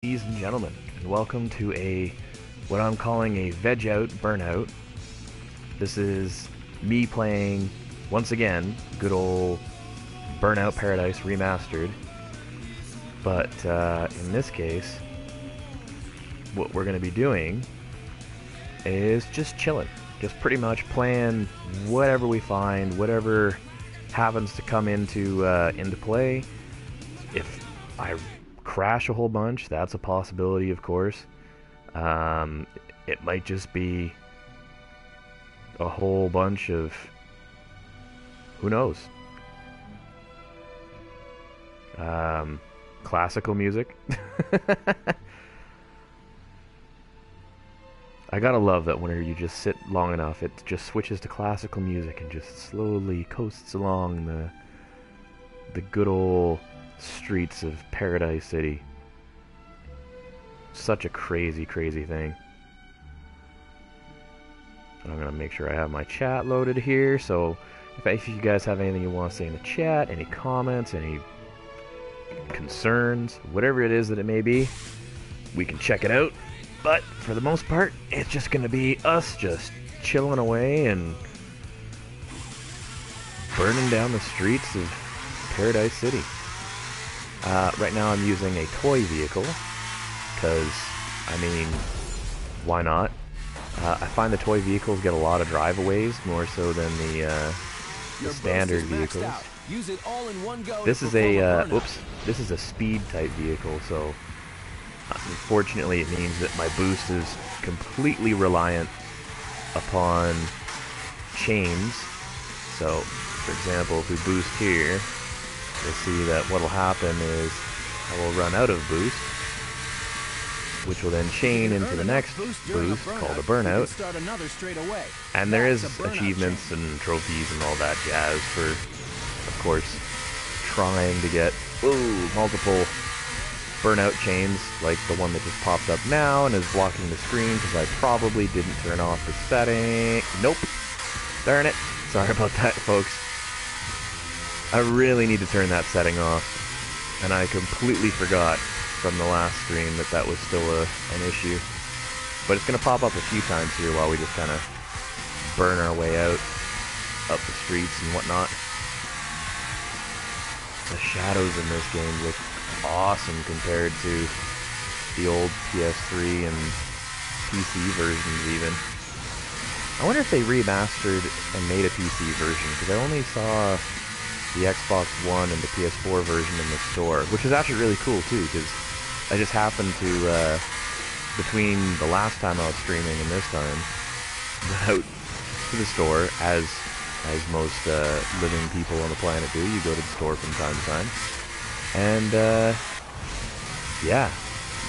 Ladies and gentlemen, and welcome to what I'm calling a Vegout Burnout. This is me playing, once again, good old Burnout Paradise Remastered. But in this case, what we're going to be doing is just chilling. Just pretty much playing whatever we find, whatever happens to come into play. If I crash a whole bunch, that's a possibility, of course. It might just be a whole bunch of who knows. Classical music. I gotta love that whenever you just sit long enough, it just switches to classical music and just slowly coasts along the good old streets of Paradise City. Such a crazy, crazy thing. I'm gonna make sure I have my chat loaded here, so if you guys have anything you want to say in the chat, any comments, any concerns, whatever it is that it may be, we can check it out. But for the most part, it's just gonna be us just chilling away and burning down the streets of Paradise City. Right now I'm using a toy vehicle, because, I mean, why not? I find the toy vehicles get a lot of driveaways, more so than the standard vehicles. Use it all in one go. This is this is a speed type vehicle, so unfortunately it means that my boost is completely reliant upon chains. So, for example, if we boost here, you'll see that what will happen is I will run out of boost, which will then chain into the next boost called a burnout. And there is achievements and trophies and all that jazz for, of course, trying to get multiple burnout chains, like the one that just popped up now and is blocking the screen because I probably didn't turn off the setting. Nope. Darn it. Sorry about that, folks. I really need to turn that setting off, and I completely forgot from the last stream that was still an issue. But it's going to pop up a few times here while we just kind of burn our way out up the streets and whatnot. The shadows in this game look awesome compared to the old PS3 and PC versions even. I wonder if they remastered and made a PC version, because I only saw the Xbox One and the PS4 version in the store, which is actually really cool too, because I just happened to, between the last time I was streaming and this time, out to the store, as most living people on the planet do. You go to the store from time to time. And, yeah,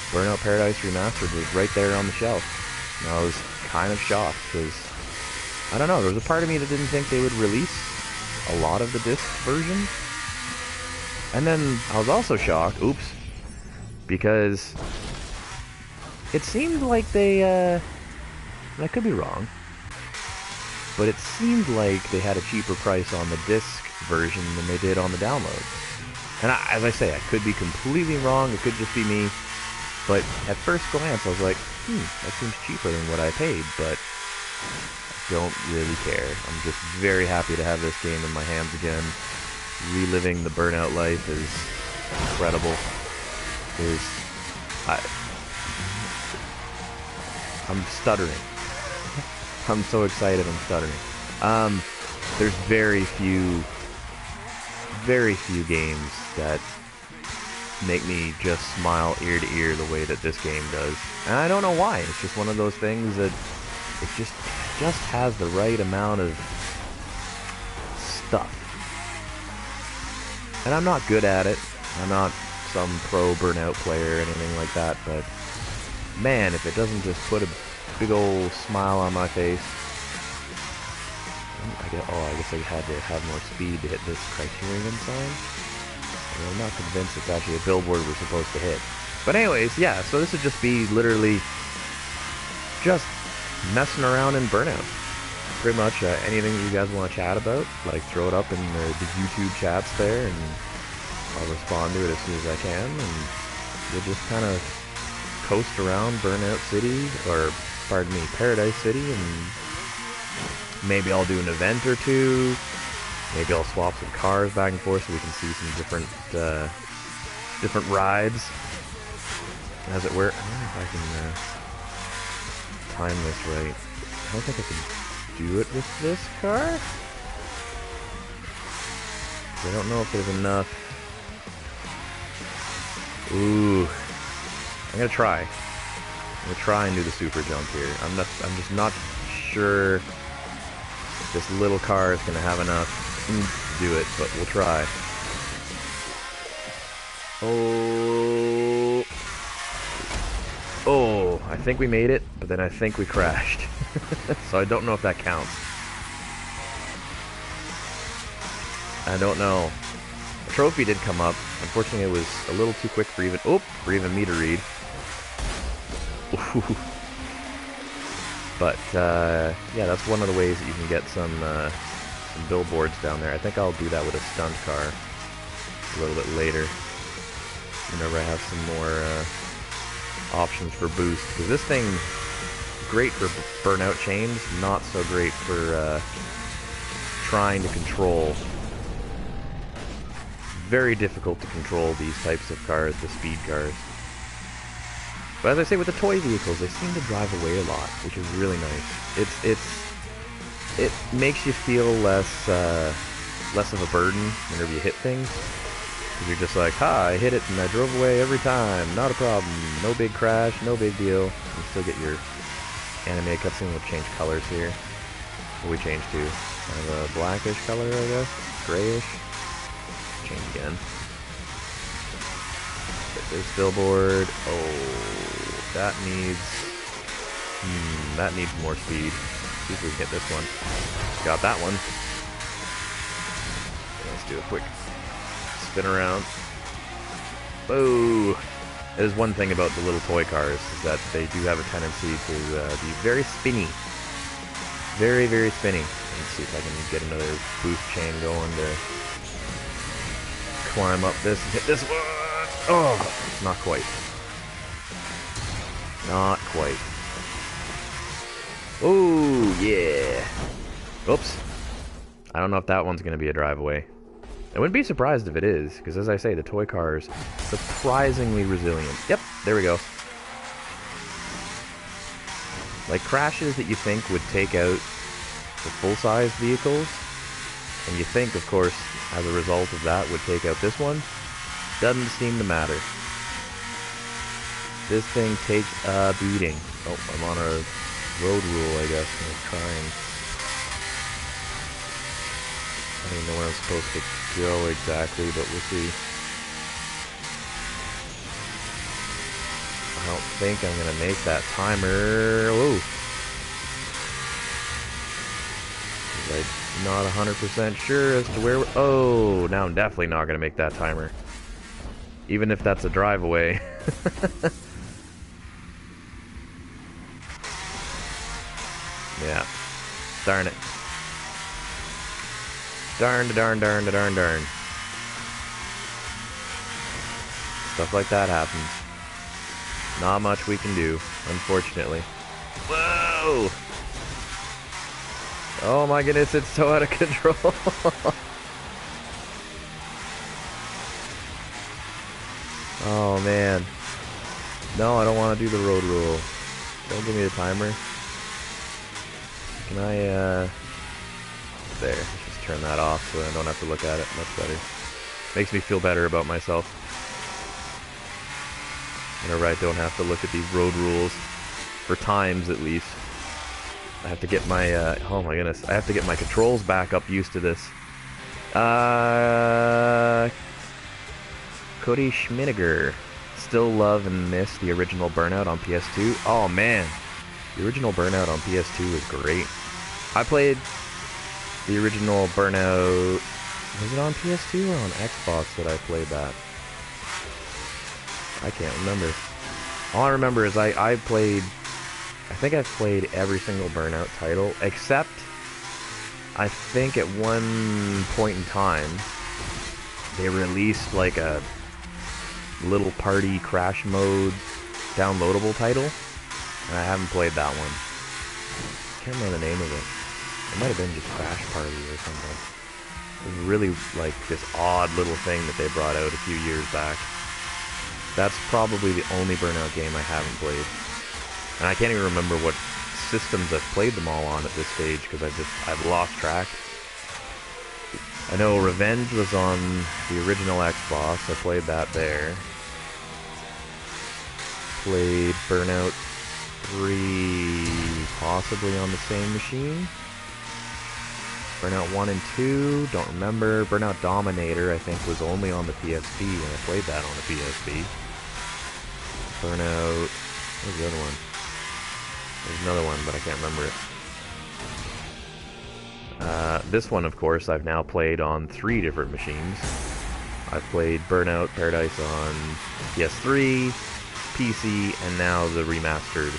Burnout Paradise Remastered was right there on the shelf. And I was kind of shocked, because, I don't know, there was a part of me that didn't think they would release a lot of the disc version. And then I was also shocked, because it seemed like they, I could be wrong, but it seemed like they had a cheaper price on the disc version than they did on the download. And as I say, I could be completely wrong, it could just be me, but at first glance I was like, that seems cheaper than what I paid, but I don't really care. I'm just very happy to have this game in my hands again. Reliving the Burnout life is incredible. I'm stuttering. I'm so excited I'm stuttering. There's very few games that make me just smile ear to ear the way that this game does. And I don't know why. It's just one of those things that it just has the right amount of stuff. And I'm not good at it. I'm not some pro Burnout player or anything like that, but man, if it doesn't just put a big old smile on my face. I guess I had to have more speed to hit this criterion sign. I'm not convinced it's actually a billboard we're supposed to hit. But anyways, yeah, so this would just be literally just messing around in Burnout. Pretty much anything that you guys want to chat about, like throw it up in the YouTube chats there, and I'll respond to it as soon as I can, and we'll just kind of coast around Burnout City, or pardon me, Paradise City, and maybe I'll do an event or two. Maybe I'll swap some cars back and forth so we can see some different rides, as it were. I wonder if I can time this right. I don't think I can do it with this car. I don't know if there's enough. Ooh, I'm gonna try. I'm gonna try and do the super jump here. I'm just not sure if this little car is gonna have enough to do it, but we'll try. Oh, I think we made it, but then I think we crashed. So I don't know if that counts. I don't know. The trophy did come up. Unfortunately, it was a little too quick for even me to read. But yeah, that's one of the ways that you can get some billboards down there. I think I'll do that with a stunt car a little bit later, whenever I have some more options for boost. Because this thing, great for burnout chains, not so great for trying to control. Very difficult to control these types of cars, the speed cars. But as I say, with the toy vehicles, they seem to drive away a lot, which is really nice. It makes you feel less of a burden whenever you hit things. Because you're just like, ha, I hit it and I drove away every time, not a problem, no big crash, no big deal. You still get your animated cutscene. We'll change colors here. What we change to? Kind of a blackish color, I guess? Grayish? Change again. Get this billboard. Oh, that needs more speed. See if we can get this one. Got that one. Let's do a quick spin around. Oh, there's one thing about the little toy cars, is that they do have a tendency to be very spinny. Very, very spinny. Let's see if I can get another boost chain going to climb up this and hit this one. Oh, not quite. Not quite. Oh, yeah. Oops. I don't know if that one's going to be a drive away. I wouldn't be surprised if it is, because as I say, the toy car is surprisingly resilient. Yep, there we go. Like crashes that you think would take out the full-size vehicles, and you think, of course, as a result of that, would take out this one, doesn't seem to matter. This thing takes a beating. Oh, I'm on a road rule, I guess. I'm gonna try and... I don't even know where I'm supposed to go exactly, but we'll see. I don't think I'm gonna make that timer. Whoa! I'm not 100% sure as to where we're... Oh, now I'm definitely not gonna make that timer. Even if that's a drive away. Yeah. Darn it. Darn. Stuff like that happens. Not much we can do, unfortunately. Whoa! Oh my goodness, it's so out of control. Oh man. No, I don't want to do the road rule. Don't give me the timer. Can I, there. Let's just turn that off so I don't have to look at it. Much better. Makes me feel better about myself. Whenever I don't have to look at these road rules. For times, at least. I have to get my, oh my goodness. I have to get my controls back up used to this. Cody Schminiger. Still love and miss the original Burnout on PS2. Oh man. The original Burnout on PS2 was great. I played the original Burnout... Was it on PS2 or on Xbox that I played that? I can't remember. All I remember is I played... I think I've played every single Burnout title, except I think at one point in time they released like a little party crash mode downloadable title, and I haven't played that one. Can't remember the name of it. It might have been just Crash Party or something. It was really like this odd little thing that they brought out a few years back. That's probably the only Burnout game I haven't played. And I can't even remember what systems I've played them all on at this stage, because I've lost track. I know Revenge was on the original Xbox. I played that there. Played Burnout 3 possibly on the same machine. Burnout 1 and 2, don't remember. Burnout Dominator, I think, was only on the PSP, and I played that on the PSP. Burnout... What's the other one? There's another one, but I can't remember it. This one, of course, I've now played on 3 different machines. I've played Burnout Paradise on PS3, PC, and now the remastered.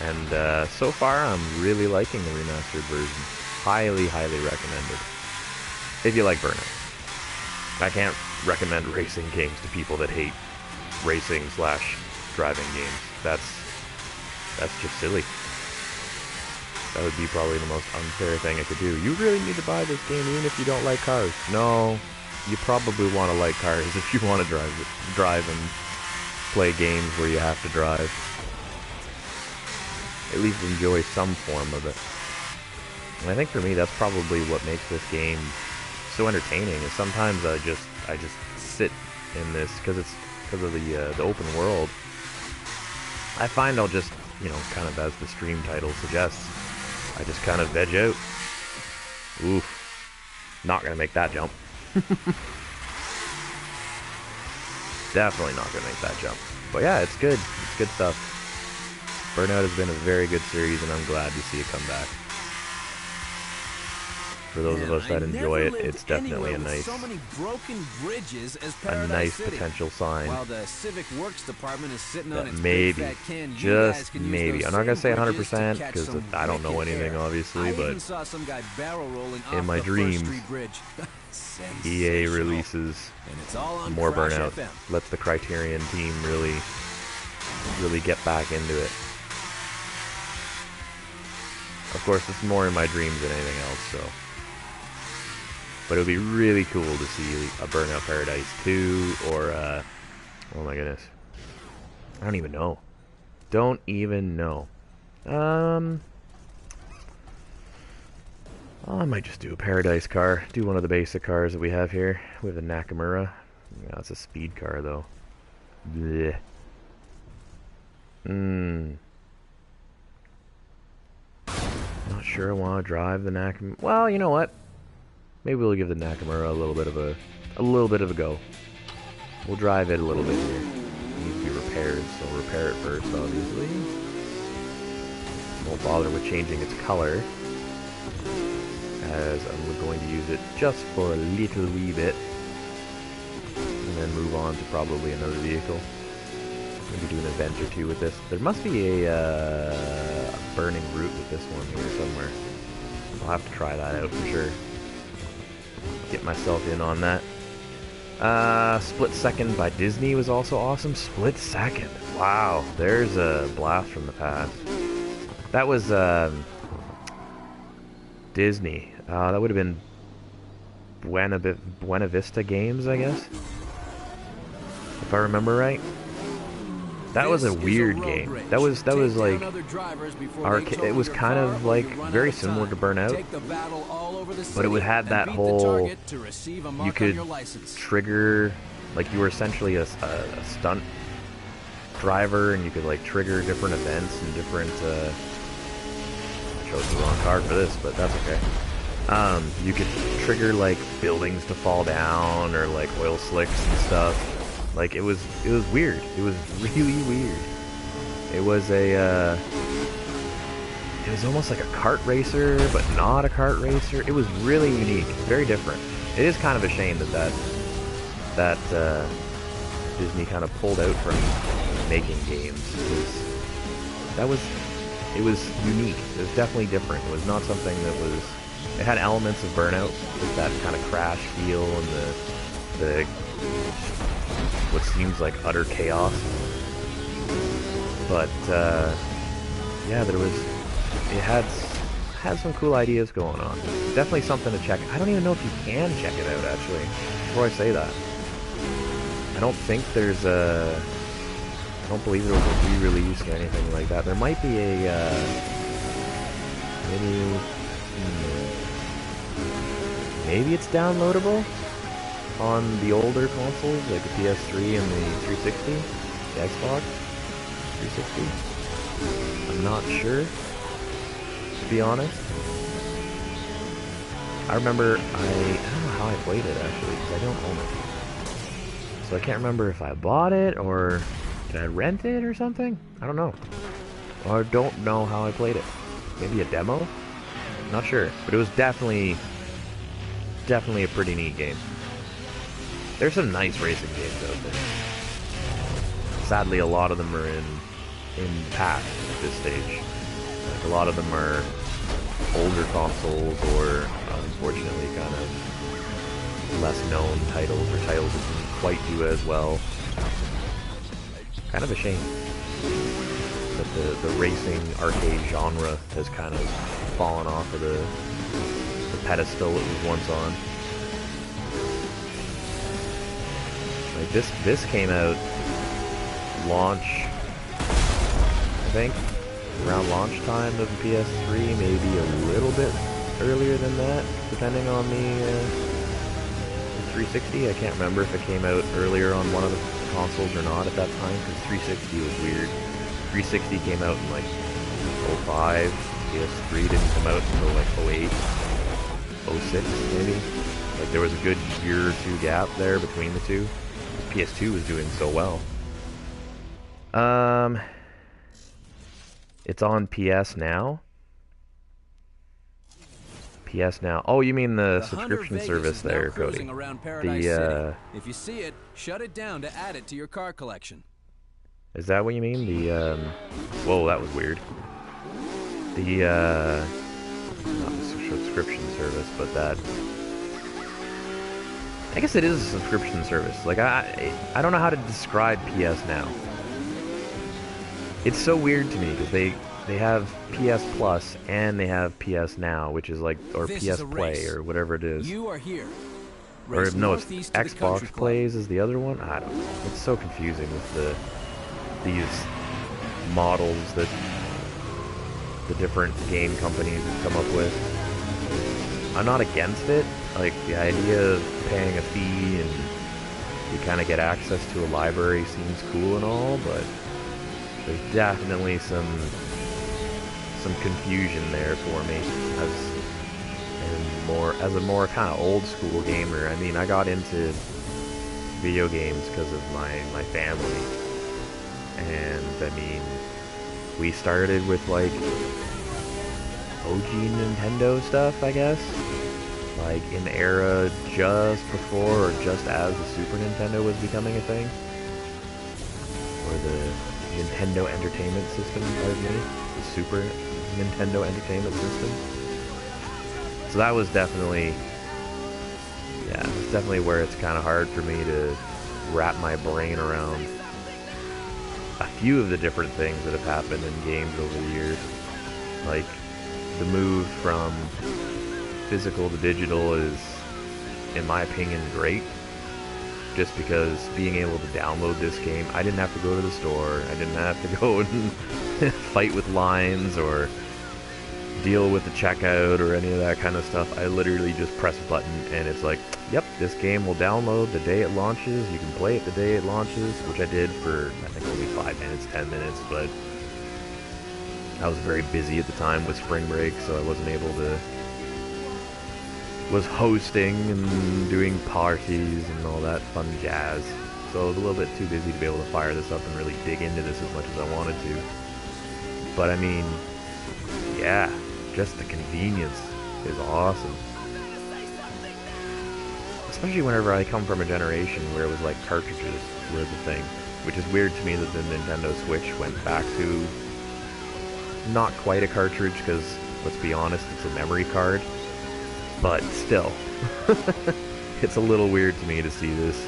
And so far, I'm really liking the remastered version. Highly, highly recommended. If you like Burnout. I can't recommend racing games to people that hate racing/driving games. That's just silly. That would be probably the most unfair thing I could do. You really need to buy this game even if you don't like cars. No, you probably want to like cars if you want to drive and play games where you have to drive. At least enjoy some form of it. And I think for me, that's probably what makes this game so entertaining. Is sometimes I just sit in this because of the open world. I find I'll just, you know, kind of as the stream title suggests, I just kind of veg out. Oof. Not gonna make that jump. Definitely not gonna make that jump. But yeah, it's good. It's good stuff. Burnout has been a very good series, and I'm glad to see it come back. For those of us that enjoy it, it's definitely a nice potential sign that maybe, just maybe, I'm not going to say 100% because I don't know anything obviously, but in my dreams, EA releases more Burnout, lets the Criterion team really get back into it. Of course, it's more in my dreams than anything else, so. But it would be really cool to see a Burnout Paradise 2 or, oh my goodness. I don't even know. Don't even know. I might just do a Paradise car. Do one of the basic cars that we have here. We have the Nakamura. Yeah, it's a speed car, though. Blech. Not sure I want to drive the Nakamura. Well, you know what? Maybe we'll give the Nakamura a little bit of a go. We'll drive it a little bit here. It needs to be repaired, so we'll repair it first, obviously. Won't bother with changing its color, as I'm going to use it just for a little wee bit, and then move on to probably another vehicle. Maybe do an event or two with this. There must be a burning route with this one here somewhere. I'll have to try that out for sure. Get myself in on that. Split Second by Disney was also awesome. Split Second. Wow, there's a blast from the past. That was Disney. That would have been Buena Vista Games, I guess. If I remember right. That was a weird game. That was like arcade. It was kind of like very similar to Burnout, but it had that whole, you could trigger, like you were essentially a stunt driver, and you could like trigger different events and different. I chose the wrong card for this, but that's okay. You could trigger like buildings to fall down or like oil slicks and stuff. Like it was weird. It was really weird. It was it was almost like a kart racer, but not a kart racer. It was really unique, very different. It is kind of a shame that Disney kind of pulled out from making games, because it was unique. It was definitely different. It was not something that was. It had elements of Burnout with that kind of crash feel and the what seems like utter chaos, But yeah, it had some cool ideas going on. Definitely something to check. I don't even know if you can check it out, actually, before I say that. I don't think there's a... I don't believe there was a re-release or anything like that. There might be a... maybe it's downloadable on the older consoles, like the PS3 and the 360, the Xbox 360. I'm not sure, to be honest. I remember, I don't know how I played it, actually, because I don't own it. So I can't remember if I bought it, or did I rent it or something? I don't know. Or I don't know how I played it. Maybe a demo? Not sure. But it was definitely a pretty neat game. There's some nice racing games out there. Sadly, a lot of them are in past at this stage. Like, a lot of them are older consoles, or unfortunately kind of less known titles, or titles that didn't quite do as well. Kind of a shame that the racing arcade genre has kind of fallen off of the pedestal it was once on. Like this came out launch, I think, around launch time of the PS3, maybe a little bit earlier than that, depending on the 360. I can't remember if it came out earlier on one of the consoles or not at that time, because 360 was weird. 360 came out in like 05, PS3 didn't come out until like 08, 06 maybe. Like there was a good year or two gap there between the two. PS2 was doing so well. It's on PS Now. PS Now. Oh, you mean the subscription service there, Cody? If you see it, shut it down to add it to your car collection. Is that what you mean? The whoa, that was weird. The not the subscription service, but that. I guess it is a subscription service. Like I don't know how to describe PS Now. It's so weird to me because they have PS Plus and they have PS Now, which is like, or PS Play or whatever it is. You are here. Or no, it's Xbox Plays is the other one. I don't know. It's so confusing with these models that the different game companies have come up with. I'm not against it. Like the idea of paying a fee and you kind of get access to a library seems cool and all, but there's definitely some confusion there for me as a more kind of old school gamer. I mean, I got into video games because of my family, and I mean, we started with like OG Nintendo stuff, I guess, like in the era just before or just as the Super Nintendo was becoming a thing, or the Nintendo Entertainment System, pardon me, the Super Nintendo Entertainment System. So that was definitely, yeah, it's definitely where it's kind of hard for me to wrap my brain around a few of the different things that have happened in games over the years. Like, the move from physical to digital is, in my opinion, great. Just because being able to download this game, I didn't have to go to the store, I didn't have to go and fight with lines or deal with the checkout or any of that kind of stuff. I literally just press a button and it's like, yep, this game will download the day it launches, you can play it the day it launches, which I did for, I think, only 5 minutes, 10 minutes, but I was very busy at the time with spring break, so I wasn't able to, was hosting and doing parties and all that fun jazz, so I was a little bit too busy to be able to fire this up and really dig into this as much as I wanted to. But I mean, yeah, just the convenience is awesome. Especially whenever I come from a generation where it was like cartridges were the thing, which is weird to me that the Nintendo Switch went back to not quite a cartridge, because let's be honest, it's a memory card. But still, it's a little weird to me to see this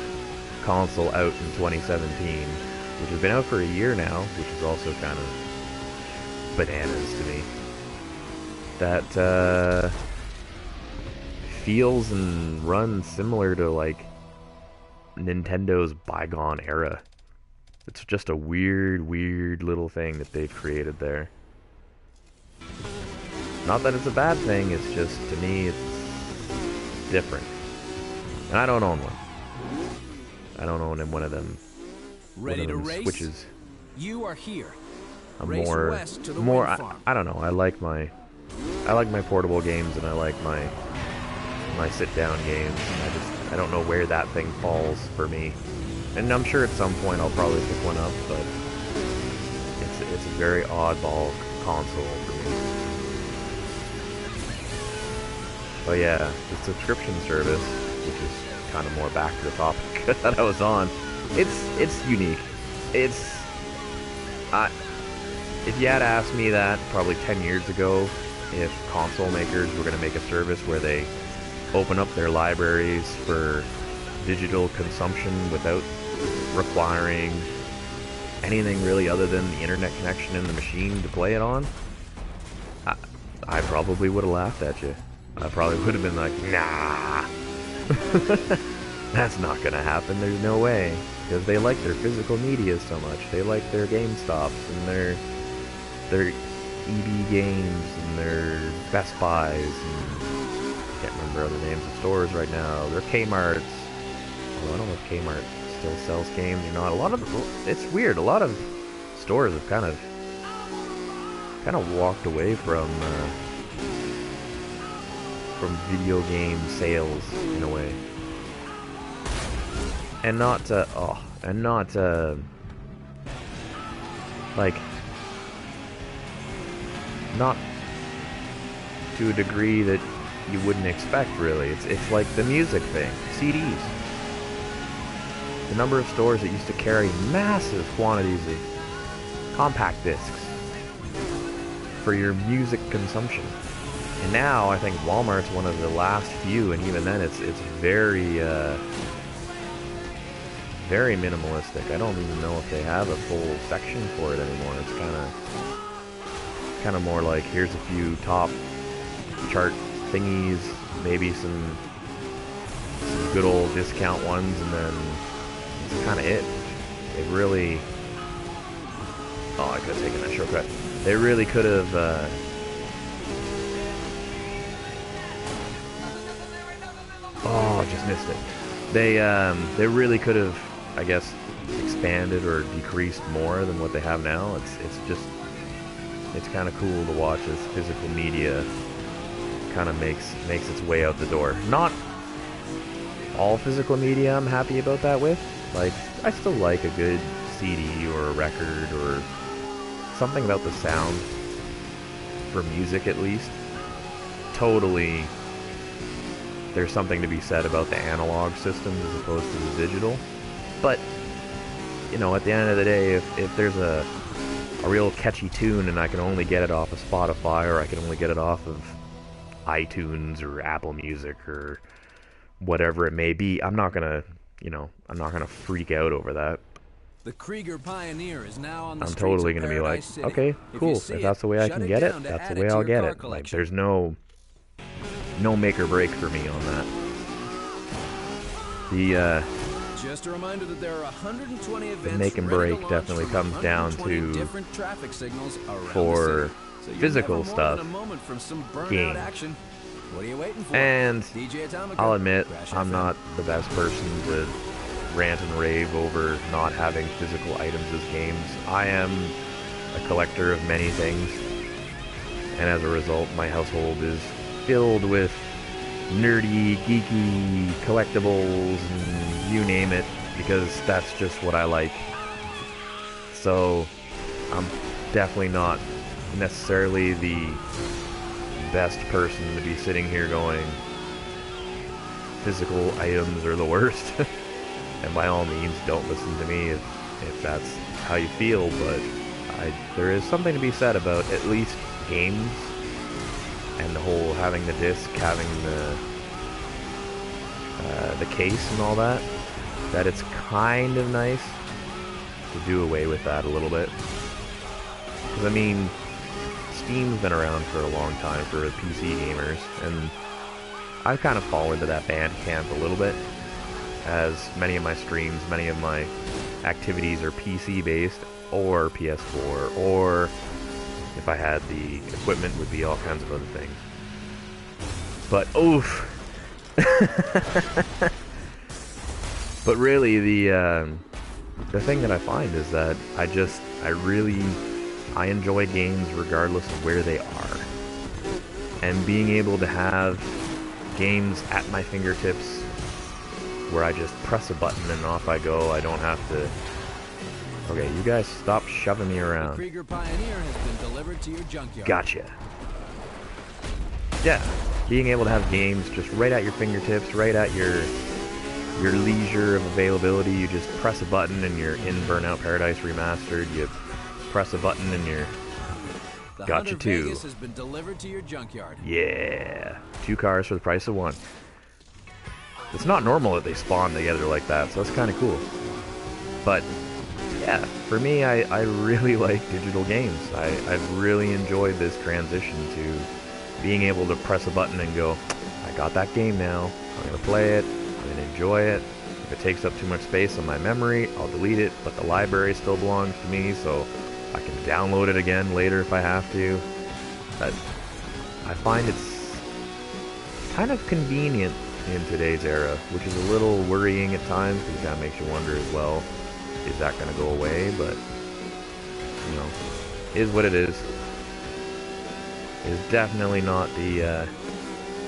console out in 2017 which has been out for a year now, which is also kind of bananas to me. That feels and runs similar to like Nintendo's bygone era. It's just a weird little thing that they've created there. Not that it's a bad thing, it's just, to me, it's different. And I don't own one. I don't own one of them. Ready to race? Switches. You are here. I'm Race more, west to the more. wind farm. I don't know. I like my portable games, and I like my sit-down games. I don't know where that thing falls for me. And I'm sure at some point I'll probably pick one up, but it's a very oddball console for me. But yeah, the subscription service, which is kind of more back to the topic that I was on, it's unique. If you had asked me that probably 10 years ago, if console makers were going to make a service where they open up their libraries for digital consumption without requiring anything really other than the internet connection in the machine to play it on, I probably would have laughed at you. I probably would have been like, nah. That's not gonna happen, there's no way. Because they like their physical media so much. They like their GameStops and their EB Games and their Best Buys and I can't remember other names of stores right now. Their Kmarts. Although I don't know if Kmart still sells games or not. It's weird. A lot of stores have kind of walked away from video game sales in a way, and not like not to a degree that you wouldn't expect. Really, it's like the music thing, CDs. The number of stores that used to carry massive quantities of compact discs for your music consumption. And now I think Walmart's one of the last few, and even then it's very very minimalistic. I don't even know if they have a full section for it anymore. It's kind of more like, here's a few top chart thingies, maybe some good old discount ones, and then that's kind of it. They really... Oh, I could have taken that shortcut. They really could have... Oh, just missed it. They really could have, I guess, expanded or decreased more than what they have now. It's kind of cool to watch as physical media kind of makes its way out the door. Not all physical media I'm happy about that with. Like, I still like a good CD or a record or something about the sound, for music at least. Totally, there's something to be said about the analog systems as opposed to the digital. But, you know, at the end of the day, if there's a real catchy tune and I can only get it off of Spotify, or I can only get it off of iTunes or Apple Music or whatever it may be, I'm not gonna freak out over that. The Krieger Pioneer is now on the I'm totally gonna be like, okay, cool. If that's the way I can get it, that's the way I'll get it. Like, there's no make or break for me on that. Just a reminder that there are 120 events. The make and break definitely comes down to different traffic signals for so physical stuff, games. Action. What are you waiting for? And DJ I'll admit, Crash I'm FM. not the best person to rant and rave over not having physical items as games. I am a collector of many things, and as a result, my household is filled with nerdy, geeky collectibles, and you name it, because that's just what I like. So, I'm definitely not necessarily the best person to be sitting here going, physical items are the worst. And by all means, don't listen to me if that's how you feel, but there is something to be said about at least games and the whole having the disc, having the case and all that, that it's kind of nice. do away with that a little bit. Because, I mean, Steam's been around for a long time for PC gamers, and I've kind of fallen into that band camp a little bit, as many of my streams, many of my activities are PC-based, or PS4, or if I had the equipment, would be all kinds of other things. But, oof! But really, the thing that I find is that I enjoy games regardless of where they are. And being able to have games at my fingertips where I just press a button and off I go, I don't have to... Okay, you guys stop shoving me around. The Krieger Pioneer has been delivered to your junkyard. Gotcha. Yeah, being able to have games just right at your fingertips, right at your leisure of availability. You just press a button and you're in Burnout Paradise Remastered. You press a button and you're... Gotcha too. Vegas has been delivered to your junkyard. Yeah, 2 cars for the price of 1. It's not normal that they spawn together like that, so that's kind of cool. But yeah, for me, I really like digital games. I've really enjoyed this transition to being able to press a button and go, I got that game now, I'm going to play it, I'm going to enjoy it. If it takes up too much space on my memory, I'll delete it, but the library still belongs to me, so I can download it again later if I have to. But I find it's kind of convenient in today's era, which is a little worrying at times, because it kind of makes you wonder as well, is that going to go away? But, you know, is what it is. It's definitely not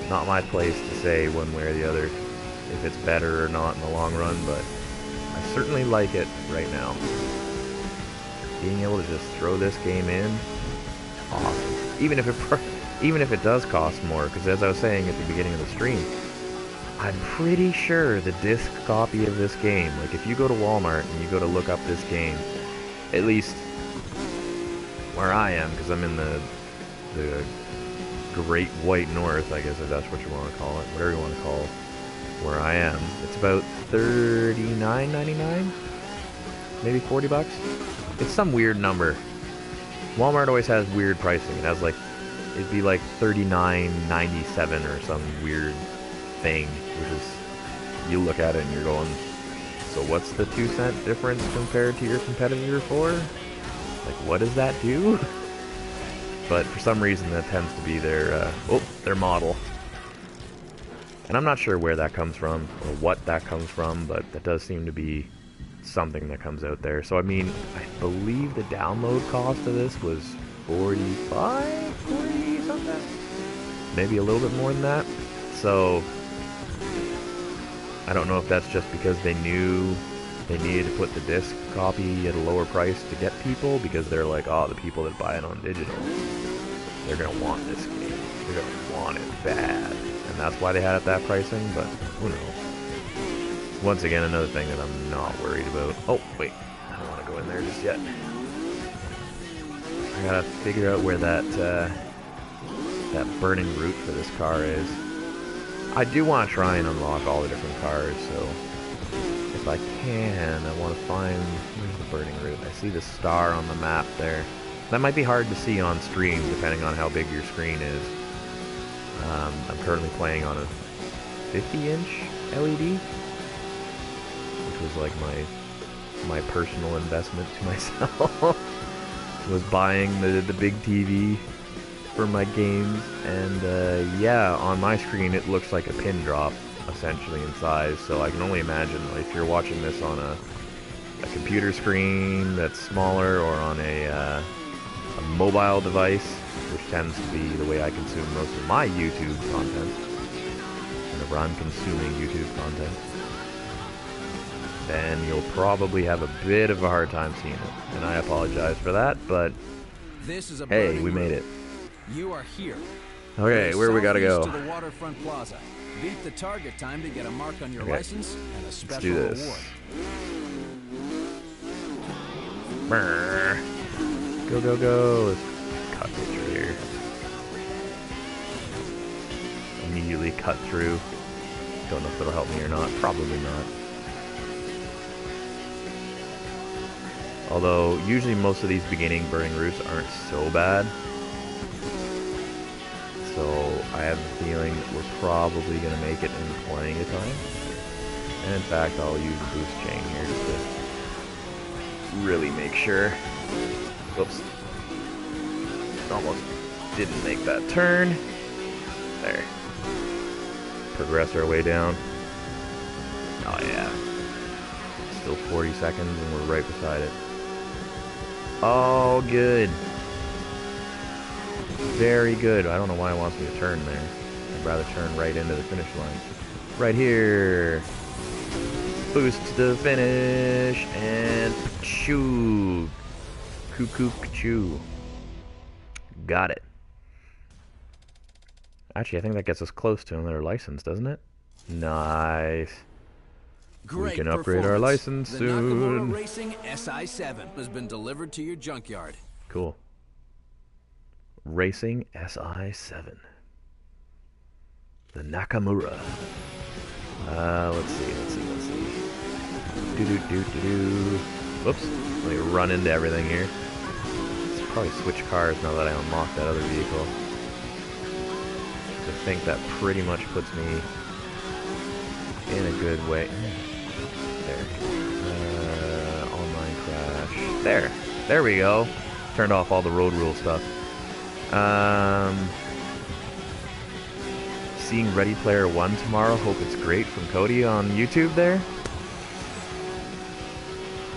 not my place to say one way or the other if it's better or not in the long run, but I certainly like it right now. Being able to just throw this game in, awesome. Even if it does cost more, because as I was saying at the beginning of the stream, I'm pretty sure the disc copy of this game, like if you go to Walmart and you go to look up this game, at least where I am, because I'm in the Great White North, I guess if that's what you want to call it, whatever you want to call where I am, it's about $39.99, maybe $40. It's some weird number. Walmart always has weird pricing. It has like, it'd be like $39.97 or some weird thing, which is, you look at it and you're going, so what's the 2-cent difference compared to your competitor for? Like, what does that do? But for some reason that tends to be their model. And I'm not sure where that comes from or what that comes from, but that does seem to be something that comes out there. So I mean, I believe the download cost of this was 45, 40 something, maybe a little bit more than that. So I don't know if that's just because they knew they needed to put the disc copy at a lower price to get people, because they're like, oh, the people that buy it on digital, they're gonna want this game, they're gonna want it bad, and that's why they had it that pricing. But who knows? Once again, another thing that I'm not worried about. Oh wait, I don't want to go in there just yet. I gotta figure out where that that burning route for this car is. I do want to try and unlock all the different cars, so if I can, I want to find, where's the burning route? I see the star on the map there. That might be hard to see on stream, depending on how big your screen is. I'm currently playing on a 50-inch LED, which was like my personal investment to myself. Was buying the big TV for my games, and yeah, on my screen it looks like a pin drop, essentially, in size, so I can only imagine if you're watching this on a computer screen that's smaller, or on a mobile device, which tends to be the way I consume most of my YouTube content, whenever I'm consuming YouTube content, then you'll probably have a bit of a hard time seeing it, and I apologize for that, but this is a hey, we made it. You are here. Okay, where we gotta go? To the waterfront plaza. Beat the target time to get a mark on your license and a special Let's do this. reward. Brr. Go, go, go. Let's cut through here. Immediately cut through. Don't know if it'll help me or not. Probably not. Although, usually most of these beginning burning routes aren't so bad. So, I have a feeling that we're probably going to make it in plenty of time. And in fact, I'll use a boost chain here just to really make sure. Whoops. Almost didn't make that turn. There. Progress our way down. Oh yeah. Still 40 seconds and we're right beside it. Oh, good. Very good. I don't know why it wants me to turn there. I'd rather turn right into the finish line. Right here. Boost to the finish. And choo. Cuckoo choo. Got it. Actually, I think that gets us close to another license, doesn't it? Nice. Great, we can upgrade our license the soon. Nakamura Racing SI7 has been delivered to your junkyard. Cool. Racing SI7. The Nakamura. Let's see. Do. Whoops. Let me run into everything here. Let's probably switch cars now that I unlocked that other vehicle. I think that pretty much puts me in a good way. There. Online crash. There we go. Turned off all the road rule stuff. Seeing Ready Player One tomorrow. Hope it's great from Cody on YouTube there.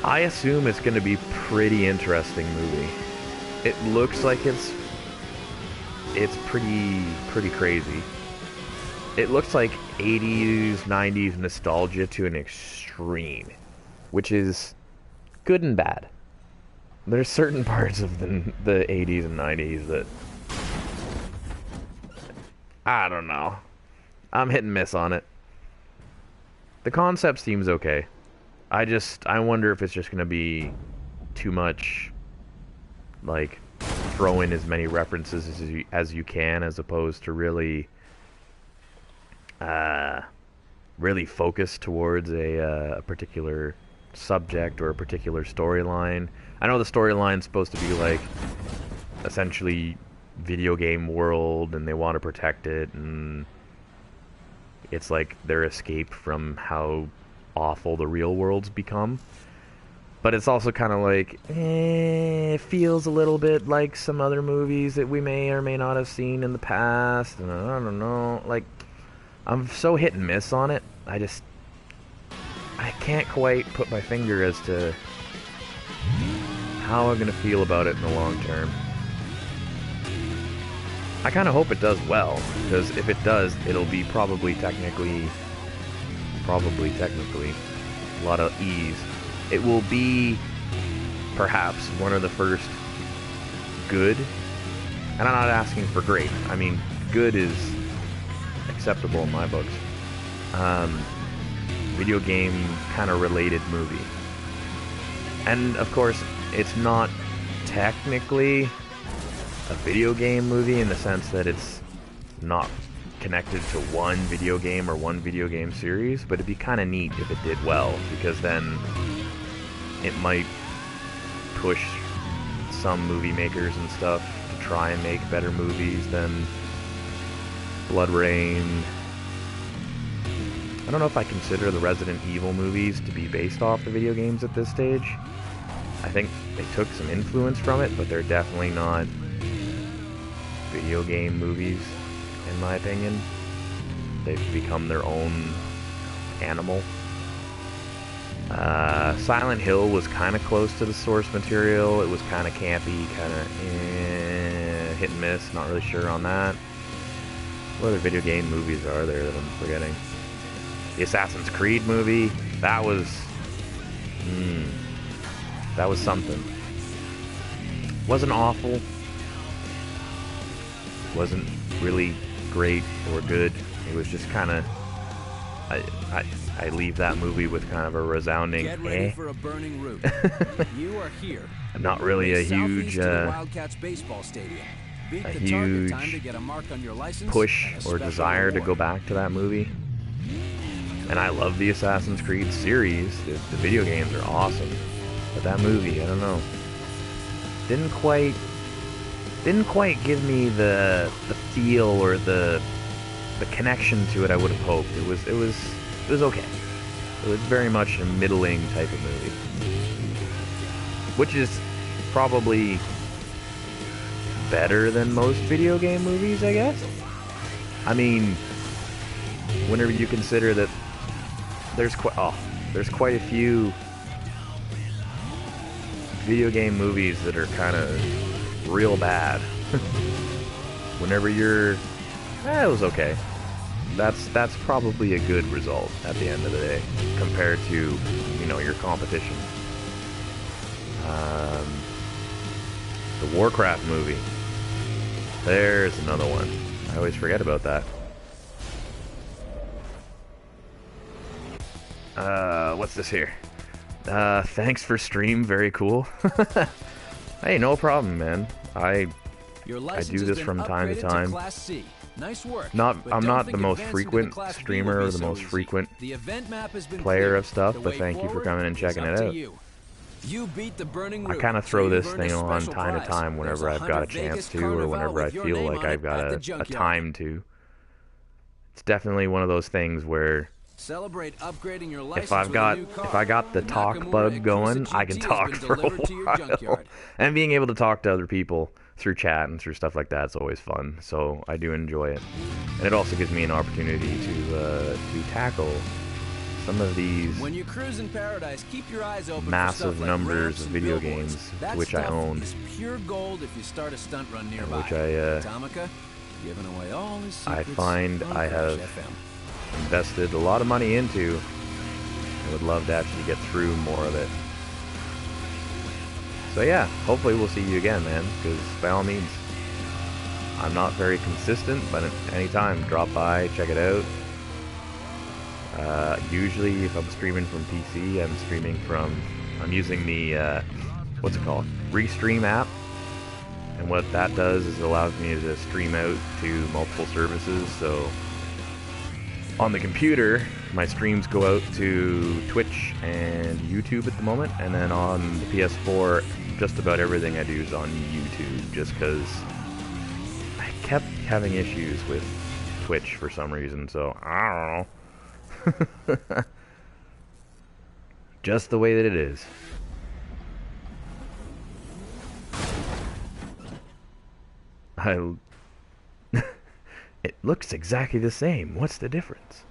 I assume it's going to be pretty interesting movie. It looks like it's pretty crazy. It looks like 80s, 90s nostalgia to an extreme, which is good and bad. There's certain parts of the 80s and 90s that I don't know. I'm hit and miss on it. The concept seems okay. I wonder if it's just gonna be too much, like, throw in as many references as you can, as opposed to really focus towards a particular subject or a particular storyline. I know the storyline's supposed to be like essentially video game world, and they want to protect it, and it's like their escape from how awful the real world's become. But it's also kind of like, it feels a little bit like some other movies that we may or may not have seen in the past, and I don't know, like, I'm so hit and miss on it. I can't quite put my finger as to how I'm gonna feel about it in the long term. I kind of hope it does well, because if it does, it'll be probably technically a lot of ease. It will be perhaps one of the first good, and I'm not asking for great, I mean good is acceptable in my books, video game kind of related movie. And of course it's not technically a video game movie in the sense that it's not connected to one video game or one video game series, but it'd be kind of neat if it did well, because then it might push some movie makers and stuff to try and make better movies than Blood Rain. I don't know if I consider the Resident Evil movies to be based off the video games at this stage. I think they took some influence from it, but they're definitely not video game movies, in my opinion. They've become their own animal. Silent Hill was kind of close to the source material. It was kind of campy, kind of hit and miss. Not really sure on that. What other video game movies are there that I'm forgetting? The Assassin's Creed movie. That was something. Wasn't awful. Wasn't really great or good. It was just kind of. I leave that movie with kind of a resounding Get ready for a burning route. You are here. I'm not really a huge Wildcats baseball stadium. Beat a the target huge time to get a mark on your license push and a or special desire to reward. go back to that movie. And I love the Assassin's Creed series. The video games are awesome. But that movie, I don't know, didn't quite give me the feel or the connection to it I would have hoped. It was okay. It was very much a middling type of movie, which is probably better than most video game movies, I guess. I mean, whenever you consider that there's quite a few video game movies that are kind of real bad. Whenever you're, it was okay. That's probably a good result at the end of the day compared to, you know, your competition. The Warcraft movie. There's another one. I always forget about that. What's this here? Thanks for stream. Very cool. Hey, no problem, man. I do this from time to time. Nice work. I'm not the most frequent streamer or the most frequent player of stuff, but thank you for coming and checking it out. I kind of throw this thing on time to time whenever I've got a chance to, or whenever I feel like I've got a time to. It's definitely one of those things where if I got the talk bug going, I can talk for a while. And being able to talk to other people through chat and through stuff like that is always fun. So I do enjoy it, and it also gives me an opportunity to tackle some of these massive numbers of video games which I own, which I find I have invested a lot of money into. I would love to actually get through more of it. So yeah, hopefully we'll see you again, man, because by all means, I'm not very consistent, but at any time, drop by, check it out. Usually if I'm streaming from PC, I'm using the, what's it called? Restream app. And what that does is it allows me to stream out to multiple services. So on the computer, my streams go out to Twitch and YouTube at the moment, and then on the PS4, just about everything I do is on YouTube, just because I kept having issues with Twitch for some reason, so I don't know. Just the way that it is. It looks exactly the same. What's the difference?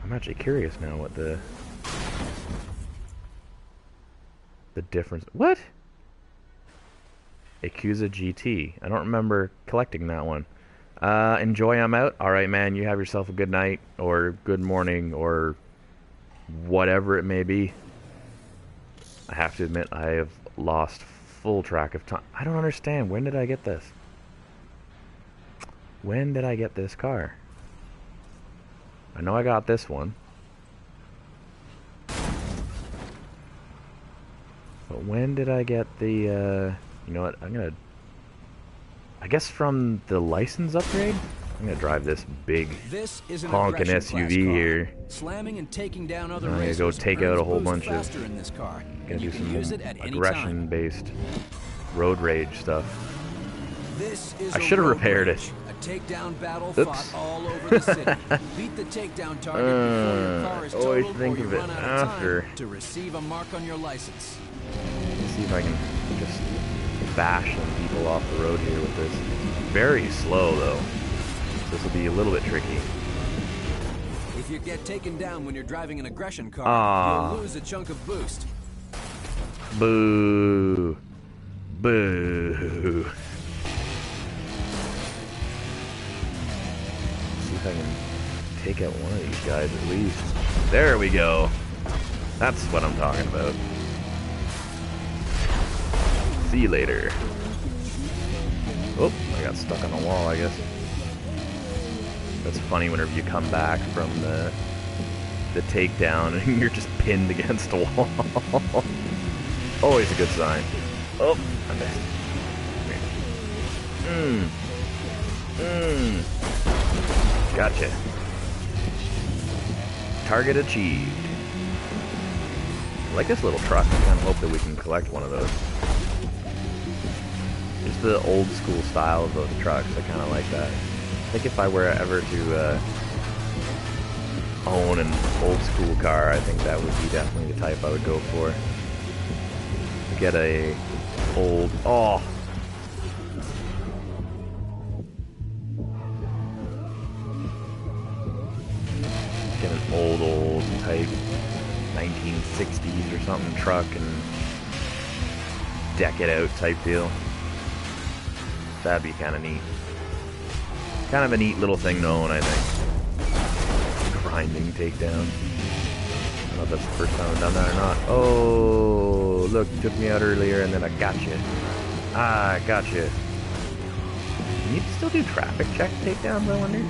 I'm actually curious now what the difference. What? Yakuza GT. I don't remember collecting that one. Enjoy, I'm out. Alright, man, you have yourself a good night, or good morning, or whatever it may be. I have to admit, I have lost full track of time. I don't understand. When did I get this? When did I get this car? I know I got this one. But when did I get the, you know what, I guess from the license upgrade? I'm gonna drive this big honking SUV here. Slamming and taking down other I'm gonna go take out a whole bunch of, gonna do some aggression-based road rage stuff. I should have repaired it. Oops. Always think of it after. To receive a mark on your license. Let's see if I can just bash some people off the road here with this. Very slow though. This will be a little bit tricky. If you get taken down when you're driving an aggression car, you'll lose a chunk of boost. Boo. Boo. See if I can take out one of these guys at least. There we go. That's what I'm talking about. See you later. Oh, I got stuck on the wall, I guess. That's funny whenever you come back from the takedown and you're just pinned against a wall. Always a good sign. Oh, I missed. Gotcha. Target achieved. I like this little truck. I kind of hope that we can collect one of those. Just the old school style of those trucks. I kind of like that. I think if I were ever to own an old school car, I think that would be definitely the type I would go for. To get a old... Oh! Get an old type 1960s or something truck and deck it out type deal. That'd be kind of neat. Kind of a neat little thing to own, I think. Grinding takedown. I don't know if that's the first time I've done that or not. Oh, look, you took me out earlier and then I got you. Ah, I got you. Can you still do traffic check takedowns, I wonder?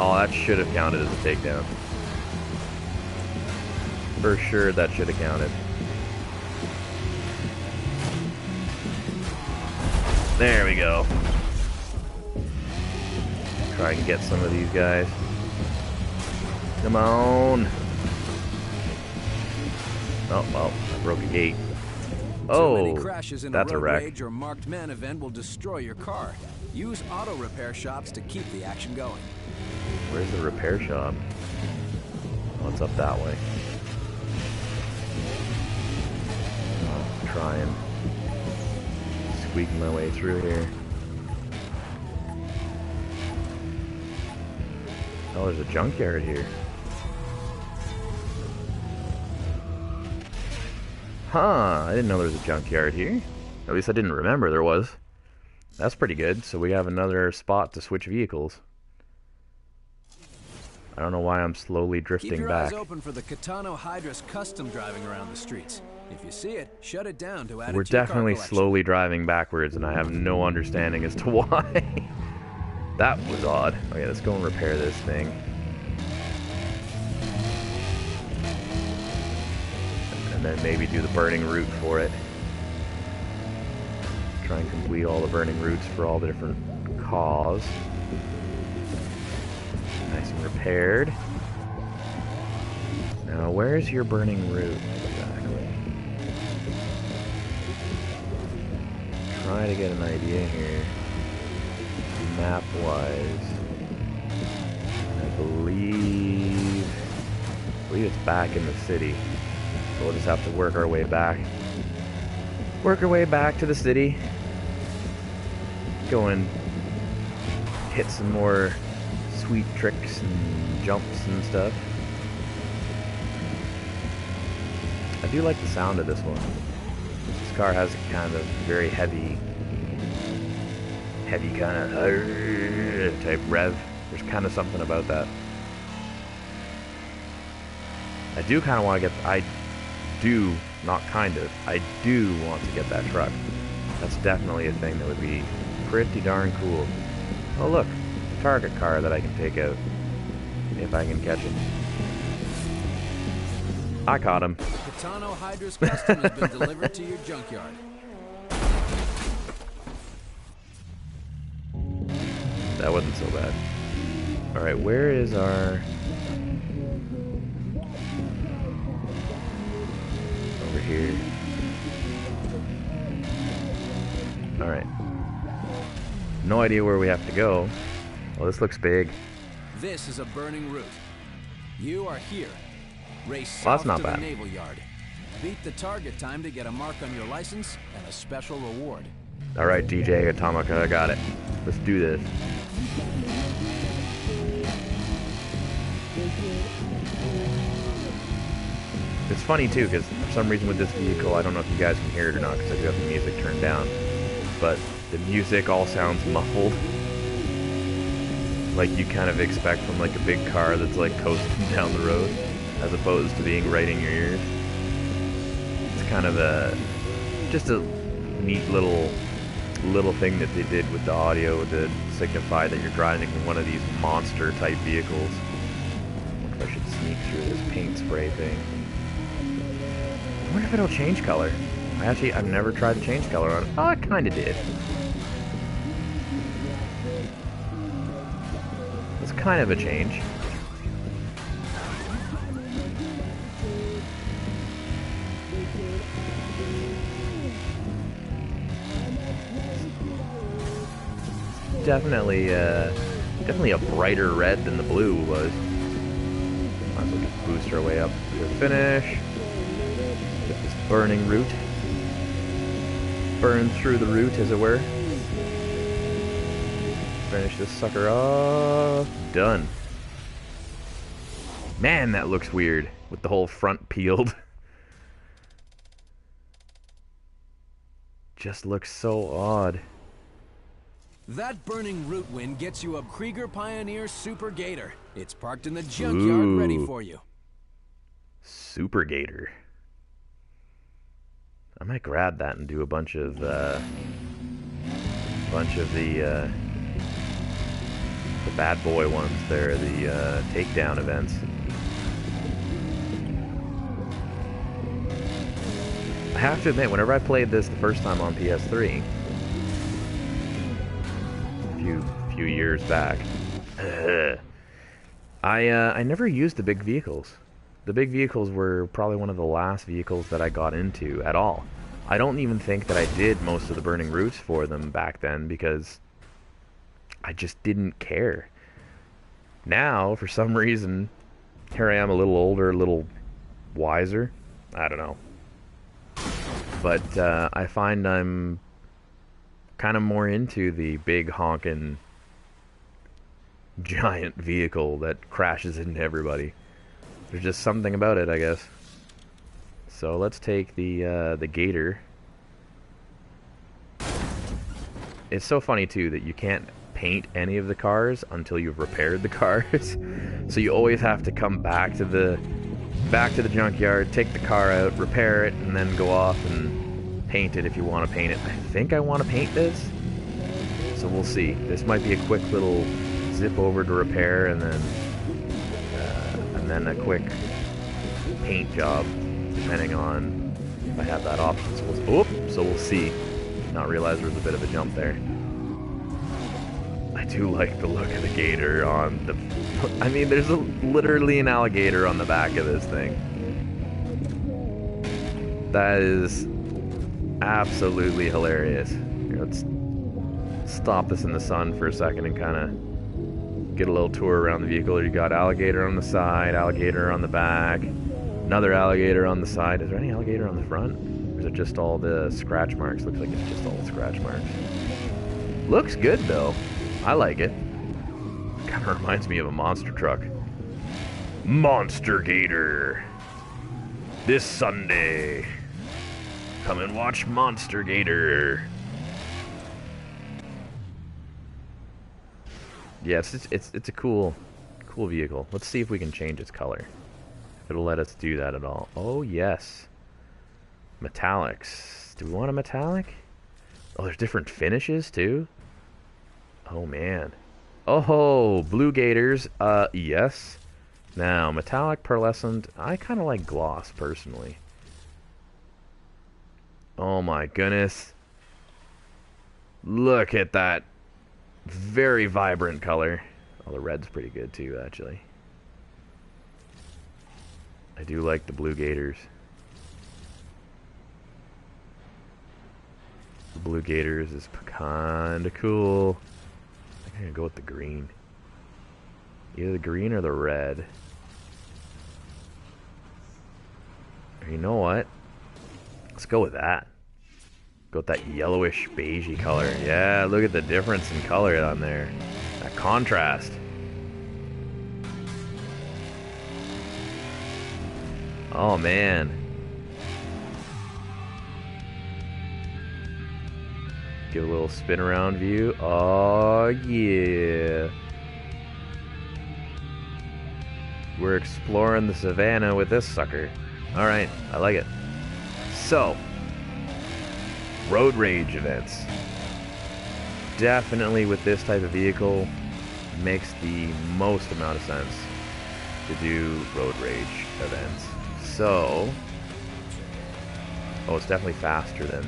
Oh, that should have counted as a takedown. For sure, that should have counted. There we go. Try and get some of these guys. Come on. Oh, well, I broke a gate. Oh, that's a wreck. Or marked man event will destroy your car. Use auto repair shops to keep the action going. Where's the repair shop? Oh, it's up that way. I'll try and squeak my way through here. Oh, there's a junkyard here. Huh, I didn't know there was a junkyard here. At least I didn't remember there was. That's pretty good. So we have another spot to switch vehicles. I don't know why I'm slowly drifting back. Keep your eyes open for the Katano Hydrus custom driving around the streets. If you see it, shut it down to add it to your car collection. We're definitely slowly driving backwards, and I have no understanding as to why. That was odd. Okay, let's go and repair this thing. And then maybe do the burning route for it. Try and complete all the burning routes for all the different cars. Nice and repaired. Now, where's your burning route exactly? Try to get an idea here. Map-wise, I believe it's back in the city. So we'll just have to work our way back. Work our way back to the city. Go and hit some more sweet tricks and jumps and stuff. I do like the sound of this one. This car has a kind of very heavy kind of type rev. There's kind of something about that. I do kind of want to get, I do want to get that truck. That's definitely a thing that would be pretty darn cool. Oh look, a target car that I can take out if I can catch him. I caught him. Katano Hydrus custom has been delivered to your junkyard. That wasn't so bad. Alright, where is our... Over here. Alright. No idea where we have to go. Well, this looks big. This is a burning route. You are here. Race well, south not to bad. the Naval Yard. Beat the target time to get a mark on your license and a special reward. Alright, DJ Atomica, I got it. Let's do this. It's funny too, because for some reason with this vehicle, I don't know if you guys can hear it or not, because I do have the music turned down, but the music all sounds muffled. Like you kind of expect from like a big car that's like coasting down the road, as opposed to being right in your ears. It's kind of just a neat little thing that they did with the audio to signify that you're driving one of these monster type vehicles. I wonder if I should sneak through this paint spray thing. I wonder if it'll change color. I've never tried to change color on it. Oh, it kind of did. It's kind of a change. definitely definitely a brighter red than the blue was. Might as well just boost our way up to the finish. Get this burning root. Burn through the root, as it were. Finish this sucker off. Done. Man, that looks weird with the whole front peeled. Just looks so odd. That burning root wind gets you a Krieger Pioneer Super Gator. It's parked in the junkyard, ready for you. Super Gator. I might grab that and do a bunch of the bad boy ones there, the takedown events. I have to admit, whenever I played this the first time on PS3, a few years back, I never used the big vehicles. The big vehicles were probably one of the last vehicles that I got into at all. I don't even think that I did most of the burning routes for them back then because I just didn't care. Now, for some reason, here I am a little older, a little wiser. I don't know. But I find I'm kind of more into the big honking giant vehicle that crashes into everybody. There's just something about it, I guess. So let's take the Gator. It's so funny too that you can't paint any of the cars until you've repaired the cars. So you always have to come back to the junkyard, take the car out, repair it, and then go off and paint it if you want to paint it. I think I want to paint this, so we'll see. This might be a quick little zip over to repair, and then a quick paint job, depending on if I have that option. So we'll see. Not realize there was a bit of a jump there. I do like the look of the Gator on the... I mean, there's literally an alligator on the back of this thing. That is absolutely hilarious. Here, let's stop this in the sun for a second and kind of get a little tour around the vehicle. You got alligator on the side, alligator on the back, another alligator on the side. Is there any alligator on the front? Or is it just all the scratch marks? Looks like it's just all the scratch marks. Looks good, though. I like it. Kind of reminds me of a monster truck. Monster Gator. This Sunday. Come and watch Monster Gator. Yeah, it's a cool vehicle. Let's see if we can change its color. If it'll let us do that at all. Oh yes. Metallics. Do we want a metallic? Oh, there's different finishes too? Oh man. Oh, blue Gators. Yes. Now, metallic, pearlescent. I kind of like gloss personally. Oh my goodness. Look at that. Very vibrant color. Oh, the red's pretty good too, actually. I do like the blue Gators. The blue Gators is kind of cool. I think I'm gonna go with the green. Either the green or the red. Or you know what? Let's go with that. Go with that yellowish beigey color. Yeah, look at the difference in color on there. That contrast. Oh man. Give a little spin around view. Oh yeah. We're exploring the savannah with this sucker. Alright, I like it. So, road rage events. Definitely with this type of vehicle, makes the most amount of sense to do road rage events. So, oh, it's definitely faster than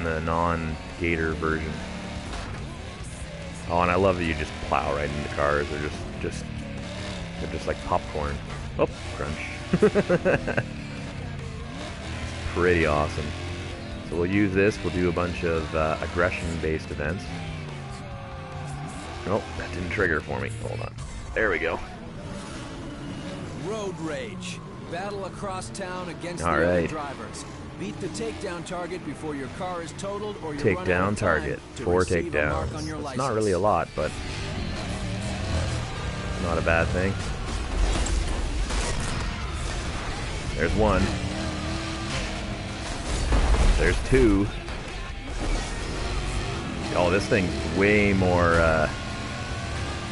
the non-Gator version. Oh, and I love that you just plow right into cars. They're just like popcorn. Oh, crunch. Pretty awesome. So we'll use this. We'll do a bunch of aggression-based events. Nope, that didn't trigger for me. Hold on. There we go. Road rage. Battle across town against the All other right. drivers. Beat the takedown target before your car is totaled or you run out Takedown of time target. to 4 receive a mark on takedowns. your It's license. not really a lot, but not a bad thing. There's 1. There's 2. Oh, this thing's way more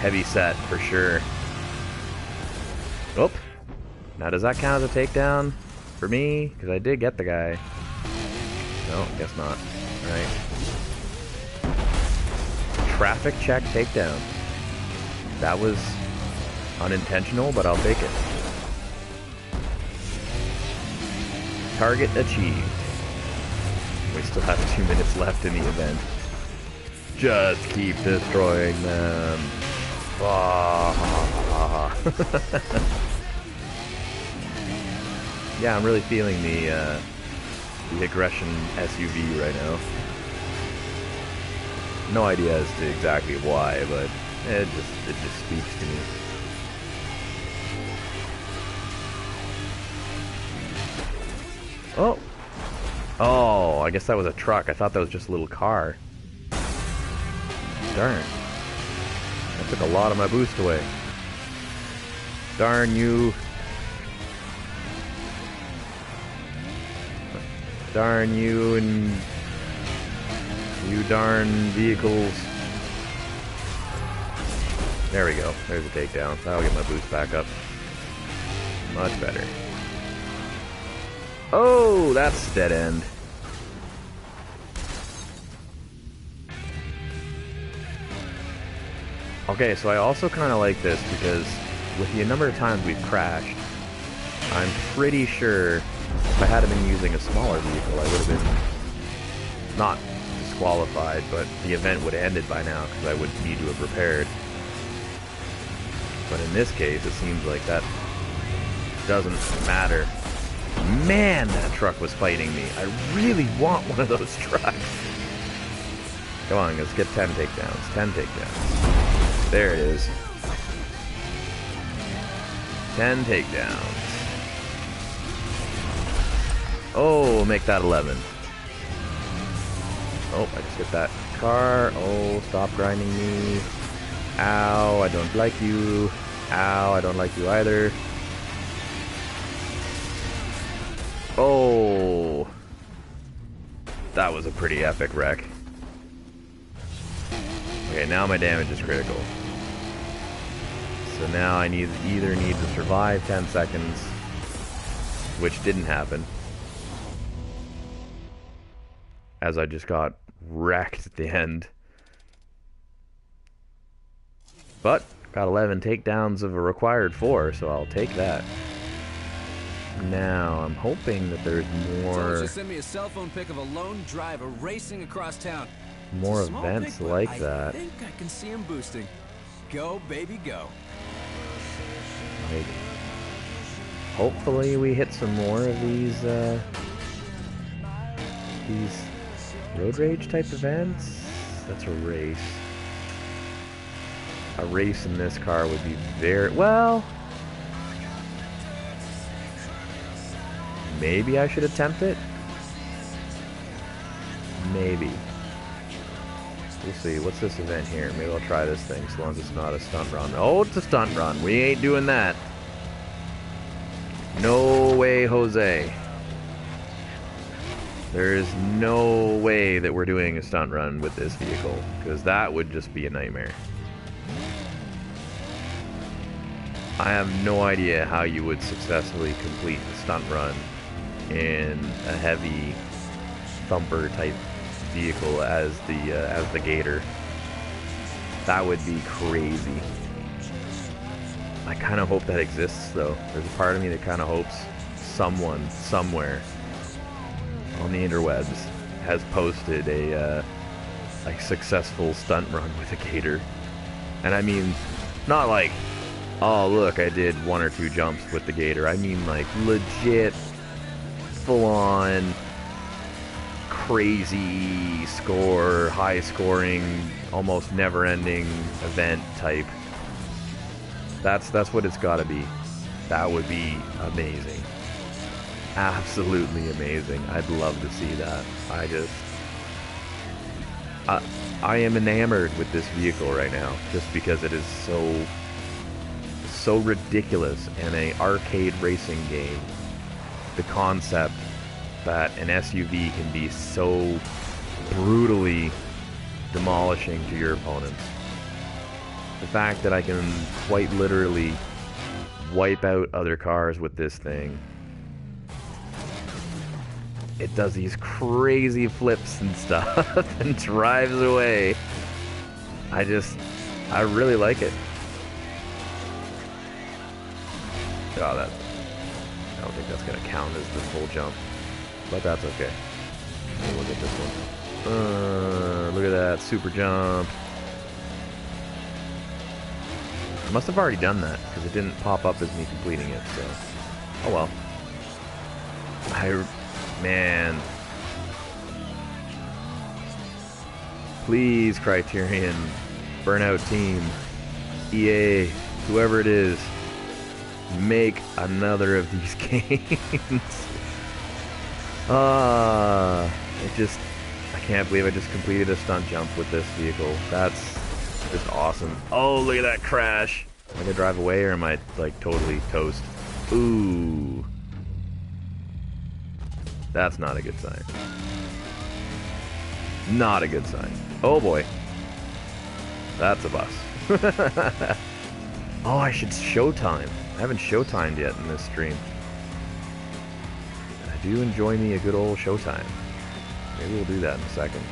heavy set for sure. Oh, now does that count as a takedown for me? Because I did get the guy. No, guess not. All right. Traffic check takedown. That was unintentional, but I'll take it. Target achieved. We still have 2 minutes left in the event. Just keep destroying them. Ah. Yeah, I'm really feeling the aggression SUV right now. No idea as to exactly why, but it just speaks to me. Oh. Oh, I guess that was a truck. I thought that was just a little car. Darn. That took a lot of my boost away. Darn you. Darn you and you darn vehicles. There we go. There's a takedown. That'll get my boost back up. Much better. Oh, that's dead end. Okay, so I also kind of like this because with the number of times we've crashed, I'm pretty sure if I had been using a smaller vehicle, I would have been not disqualified, but the event would have ended by now because I would need to have repaired. But in this case, it seems like that doesn't matter. Man, that truck was fighting me. I really want one of those trucks. Come on, let's get 10 takedowns. 10 takedowns. There it is. 10 takedowns. Oh, make that 11. Oh, I just hit that car. Oh, stop grinding me. Ow, I don't like you. Ow, I don't like you either. Oh, that was a pretty epic wreck. Okay, now my damage is critical. So now I either need to survive 10 seconds, which didn't happen, as I just got wrecked at the end. But got 11 takedowns of a required 4, so I'll take that. Now, I'm hoping that there's more... Just send me a cell phone pic of a lone driver racing across town. more It's a small events pic, but like that. I think I can see him boosting. Go, baby, go. Like, hopefully we hit some more of these road rage type events. That's a race. A race in this car would be very... well... maybe I should attempt it? Maybe. We'll see. What's this event here? Maybe I'll try this thing, as long as it's not a stunt run. Oh, it's a stunt run. We ain't doing that. No way, Jose. There is no way that we're doing a stunt run with this vehicle, because that would just be a nightmare. I have no idea how you would successfully complete the stunt run in a heavy thumper type vehicle as the Gator. That would be crazy. I kind of hope that exists, though. There's a part of me that kind of hopes someone somewhere on the interwebs has posted a successful stunt run with a Gator. And I mean, not like, oh look, I did 1 or 2 jumps with the Gator. I mean like legit, full-on, crazy score, high scoring, almost never ending event type. That's what it's got to be. That would be amazing. Absolutely amazing. I'd love to see that. I am enamored with this vehicle right now, just because it is so ridiculous in an arcade racing game. The concept that an SUV can be so brutally demolishing to your opponents. The fact that I can quite literally wipe out other cars with this thing. It does these crazy flips and stuff and drives away. I really like it. Oh, I don't think that's going to count as the full jump, but that's okay. Hey, look at this one. Look at that, super jump. I must have already done that, because it didn't pop up as me completing it, so... Oh well. Man. Please, Criterion, Burnout team, EA, whoever it is, make another of these games. I can't believe I just completed a stunt jump with this vehicle. That's just awesome. Oh, look at that crash. Am I gonna drive away, or am I like totally toast? Ooh. That's not a good sign. Not a good sign. Oh boy. That's a bus. Oh, I should showtime. I haven't showtimed yet in this stream. I do enjoy me a good old showtime. Maybe we'll do that in a second.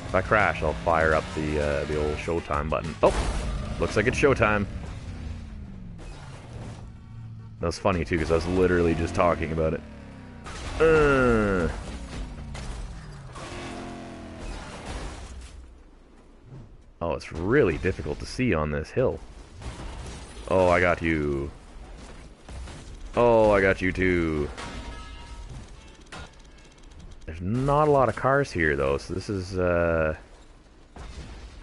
If I crash, I'll fire up the old showtime button. Oh! Looks like it's showtime. That was funny too, because I was literally just talking about it. Oh, it's really difficult to see on this hill. Oh, I got you. Oh, I got you too. There's not a lot of cars here, though, so this is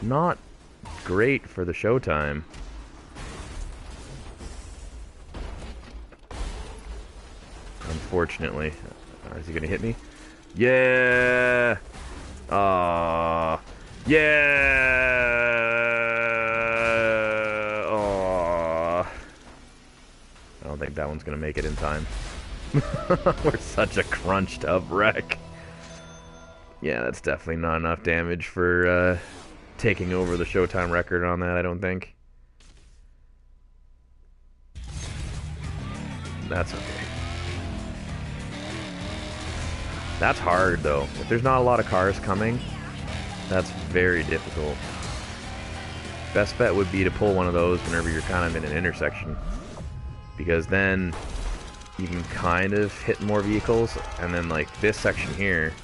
not great for the showtime. Unfortunately. Is he gonna hit me? Yeah! Aww. Yeah! Aww. I don't think that one's gonna make it in time. We're such a crunched up wreck. Yeah, that's definitely not enough damage for taking over the showtime record on that, I don't think. That's okay. That's hard, though. If there's not a lot of cars coming, that's very difficult. Best bet would be to pull one of those whenever you're kind of in an intersection. Because then you can kind of hit more vehicles, and then like this section here,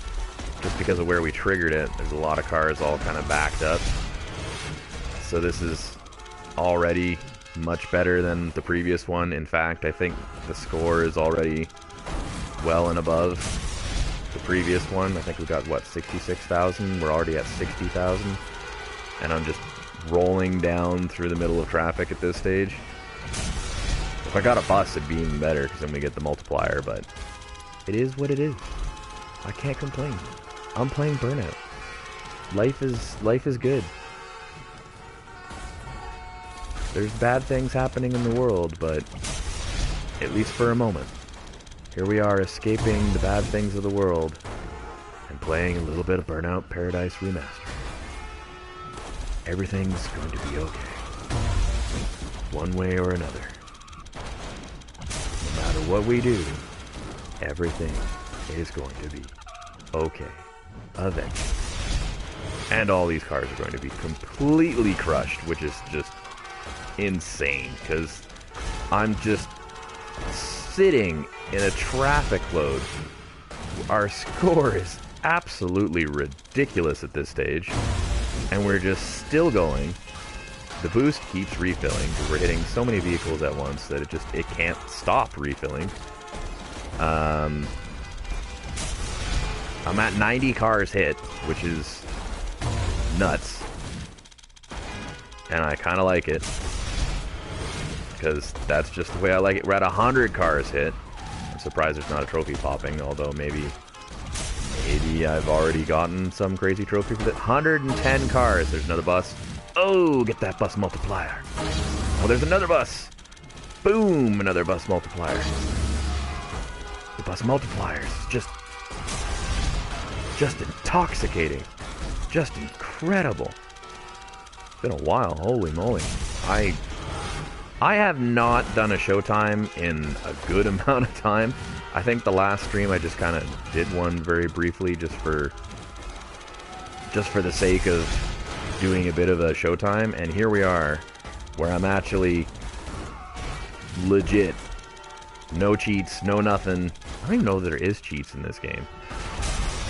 just because of where we triggered it, there's a lot of cars all kind of backed up. So this is already much better than the previous one. In fact, I think the score is already well and above the previous one. I think we got, what, 66,000? We're already at 60,000. And I'm just rolling down through the middle of traffic at this stage. If I got a bus, it'd be even better, because then we get the multiplier, but it is what it is. I can't complain. I'm playing Burnout. Life is good. There's bad things happening in the world, but at least for a moment. Here we are, escaping the bad things of the world and playing a little bit of Burnout Paradise Remastered. Everything's going to be okay. One way or another. No matter what we do, everything is going to be okay. Eventually. And all these cars are going to be completely crushed, which is just insane, because I'm just sitting in a traffic load. Our score is absolutely ridiculous at this stage, and we're just still going. The boost keeps refilling because we're hitting so many vehicles at once that it can't stop refilling. I'm at 90 cars hit, which is nuts. And I kind of like it. Because that's just the way I like it. We're at 100 cars hit. I'm surprised there's not a trophy popping, although maybe I've already gotten some crazy trophy for that. 110 cars. There's another bus. Oh, get that bus multiplier. Oh, there's another bus. Boom, another bus multiplier. The bus multipliers. Just intoxicating. Just incredible. It's been a while. Holy moly. I have not done a showtime in a good amount of time. I think the last stream I just kind of did one very briefly just for the sake of doing a bit of a showtime, and here we are where I'm actually legit. No cheats, no nothing. I don't even know if there is cheats in this game.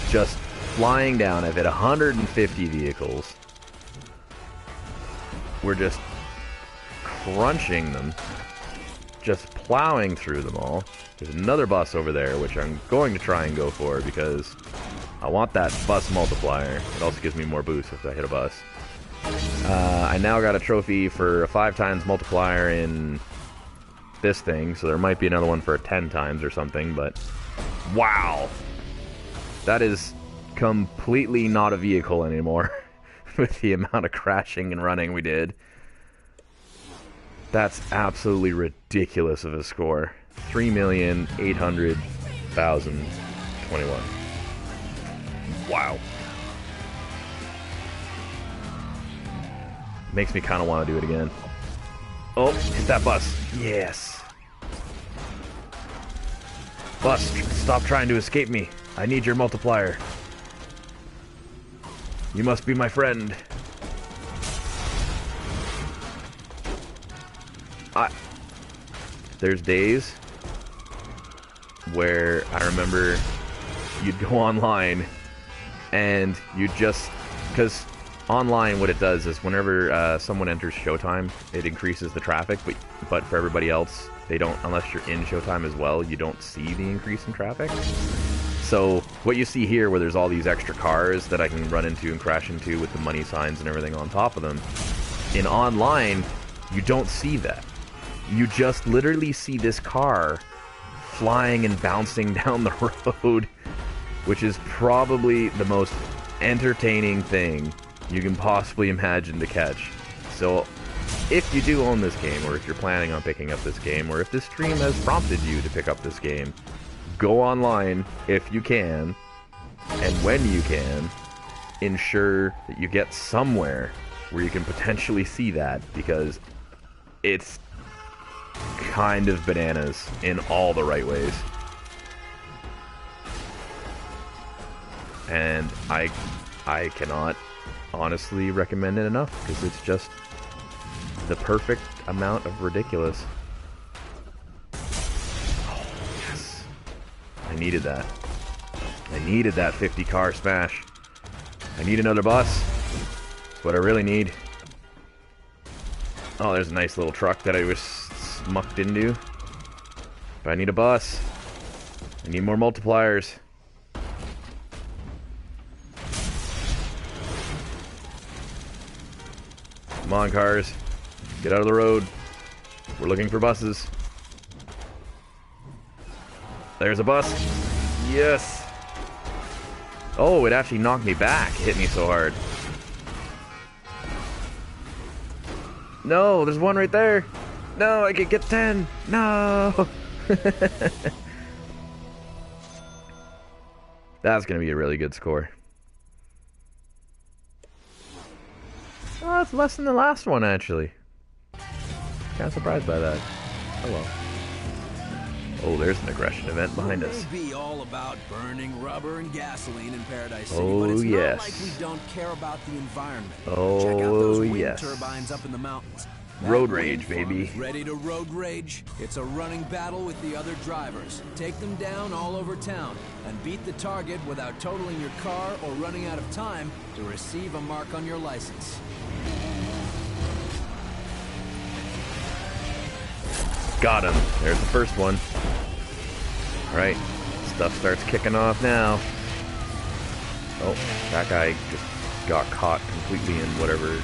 Just flying down. I've hit 150 vehicles. We're just crunching them, just plowing through them all. There's another bus over there, which I'm going to try and go for because I want that bus multiplier. It also gives me more boost if I hit a bus. I now got a trophy for a 5 times multiplier in this thing, so there might be another one for a 10 times or something, but wow! That is completely not a vehicle anymore with the amount of crashing and running we did. That's absolutely ridiculous of a score. 3,800,021. Wow. Makes me kind of want to do it again. Oh, hit that bus. Yes. Bus, stop trying to escape me. I need your multiplier. You must be my friend. There's days where I remember you'd go online and you just, because online what it does is whenever someone enters Showtime, it increases the traffic, but for everybody else, they don't, unless you're in Showtime as well, you don't see the increase in traffic. So what you see here, where there's all these extra cars that I can run into and crash into with the money signs and everything on top of them, in online, you don't see that. You just literally see this car flying and bouncing down the road, which is probably the most entertaining thing you can possibly imagine to catch. So if you do own this game, or if you're planning on picking up this game, or if this stream has prompted you to pick up this game, go online if you can, and when you can, ensure that you get somewhere where you can potentially see that, because it's kind of bananas in all the right ways. And I cannot honestly recommend it enough, because it's just the perfect amount of ridiculous. Oh, yes. I needed that. I needed that 50 car smash. I need another bus. That's what I really need. Oh, there's a nice little truck that I was mucked into. But I need a bus. I need more multipliers. Come on, cars. Get out of the road. We're looking for buses. There's a bus. Yes. Oh, it actually knocked me back. It hit me so hard. No, there's one right there. No, I could get 10. No. That's going to be a really good score. Oh, it's less than the last one, actually. Kind of surprised by that. Oh well. Oh, there's an aggression event behind us. It may be all about burning rubber and gasoline in Paradise City, Oh, but it's yes. not like we don't care about the environment. Oh, Check out those wind yes. turbines up in the mountains. Road That rage, wind farm baby. is ready to road rage. It's a running battle with the other drivers. Take them down all over town and beat the target without totaling your car or running out of time to receive a mark on your license. Got him. There's the first one. Alright. Stuff starts kicking off now. Oh, that guy just got caught completely in whatever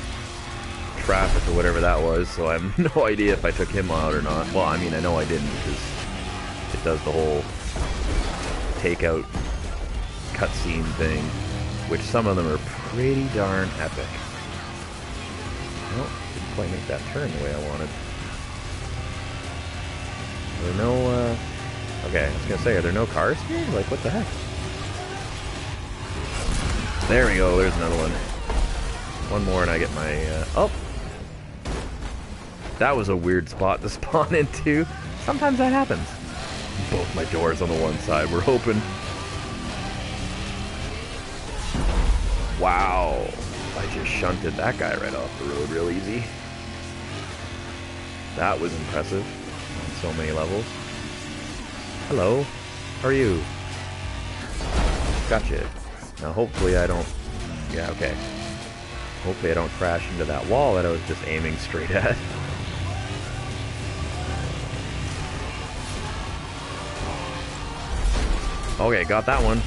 traffic or whatever that was, so I have no idea if I took him out or not. Well, I mean, I know I didn't because it does the whole takeout cutscene thing, which some of them are pretty darn epic. Well, didn't quite make that turn the way I wanted. Are there no, okay, I was gonna say, are there no cars here? Like, what the heck? There we go, there's another one. One more and I get my, oh! That was a weird spot to spawn into. Sometimes that happens. Both my doors on the one side were open. Wow. I just shunted that guy right off the road real easy. That was impressive on so many levels. Hello. How are you? Gotcha. Now hopefully I don't... Yeah, okay. Hopefully I don't crash into that wall that I was just aiming straight at. Okay, got that one.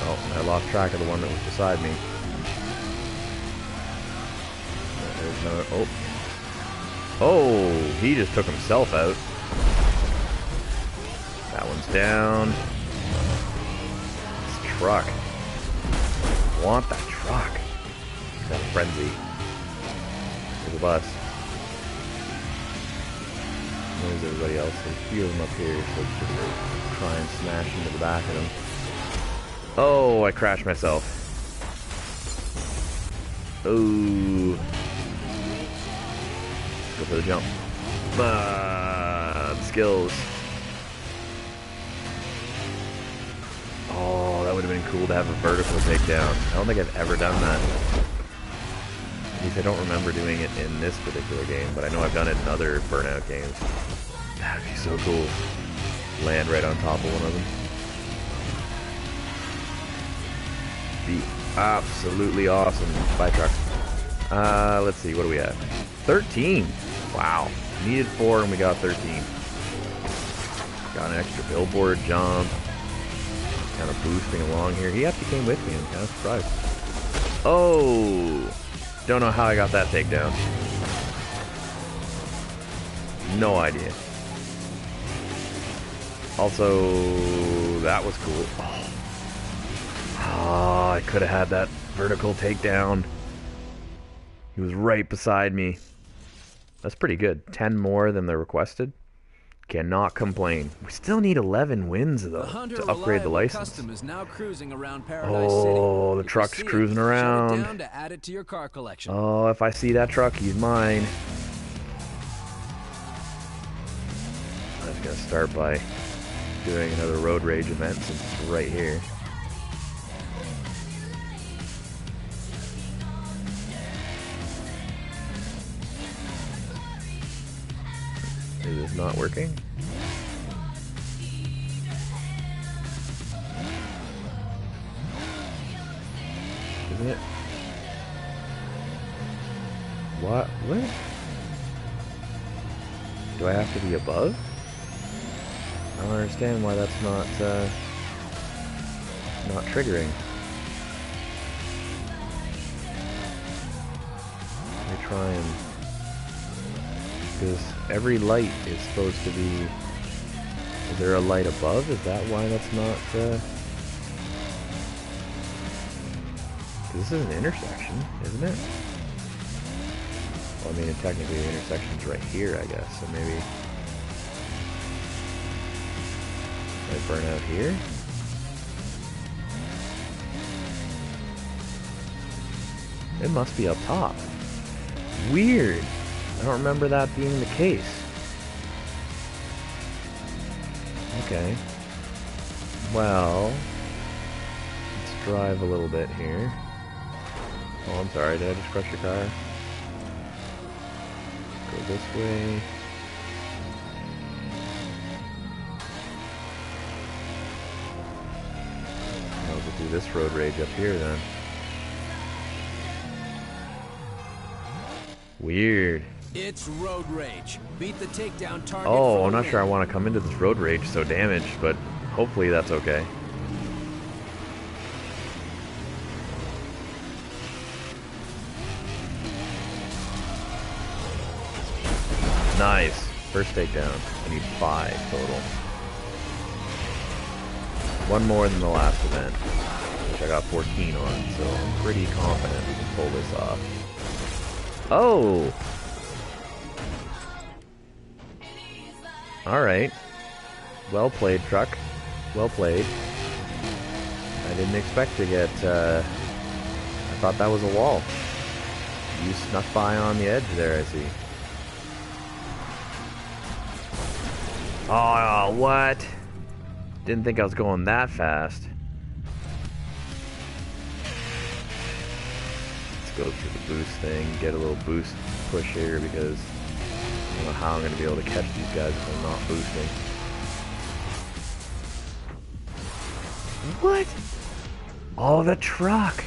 Oh, I lost track of the one that was beside me. There's another... Oh. Oh, he just took himself out. That one's down. This truck. I want that truck. He's got a frenzy. There's a bus. There's everybody else. There's a few of them up here, so let's just try and smash into the back of them. Oh, I crashed myself. Oh. Go for the jump. Skills. Oh, that would have been cool to have a vertical takedown. I don't think I've ever done that. At least I don't remember doing it in this particular game, but I know I've done it in other Burnout games. That'd be so cool. Land right on top of one of them. Be absolutely awesome. Buy truck. Let's see, what do we have? 13! Wow. Needed 4 and we got 13. Got an extra billboard jump. Kind of boosting along here. He actually came with me. I'm kind of surprised. Oh! Don't know how I got that takedown. No idea. Also, that was cool. Oh, I could have had that vertical takedown. He was right beside me. That's pretty good. 10 more than the requested. Cannot complain. We still need 11 wins though to upgrade the license. Is now cruising around Paradise City. Oh, the truck's cruising around. Shut it down to add it to your car collection. Oh, if I see that truck, he's mine. I was gonna start by doing another road rage event since it's right here. Is this not working? Isn't it? What? What? Do I have to be above? I don't understand why that's not triggering. Let me try and... Because every light is supposed to be... Is there a light above? Is that why that's not... This is an intersection, isn't it? Well, I mean, technically the intersection's right here, I guess, so maybe... I burn out here? It must be up top. Weird! I don't remember that being the case. Okay. Well, let's drive a little bit here. Oh, I'm sorry, did I just crush your car? Go this way. I'll go do this road rage up here then. Weird. It's road rage. Beat the takedown target. Oh, I'm not sure I want to come into this road rage so damaged, but hopefully that's okay. Nice. First takedown. I need 5 total. One more than the last event, which I got 14 on, so I'm pretty confident we can pull this off. Oh! Alright. Well played, truck. Well played. I didn't expect to get, I thought that was a wall. You snuck by on the edge there, I see. Oh, what? Didn't think I was going that fast. Let's go through the boost thing, get a little boost push here because I don't know how I'm going to be able to catch these guys if I'm not boosting. What? Oh, the truck!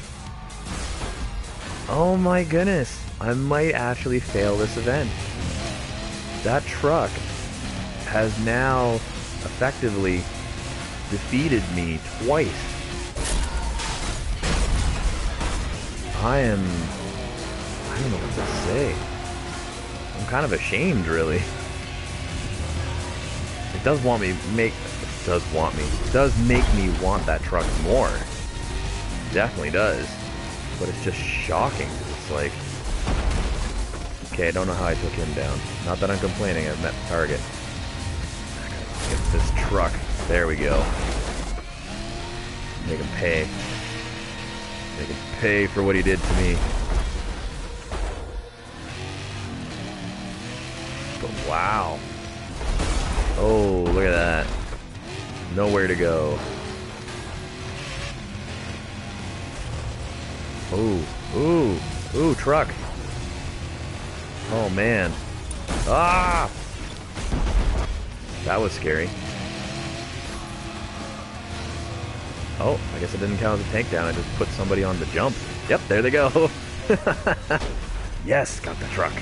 Oh my goodness. I might actually fail this event. That truck has now effectively defeated me twice. I don't know what to say. I'm kind of ashamed, really. It does make me want that truck more. Definitely does. But it's just shocking. It's like, okay, I don't know how I took him down. Not that I'm complaining, I've met the target. I gotta get this truck. There we go. Make him pay. Make him pay for what he did to me. But wow. Oh, look at that. Nowhere to go. Ooh, truck. Oh man. Ah! That was scary. Oh, I guess it didn't count as a takedown. I just put somebody on the jump. Yep, there they go. Yes, got the truck.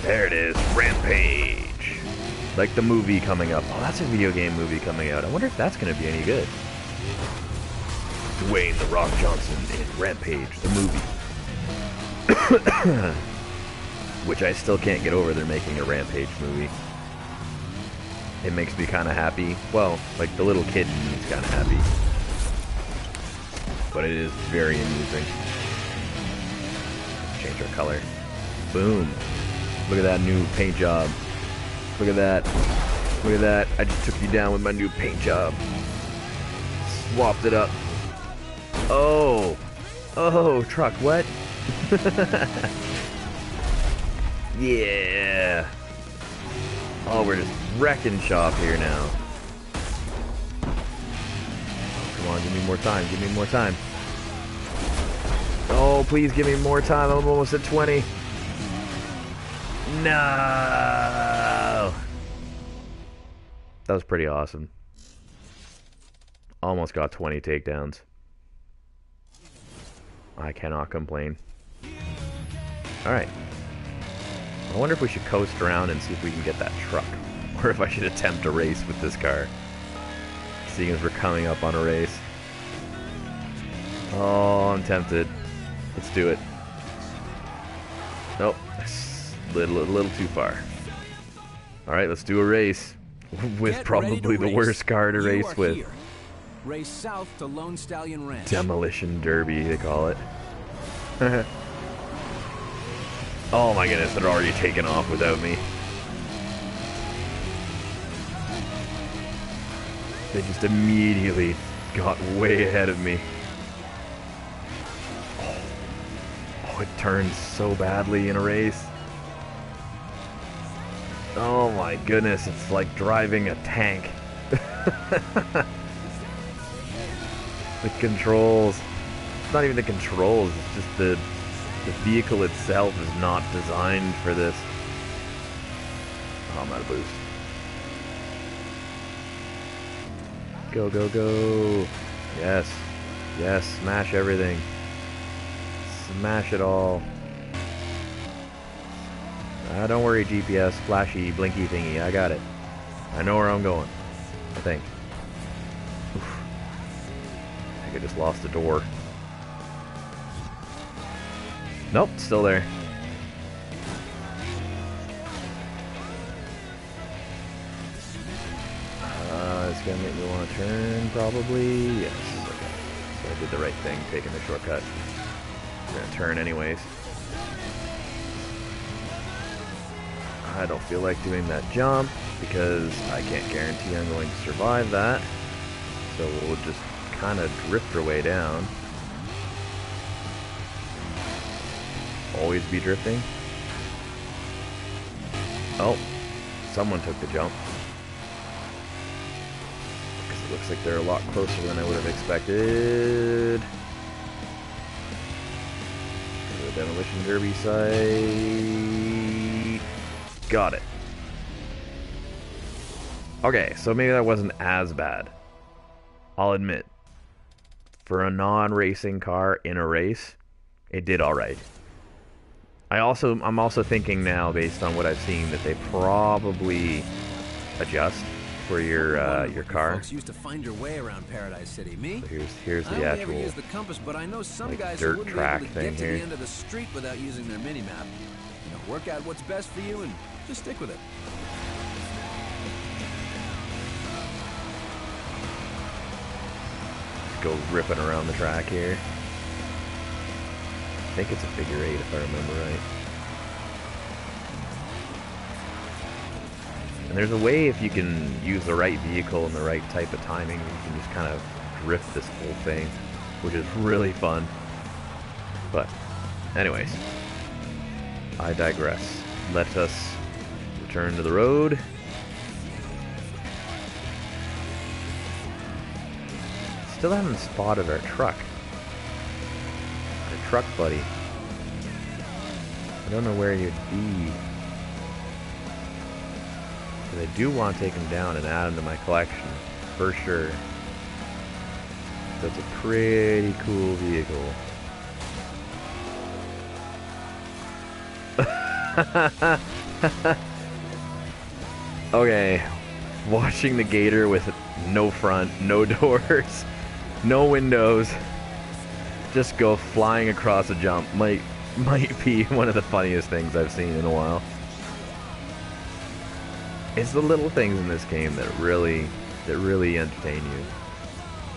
There it is, Rampage. Like the movie coming up. Oh, that's a video game movie coming out. I wonder if that's going to be any good. Dwayne "The Rock" Johnson in Rampage, the movie. Which I still can't get over, they're making a Rampage movie. It makes me kind of happy. Well, like the little kid in me is kind of happy. But it is very amusing. Let's change our color. Boom. Look at that new paint job. Look at that. Look at that. I just took you down with my new paint job. Swapped it up. Oh. Oh, truck, what? Yeah. Oh, we're just wrecking shop here now. Oh, come on, give me more time. Give me more time. Oh, please give me more time. I'm almost at 20. No. That was pretty awesome. Almost got 20 takedowns. I cannot complain. Alright. I wonder if we should coast around and see if we can get that truck. Or if I should attempt a race with this car. Seeing as we're coming up on a race. Oh, I'm tempted. Let's do it. Nope. A little too far. Alright, let's do a race. With probably the worst car to race with. Here. Race south to Lone Stallion Ranch. Demolition Derby, they call it. Oh my goodness, they're already taken off without me. They just immediately got way ahead of me. Oh, it turns so badly in a race. Oh my goodness, it's like driving a tank. The controls. It's not even the controls, it's just the vehicle itself is not designed for this. Oh, I'm out of boost. Go, go, go. Yes. Yes, smash everything. Smash it all. Don't worry, GPS, flashy, blinky thingy. I got it. I know where I'm going. I think. Oof. I think I just lost the door. Nope, still there. gonna make me want to turn, probably. Yes, okay. So I did the right thing, taking the shortcut. I'm gonna turn anyways. I don't feel like doing that jump because I can't guarantee I'm going to survive that. So we'll just kind of drift our way down. Always be drifting. Oh, someone took the jump. Because it looks like they're a lot closer than I would have expected. Go to the demolition derby site. Got it. Okay, so maybe that wasn't as bad. I'll admit. For a non-racing car in a race, it did alright. I'm also thinking now, based on what I've seen, that they probably adjust for your car. Folks used to find your way around Paradise City. Me? So here's the actual use the compass, but I know some like, guys dirt wouldn't track be able to thing get to here. the end of the street without using their mini map. You know, work out what's best for you and just stick with it. Just go ripping around the track here. I think it's a figure 8 if I remember right. And there's a way, if you can use the right vehicle and the right type of timing, you can just kind of drift this whole thing, which is really fun. But anyways, I digress. Let us return to the road. Still haven't spotted our truck. Our truck buddy. I don't know where he'd be. But I do want to take him down and add him to my collection, for sure. That's a pretty cool vehicle. Okay, watching the Gator with no front, no doors, no windows, just go flying across a jump might be one of the funniest things I've seen in a while. It's the little things in this game that really entertain you,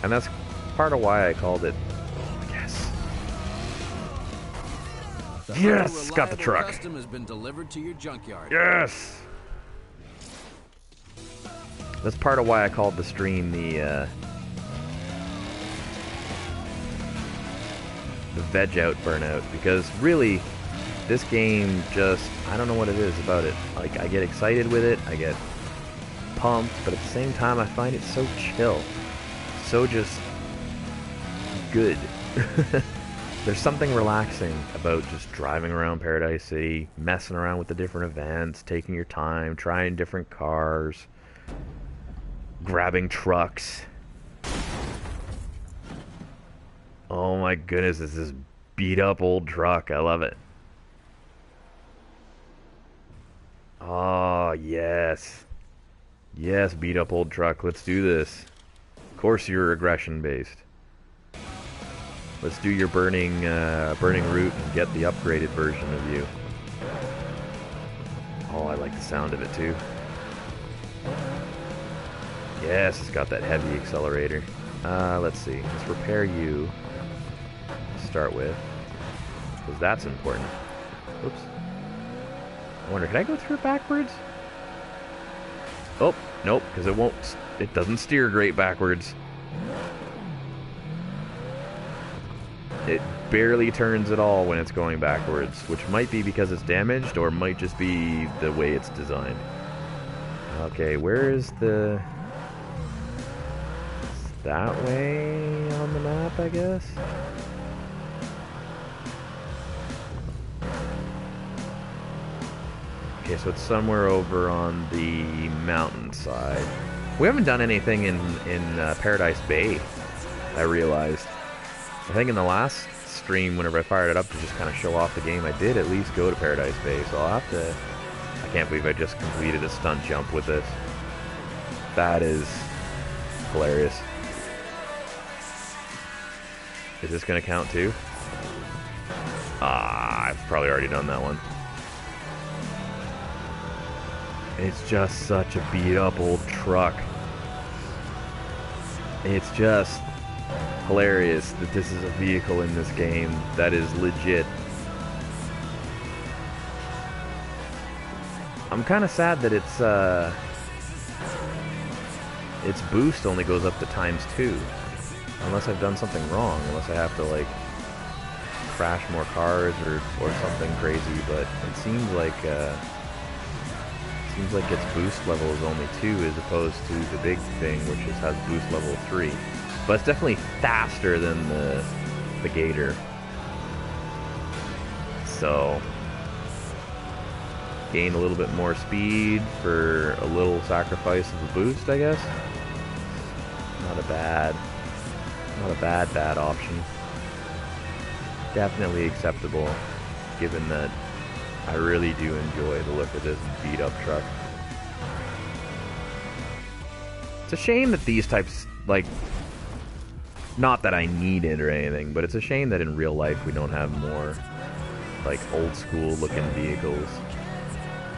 and that's part of why I called it. Yes. Yes, got the truck. Custom has been delivered to your junkyard. Yes. That's part of why I called the stream the Vegout Burnout, because really, this game just, I don't know what it is about it. Like, I get excited with it, I get pumped, but at the same time I find it so chill. So just good. There's something relaxing about just driving around Paradise City, messing around with the different events, taking your time, trying different cars, grabbing trucks. Oh my goodness, this is beat up old truck. I love it. Oh, yes. Yes, beat up old truck. Let's do this. Of course you're aggression based. Let's do your burning route and get the upgraded version of you. Oh, I like the sound of it too. Yes, it's got that heavy accelerator. Let's see. Let's repair you to start with, because that's important. Oops. I wonder, can I go through it backwards? Oh, nope, because it doesn't steer great backwards. It barely turns at all when it's going backwards, which might be because it's damaged, or might just be the way it's designed. Okay, where is the... It's that way on the map, I guess? Okay, so it's somewhere over on the mountainside. We haven't done anything in Paradise Bay, I realized. I think in the last stream, whenever I fired it up to just kind of show off the game, I did at least go to Paradise Bay, so I'll have to... I can't believe I just completed a stunt jump with this. That is hilarious. Is this going to count too? Ah, I've probably already done that one. It's just such a beat up old truck. It's just hilarious that this is a vehicle in this game that is legit. I'm kind of sad that its boost only goes up to ×2. Unless I've done something wrong, unless I have to like crash more cars or something crazy, but it seems like its boost level is only 2 as opposed to the big thing, which has boost level 3. But it's definitely faster than the Gator. So gain a little bit more speed for a little sacrifice of the boost, I guess. Not a bad option. Definitely acceptable, given that I really do enjoy the look of this beat up truck. It's a shame that these types, like, not that I need it or anything, but it's a shame that in real life we don't have more, like, old school looking vehicles.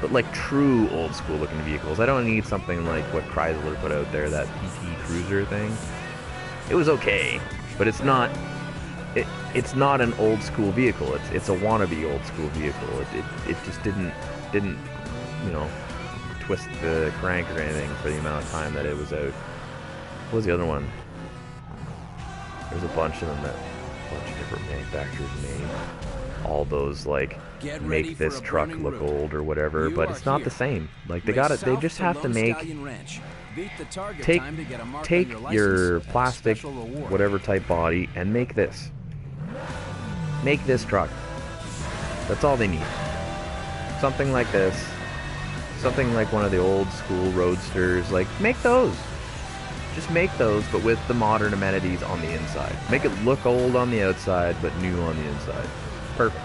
But, like, true old school looking vehicles. I don't need something like what Chrysler put out there, that PT Cruiser thing. It was okay, but it's not it's not an old school vehicle. It's a wannabe old school vehicle. It just didn't you know, twist the crank or anything for the amount of time that it was out. What was the other one? There's a bunch of them that a bunch of different manufacturers made. All those like make this truck look old or whatever, but it's not the same. Like they just have to make take your plastic whatever type body and make this truck. That's all they need. Something like this, something like one of the old school roadsters. Like make those. Just make those, but with the modern amenities on the inside. Make it look old on the outside, but new on the inside. Perfect.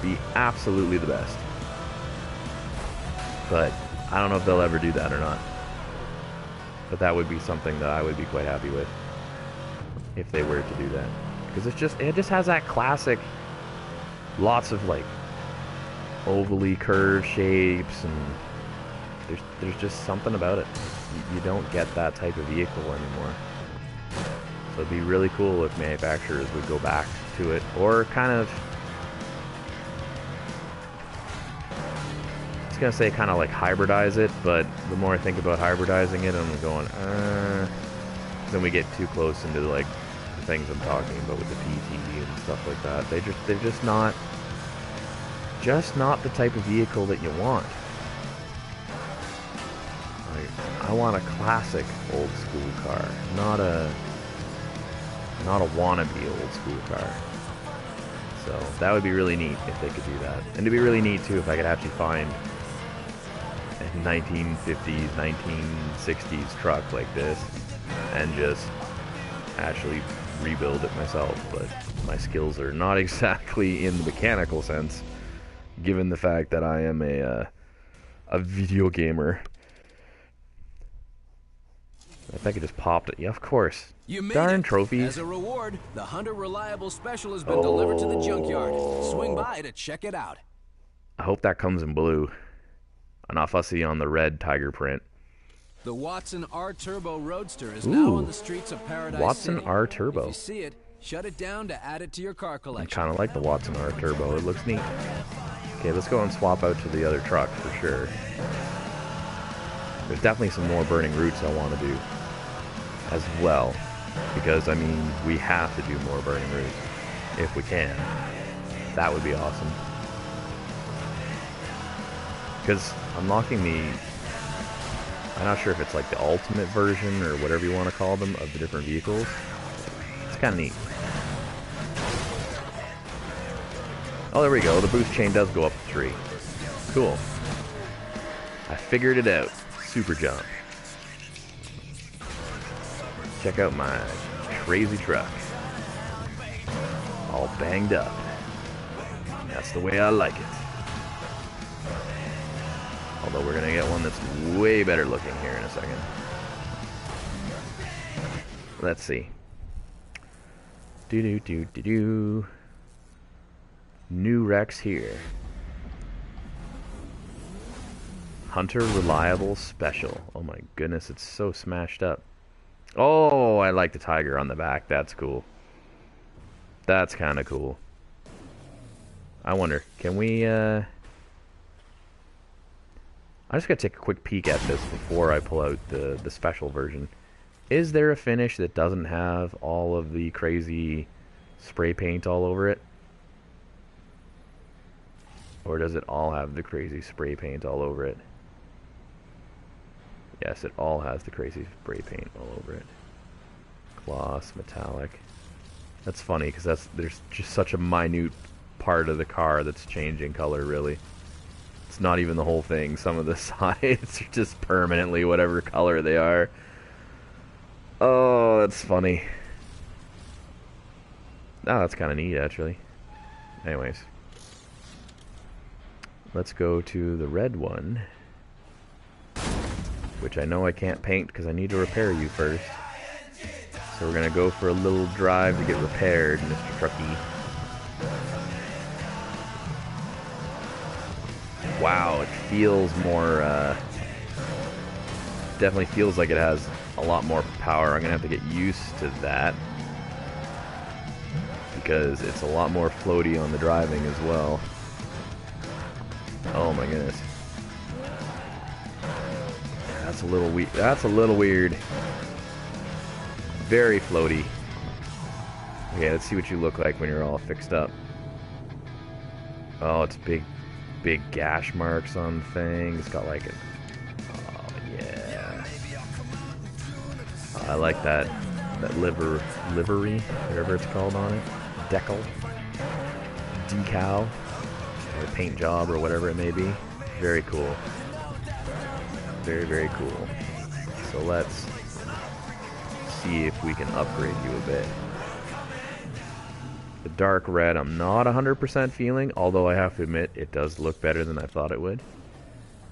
Be absolutely the best. But I don't know if they'll ever do that or not. But that would be something that I would be quite happy with if they were to do that. Because it just has that classic, lots of like ovally curved shapes, and there's just something about it. You don't get that type of vehicle anymore. So it'd be really cool if manufacturers would go back to it, or kind of, I was gonna say kind of like hybridize it, but the more I think about hybridizing it, I'm going, then we get too close into like the things I'm talking about with the PT and stuff like that. They're just not the type of vehicle that you want. I want a classic old school car, not a wannabe old school car. So that would be really neat if they could do that. And it'd be really neat too if I could actually find a 1950s, 1960s truck like this and just actually rebuild it myself. But my skills are not exactly in the mechanical sense, given the fact that I am a video gamer. If I could just pop it. Yeah, of course. You made Darn it. trophies. As a reward, the Hunter Reliable Special has been delivered to the junkyard. Swing by to check it out. I hope that comes in blue. I'm not fussy on the red tiger print. The Watson R Turbo Roadster is now on the streets of Paradise Watson City. R Turbo. If you see it, shut it down to add it to your car collection. I kind of like the Watson R Turbo. It looks neat. Okay, let's go and swap out to the other truck for sure. There's definitely some more burning routes I want to do as well, because I mean we have to do more burning routes if we can. That would be awesome, because unlocking I'm not sure if it's like the ultimate version or whatever you want to call them of the different vehicles. It's kind of neat. Oh, there we go. The boost chain does go up to 3. Cool. I figured it out. Super jump. Check out my crazy truck. All banged up. That's the way I like it. Although we're gonna get one that's way better looking here in a second. Let's see. Do. New Rex here. Hunter Reliable Special. Oh my goodness, it's so smashed up. Oh, I like the tiger on the back. That's cool. That's kind of cool. I wonder, can we, I just gotta take a quick peek at this before I pull out the special version. Is there a finish that doesn't have all of the crazy spray paint all over it? Or does it all have the crazy spray paint all over it? Yes, it all has the crazy spray paint all over it. Gloss, metallic. That's funny because there's just such a minute part of the car that's changing color, really. It's not even the whole thing. Some of the sides are just permanently whatever color they are. Oh, that's funny. Oh, that's kind of neat, actually. Anyways. Let's go to the red one. Which I know I can't paint because I need to repair you first. So we're going to go for a little drive to get repaired, Mr. Truckee. Wow, it feels more, definitely feels like it has a lot more power. I'm going to have to get used to that. Because it's a lot more floaty on the driving as well. Oh my goodness. That's a little weird. That's a little weird. Very floaty. Okay, let's see what you look like when you're all fixed up. Oh, it's big gash marks on the thing. It's got like a... Oh, yeah. I like that livery, whatever it's called on it. Decal. Decal. Or paint job, or whatever it may be. Very cool. Very, very cool. So let's see if we can upgrade you a bit. The dark red I'm not 100% feeling, although I have to admit it does look better than I thought it would.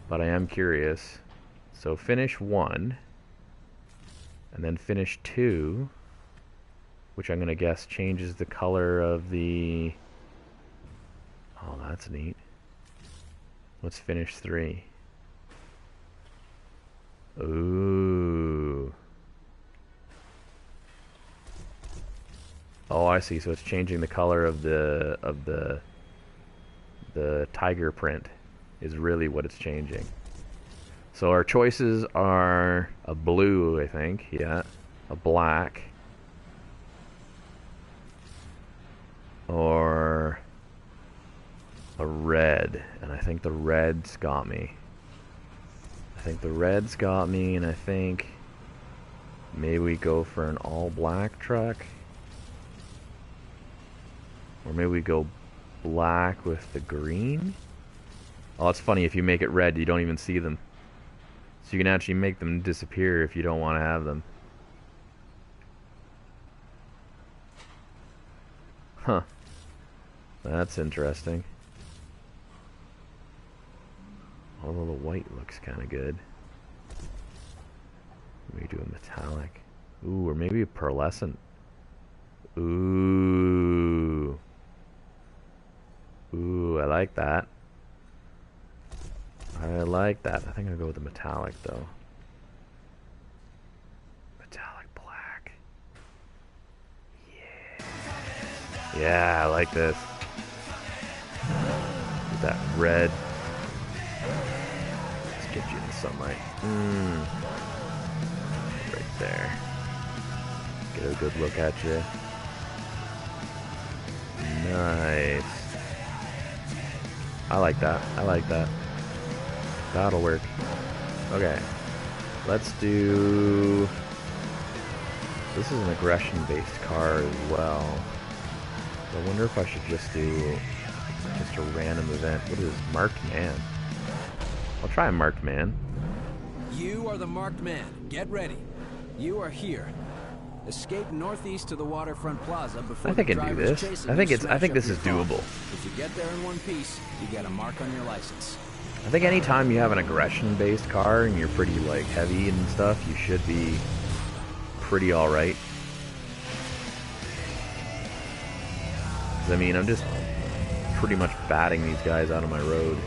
But I am curious. So finish 1, and then finish 2, which I'm going to guess changes the color of the... Oh, that's neat. Let's finish 3. Ooh. Oh, I see. So it's changing the color of the tiger print is really what it's changing. So our choices are a blue, I think, yeah, a black, or a red, and I think the red's got me. And I think maybe we go for an all-black truck. Or maybe we go black with the green. Oh, it's funny, if you make it red, you don't even see them. So you can actually make them disappear if you don't want to have them. Huh. That's interesting. Although the white looks kind of good. Maybe do a metallic. Ooh, or maybe a pearlescent. Ooh. Ooh, I like that. I like that. I think I'll go with the metallic, though. Metallic black. Yeah. Yeah, I like this. With that red. Let's get you in the sunlight. Right there. Get a good look at you. Nice. I like that. I like that. That'll work. Okay. Let's do... This is an aggression-based car as well. So I wonder if I should just do just a random event. What is Marked Man? I'll try a Marked Man. You are the Marked Man. Get ready. You are here. Escape northeast to the waterfront plaza before I think I can do this. I think this is doable. If you get there in one piece, you get a mark on your license. I think anytime you have an aggression-based car and you're pretty like heavy and stuff, you should be pretty alright. I mean, I'm just pretty much batting these guys out of my road.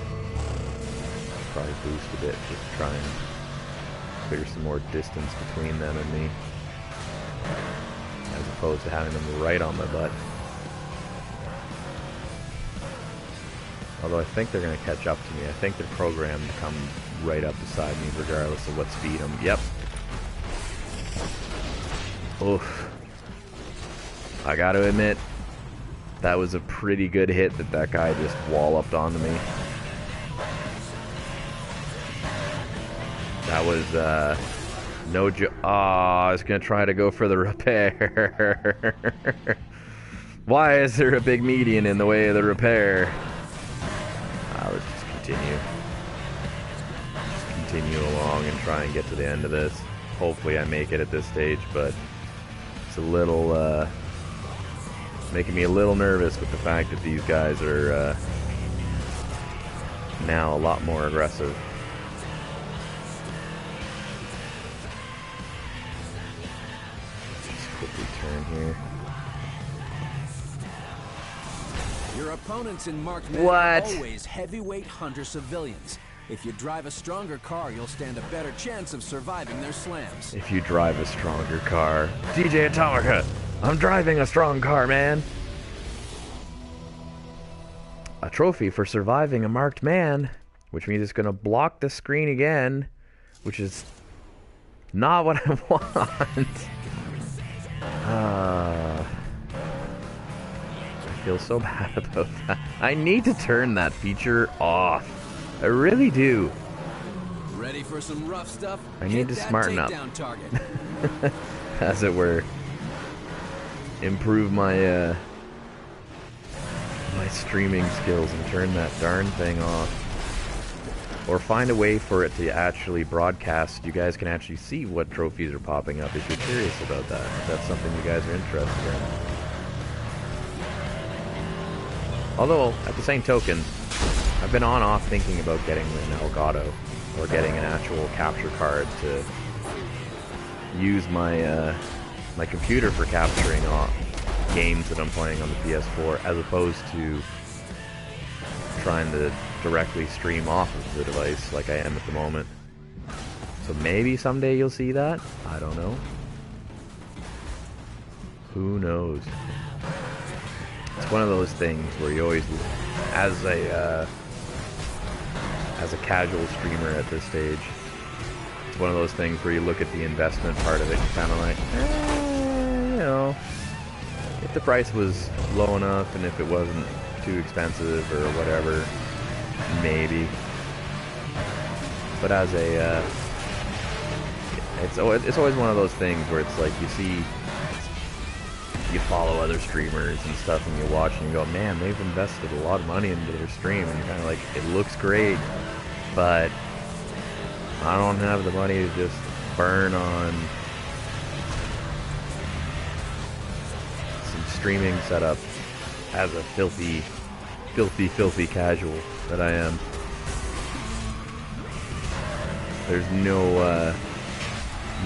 probably boost a bit just to try and clear some more distance between them and me, as opposed to having them right on my butt. Although I think they're going to catch up to me. I think they're programmed to come right up beside me regardless of what speed I'm... Yep. Oof. I got to admit, that was a pretty good hit that guy just walloped onto me. That was, no joke. Oh, I was going to try to go for the repair. Why is there a big median in the way of the repair? Let's just continue. Just continue along and try and get to the end of this. Hopefully I make it at this stage, but it's a little, making me a little nervous with the fact that these guys are, now a lot more aggressive. Just quickly turn here. Your opponents in marked men are always heavyweight hunter civilians. If you drive a stronger car, you'll stand a better chance of surviving their slams. If you drive a stronger car. DJ Atomica, I'm driving a strong car, man. A trophy for surviving a marked man, which means it's going to block the screen again, which is not what I want. I feel so bad about that. I need to turn that feature off. I really do. Ready for some rough stuff? I need to smarten up. As it were. Improve my my streaming skills and turn that darn thing off. Or find a way for it to actually broadcast. You guys can actually see what trophies are popping up if you're curious about that. If that's something you guys are interested in. Although, at the same token, I've been on-off thinking about getting an Elgato, or getting an actual capture card to use my my computer for capturing games that I'm playing on the PS4, as opposed to trying to directly stream off of the device like I am at the moment. So maybe someday you'll see that? I don't know. Who knows? It's one of those things where you always, as a casual streamer at this stage, it's one of those things where you look at the investment part of it and kind of like, you know, if the price was low enough and if it wasn't too expensive or whatever, maybe. But as a, it's always one of those things where it's like you follow other streamers and stuff and you watch and you go, man, they've invested a lot of money into their stream, and you're kind of like, it looks great, but I don't have the money to just burn on some streaming setup as a filthy casual that I am. There's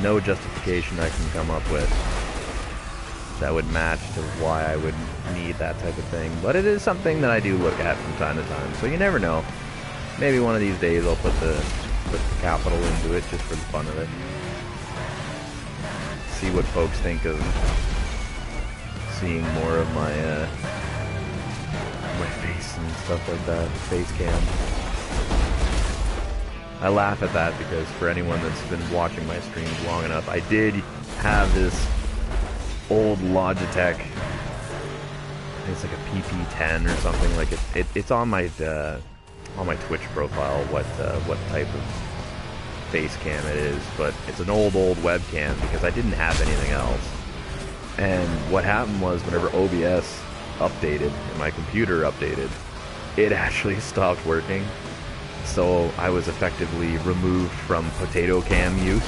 no justification I can come up with that would match to why I would need that type of thing. But it is something that I do look at from time to time, so you never know. Maybe one of these days I'll put the capital into it just for the fun of it. See what folks think of seeing more of my my face and stuff like that, face cam. I laugh at that because for anyone that's been watching my streams long enough, I did have this old Logitech, I think it's like a PP10 or something. Like it's on my Twitch profile what type of face cam it is, but it's an old webcam because I didn't have anything else. And what happened was whenever OBS updated and my computer updated, it actually stopped working. So I was effectively removed from potato cam use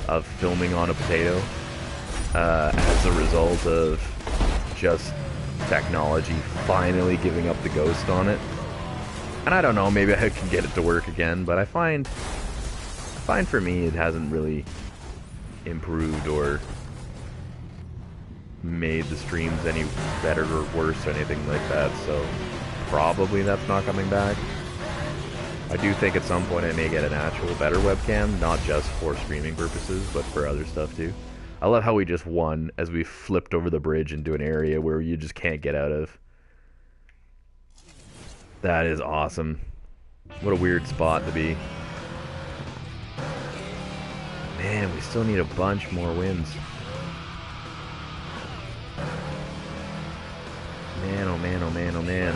of filming on a potato. As a result of just technology finally giving up the ghost on it. And I don't know, maybe I can get it to work again, but I find for me it hasn't really improved or made the streams any better or worse or anything like that, so probably that's not coming back. I do think at some point I may get an actual better webcam, not just for streaming purposes, but for other stuff too. I love how we just won as we flipped over the bridge into an area where you just can't get out of. That is awesome. What a weird spot to be. Man, we still need a bunch more wins. Man, oh man, oh man, oh man.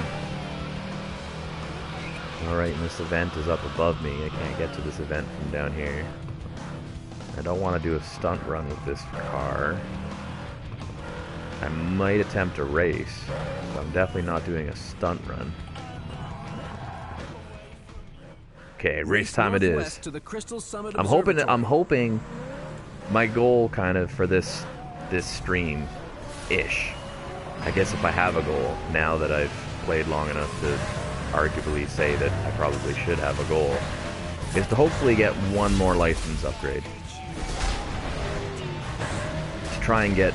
Alright, and this event is up above me. I can't get to this event from down here. I don't want to do a stunt run with this car. I might attempt a race, but I'm definitely not doing a stunt run. Okay, race time it is. I'm hoping my goal kind of for this stream-ish. I guess if I have a goal, now that I've played long enough to arguably say that I probably should have a goal, is to hopefully get one more license upgrade. To try and get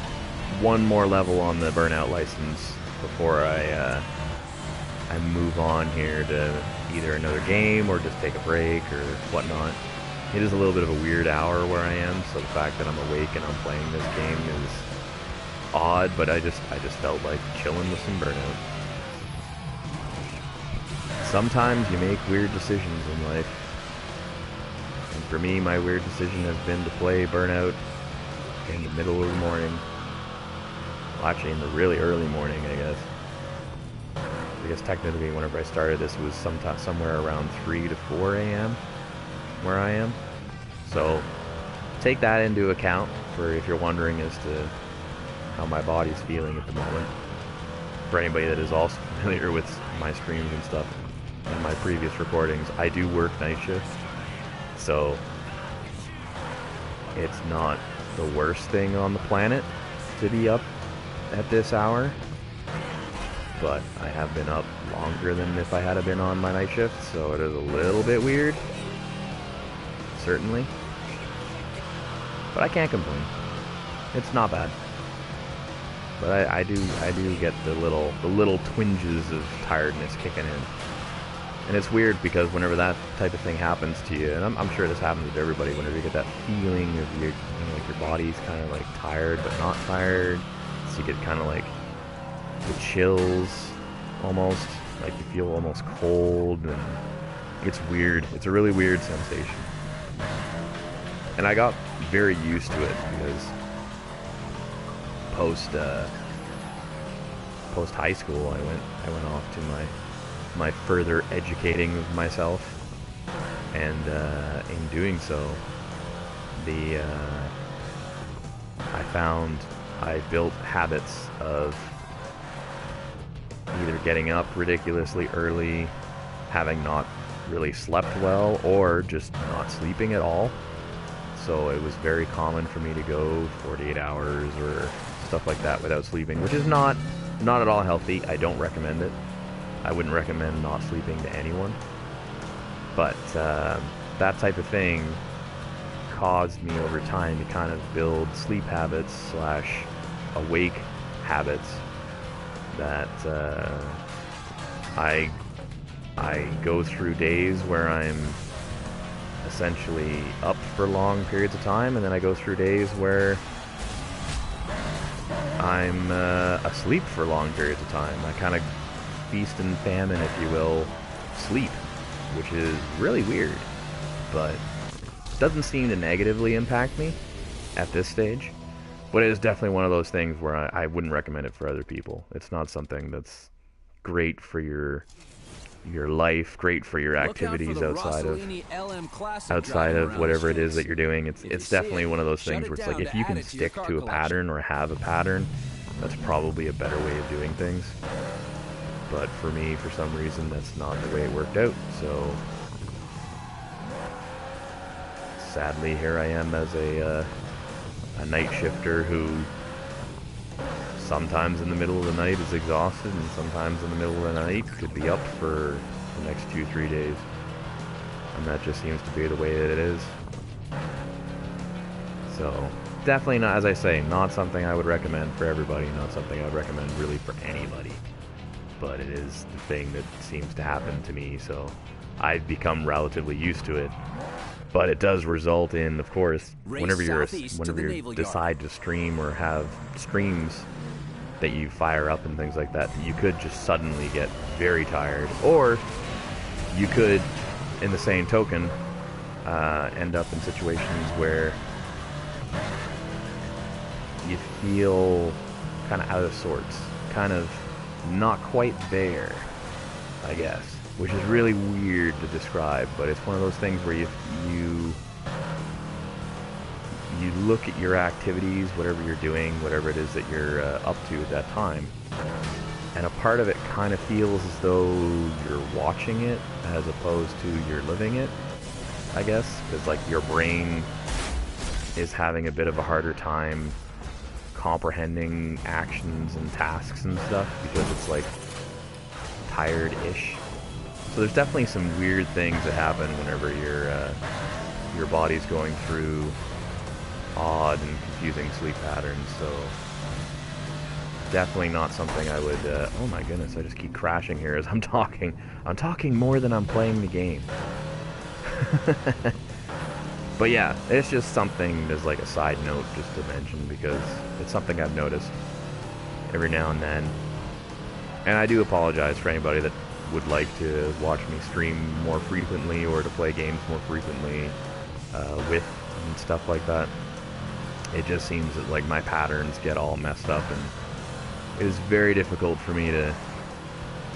one more level on the Burnout license before I move on here to either another game or just take a break or whatnot. It is a little bit of a weird hour where I am, so the fact that I'm awake and I'm playing this game is odd, but I just felt like chilling with some Burnout. Sometimes you make weird decisions in life. And for me, my weird decision has been to play Burnout in the middle of the morning. Well, actually in the really early morning, I guess. I guess technically whenever I started this was somewhere around 3 to 4 a.m. where I am. So take that into account for if you're wondering as to how my body's feeling at the moment. For anybody that is also familiar with my streams and stuff and my previous recordings, I do work night shifts. So it's not the worst thing on the planet to be up at this hour. But I have been up longer than if I had been on my night shift, so it is a little bit weird. Certainly. But I can't complain. It's not bad. But I do get the little twinges of tiredness kicking in. And it's weird because whenever that type of thing happens to you, and I'm sure this happens to everybody, whenever you get that feeling of your, like your body's kind of like tired but not tired, so you get kind of like the chills almost, like you feel almost cold, and it's weird. It's a really weird sensation. And I got very used to it because post high school I went off to my further educating of myself, and in doing so I found I built habits of either getting up ridiculously early, having not really slept well, or just not sleeping at all. So it was very common for me to go 48 hours or stuff like that without sleeping, which is not at all healthy. I don't recommend it. I wouldn't recommend not sleeping to anyone. But that type of thing caused me over time to kind of build sleep habits / awake habits that I go through days where I'm essentially up for long periods of time, and then I go through days where I'm asleep for long periods of time. I kind of feast and famine, if you will, sleep, which is really weird, but doesn't seem to negatively impact me at this stage. But it is definitely one of those things where I wouldn't recommend it for other people. It's not something that's great for your life, great for your activities outside of whatever it is that you're doing. It's definitely one of those things where it's like if you can stick to a pattern or have a pattern, that's probably a better way of doing things. But for me, for some reason, that's not the way it worked out. So sadly, here I am as a night shifter who sometimes in the middle of the night is exhausted, and sometimes in the middle of the night could be up for the next 2-3 days. And that just seems to be the way that it is. So definitely not, as I say, not something I would recommend for everybody, not something I would recommend really for anybody. But it is the thing that seems to happen to me, so I've become relatively used to it. But it does result in, of course, whenever you decide to stream or have streams that you fire up and things like that, you could just suddenly get very tired. Or you could, in the same token, end up in situations where you feel kind of out of sorts, kind of not quite there, I guess, which is really weird to describe, but it's one of those things where you look at your activities, whatever you're doing, whatever it is that you're up to at that time, and a part of it kind of feels as though you're watching it as opposed to you're living it, I guess, because like your brain is having a bit of a harder time comprehending actions and tasks and stuff because it's like tired-ish. So there's definitely some weird things that happen whenever your body's going through odd and confusing sleep patterns. So definitely not something I would. Oh my goodness! I just keep crashing here as I'm talking. I'm talking more than I'm playing the game. But yeah, it's just something as like a side note just to mention because it's something I've noticed every now and then. And I do apologize for anybody that would like to watch me stream more frequently or to play games more frequently with and stuff like that. It just seems that like my patterns get all messed up and it is very difficult for me to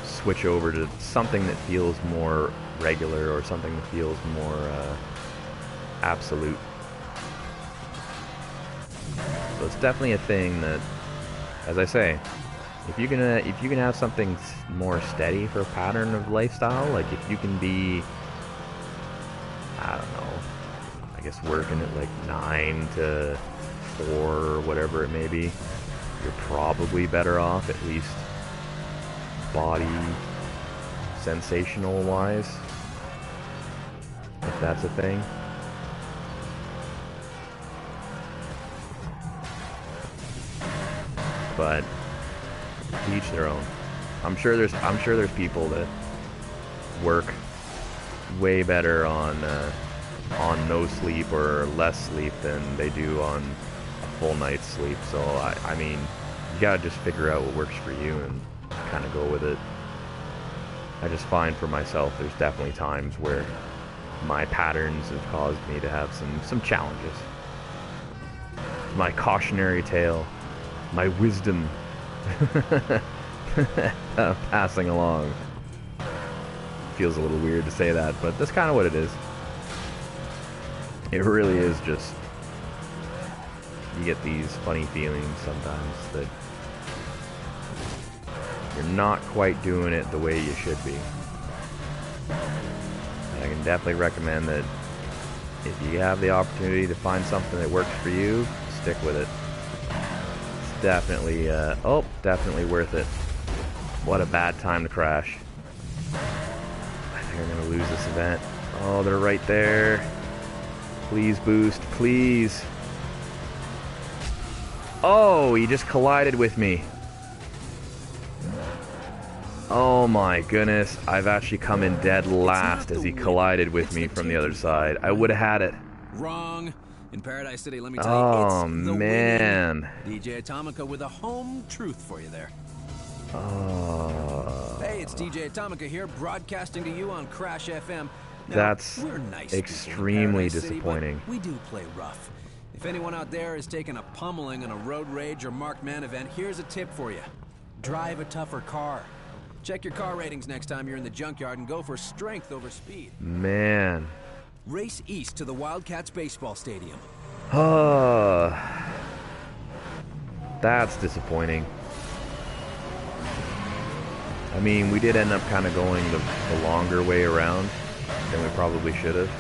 switch over to something that feels more regular or something that feels more absolute. So it's definitely a thing that, as I say, if you can have something more steady for a pattern of lifestyle, like if you can be, I don't know, I guess working at like 9 to 4 or whatever it may be, you're probably better off, at least body sensational wise, if that's a thing. But to each their own. I'm sure there's people that work way better on no sleep or less sleep than they do on a full night's sleep. So I mean, you gotta just figure out what works for you and kind of go with it. I just find for myself there's definitely times where my patterns have caused me to have some challenges. My cautionary tale, my wisdom passing along. Feels a little weird to say that, but that's kind of what it is. It really is just, you get these funny feelings sometimes that you're not quite doing it the way you should be. And I can definitely recommend that if you have the opportunity to find something that works for you, stick with it. Definitely, definitely worth it. What a bad time to crash. I think I'm gonna lose this event. Oh, they're right there. Please boost, please. Oh, he just collided with me. Oh my goodness, I've actually come in dead last as he collided with me from the other side. I would have had it. Wrong. In Paradise City, let me tell you, it's the man. DJ Atomica with a home truth for you there. Oh. Hey, it's DJ Atomica here, broadcasting to you on Crash FM. Now, that's we're nice extremely City, disappointing. we do play rough. If anyone out there is taking a pummeling on a road rage or marked man event, here's a tip for you. Drive a tougher car. Check your car ratings next time you're in the junkyard and go for strength over speed. Man. Race east to the Wildcats baseball stadium. Oh, that's disappointing. I mean, we did end up kind of going the longer way around than we probably should have.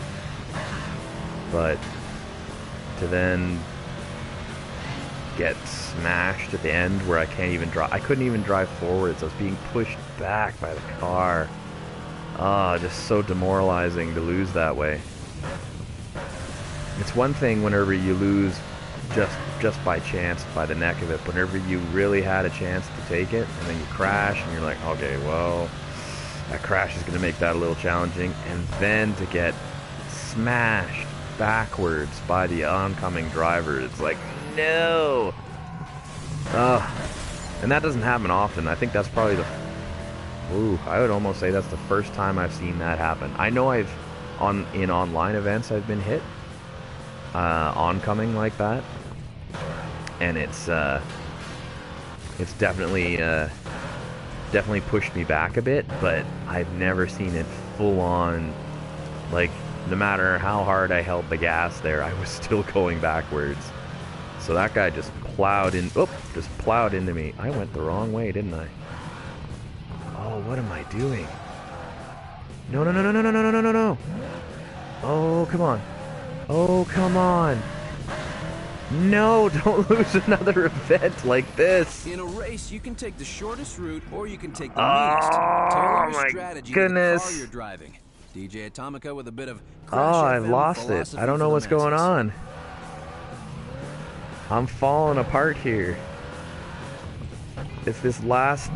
But to then get smashed at the end where I can't even drive. I couldn't even drive forwards. I was being pushed back by the car. Ah, just so demoralizing to lose that way. It's one thing whenever you lose just by chance, by the neck of it, but whenever you really had a chance to take it, and then you crash, and you're like, okay, well, That crash is going to make that a little challenging. And then to get smashed backwards by the oncoming driver. It's like, no! And that doesn't happen often. I think that's probably the... Ooh, I would almost say that's the first time I've seen that happen. I know in online events I've been hit oncoming like that. And it's definitely pushed me back a bit, but I've never seen it full on, like, no matter how hard I held the gas there, I was still going backwards. So that guy just plowed into me. I went the wrong way, didn't I? Oh, what am I doing? No, no, no, no, no, no, no, no, no, no. Oh, come on. Oh, come on. No, don't lose another event like this. In a race, you can take the shortest route or you can take the meanest. Tailor your strategy to the car you're driving. DJ Atomica with a bit of I've lost it. I don't know what's going on. I'm falling apart here. It's this last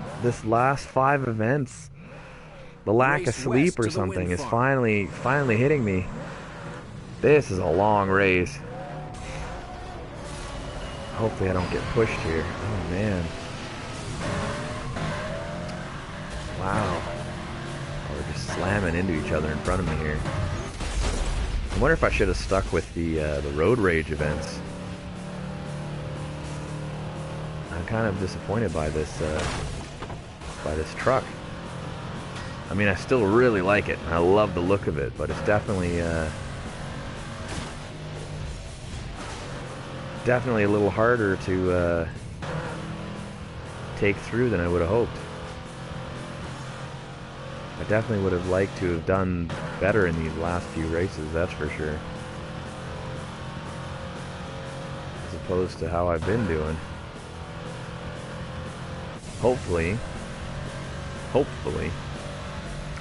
5 events. The lack of sleep or something is finally hitting me. This is a long race. Hopefully I don't get pushed here. Oh man. Wow. Oh, we're just slamming into each other in front of me here. I wonder if I should have stuck with the road rage events. I'm kind of disappointed by this truck. I mean, I still really like it. I love the look of it, but it's definitely a little harder to take through than I would have hoped. I definitely would have liked to have done better in these last few races, that's for sure. As opposed to how I've been doing. Hopefully,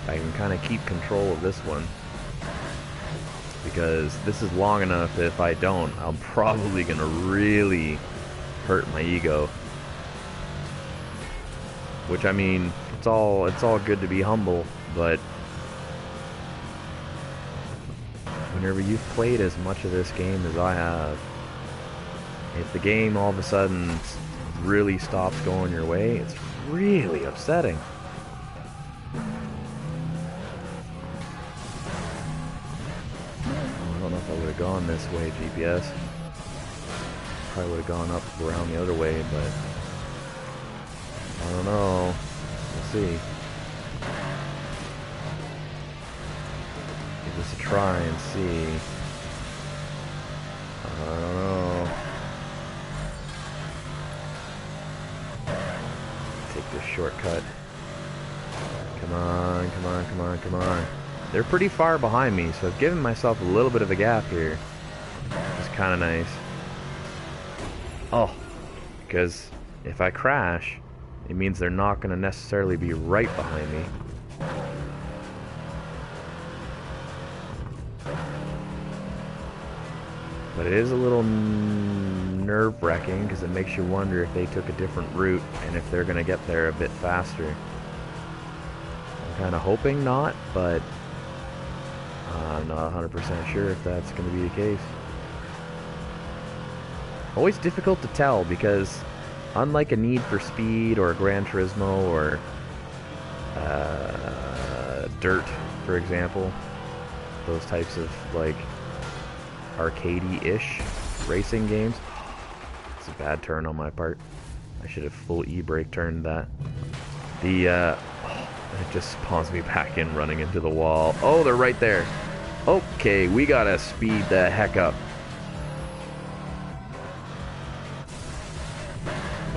I can kind of keep control of this one. Because this is long enough that if I don't, I'm probably going to really hurt my ego. Which, I mean, it's all good to be humble, but whenever you've played as much of this game as I have, if the game all of a sudden really stops going your way, it's really upsetting. I don't know if I would have gone this way, GPS. Probably would have gone up around the other way, but I don't know. We'll see. Give this a try and see. I don't know. Take this shortcut. Come on, come on, come on, come on. They're pretty far behind me, so I've given myself a little bit of a gap here. It's kind of nice. Oh, because if I crash, it means they're not going to necessarily be right behind me. But it is a little nerve-wracking because it makes you wonder if they took a different route and if they're going to get there a bit faster. I'm kind of hoping not, but I'm not 100% sure if that's going to be the case. Always difficult to tell because unlike a Need for Speed or a Gran Turismo or Dirt, for example, those types of like arcadey-ish racing games. It's a bad turn on my part. I should have full e-brake turned that. It just spawns me back in running into the wall. Oh, they're right there. Okay, we gotta speed the heck up.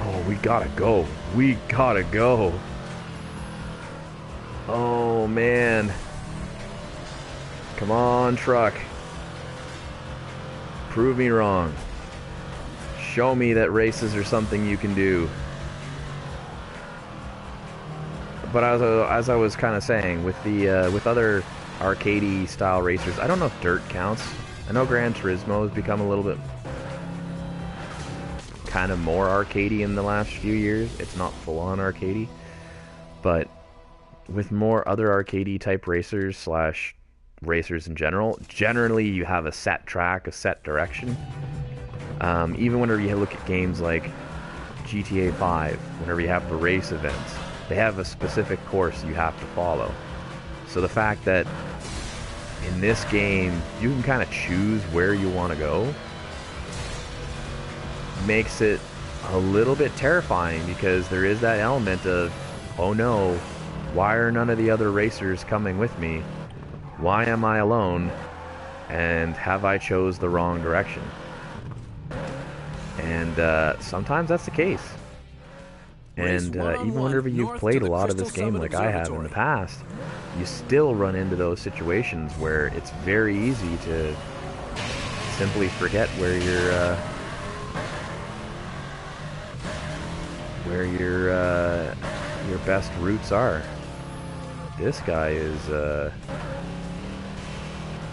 Oh, we gotta go. We gotta go. Oh, man. Come on, truck. Prove me wrong. Show me that races are something you can do. But as I was kind of saying, with the with other arcadey style racers, I don't know if Dirt counts. I know Gran Turismo has become a little bit kind of more arcadey in the last few years. It's not full on arcadey, but with more other arcadey type racers slash racers in general, generally you have a set track, a set direction. Even whenever you look at games like GTA 5, whenever you have the race events, they have a specific course you have to follow. So the fact that in this game you can kind of choose where you want to go makes it a little bit terrifying, because there is that element of, oh no, why are none of the other racers coming with me? Why am I alone? And have I chose the wrong direction? And sometimes that's the case. And even whenever you've played a lot of this game like I have in the past, you still run into those situations where it's very easy to simply forget where your best routes are. This guy is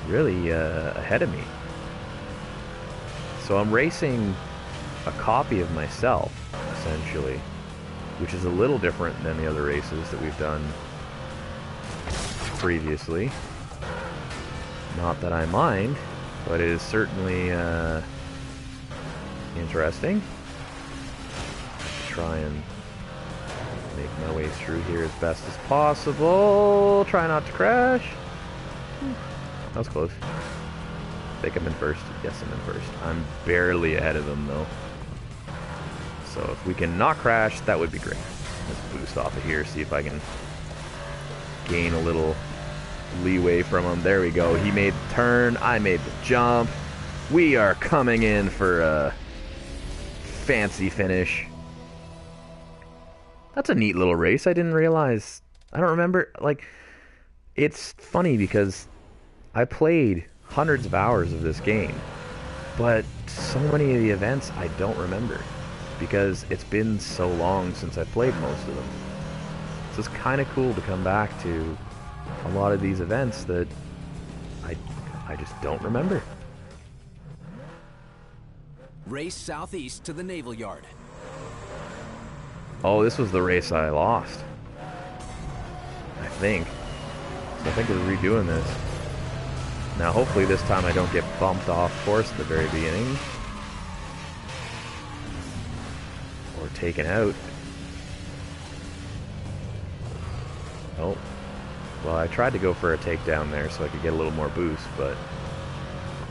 really ahead of me. So I'm racing a copy of myself, essentially, which is a little different than the other races that we've done previously. Not that I mind, but it is certainly interesting. Try and make my way through here as best as possible. Try not to crash. That was close. I think I'm in first. Yes, I'm in first. I'm barely ahead of him, though. So if we can not crash, that would be great. Let's boost off of here, see if I can gain a little leeway from him. There we go. He made the turn. I made the jump. We are coming in for a fancy finish. That's a neat little race. I didn't realize. I don't remember. Like, it's funny because I played hundreds of hours of this game, but so many of the events I don't remember because it's been so long since I played most of them. So it's kind of cool to come back to a lot of these events that I just don't remember. Race southeast to the Naval Yard. Oh, this was the race I lost, I think. So I think we're redoing this. Now hopefully this time I don't get bumped off course at the very beginning. Or taken out. Oh. Well, I tried to go for a takedown there so I could get a little more boost, but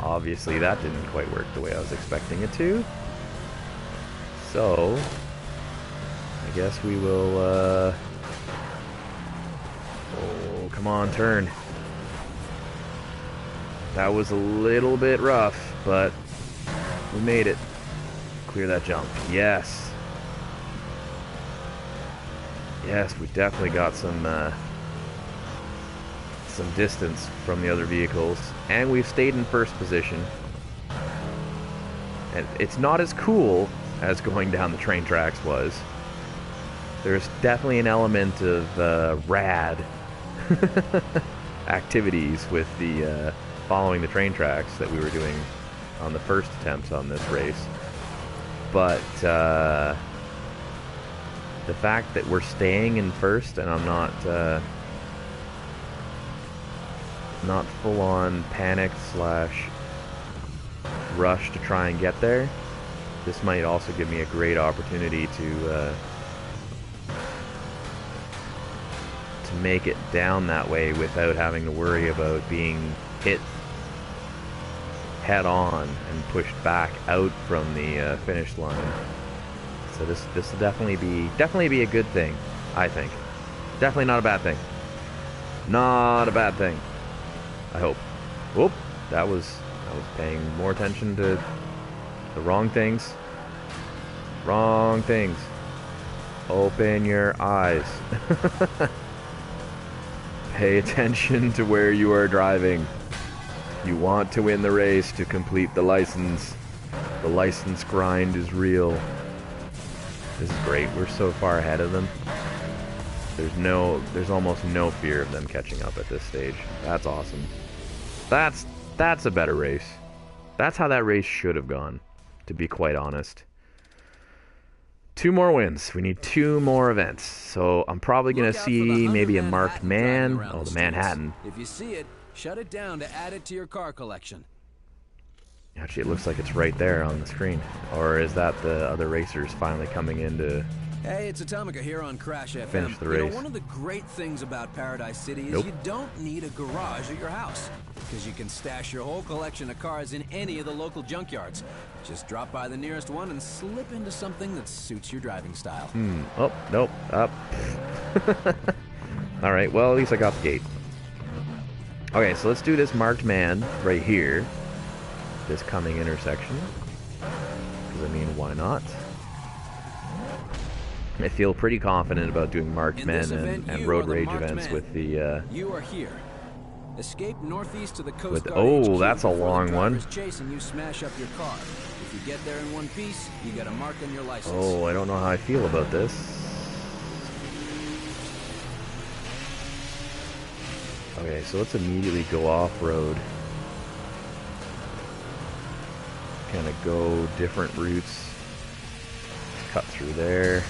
obviously that didn't quite work the way I was expecting it to. So I guess we will, oh, come on, turn. That was a little bit rough, but we made it. Clear that jump. Yes. Yes, we definitely got some distance from the other vehicles, and we've stayed in first position. And it's not as cool as going down the train tracks was. There's definitely an element of rad activities with the following the train tracks that we were doing on the first attempts on this race. But the fact that we're staying in first and I'm not full-on panicked slash rush to try and get there, this might also give me a great opportunity to make it down that way without having to worry about being hit head on and pushed back out from the finish line. So this will definitely be a good thing, I think. Definitely not a bad thing. Not a bad thing. I hope. Whoop! I was paying more attention to the wrong things. Wrong things. Open your eyes. Pay attention to where you are driving. You want to win the race to complete the license. The license grind is real. This is great. We're so far ahead of them. There's almost no fear of them catching up at this stage. That's awesome. That's a better race. That's how that race should have gone, to be quite honest. 2 more wins. We need 2 more events. So I'm probably going to see maybe a marked man. Oh, the Manhattan. If you see it, shut it down to add it to your car collection. Actually, it looks like it's right there on the screen. Or is that the other racers finally coming in to... Hey, it's Atomica here on Crash FM. Finish the race. You know, one of the great things about Paradise City is you don't need a garage at your house, because you can stash your whole collection of cars in any of the local junkyards. Just drop by the nearest one and slip into something that suits your driving style. Oh, nope. Up. Alright, well, at least I got the gate. Okay, so let's do this marked man right here. This coming intersection. Because, I mean, why not? I feel pretty confident about doing marked men and road rage events with the... You are here. Escape northeast to the Coast with, Guard oh, HQ that's a before long the one. driver's chasing you smash up your car. If you get there in one piece, you get a mark on your license. Oh, I don't know how I feel about this. Okay, so let's immediately go off-road. Kind of go different routes. Cut through there.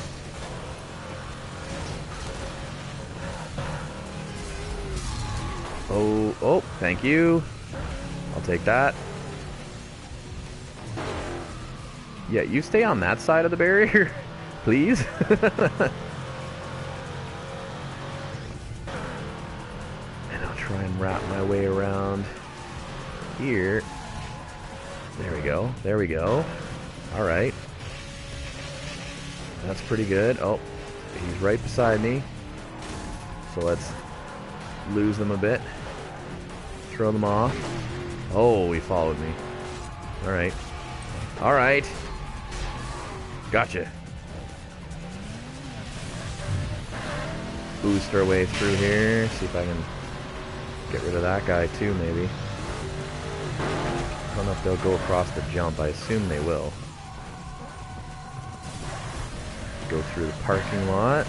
Oh, thank you. I'll take that. Yeah, you stay on that side of the barrier, please. And I'll try and wrap my way around here. There we go. There we go. All right. That's pretty good. Oh, he's right beside me. So let's lose them a bit. Throw them off. Oh, he followed me. All right. All right. Gotcha. Boost our way through here. See if I can get rid of that guy too, maybe. I don't know if they'll go across the jump. I assume they will. Go through the parking lot.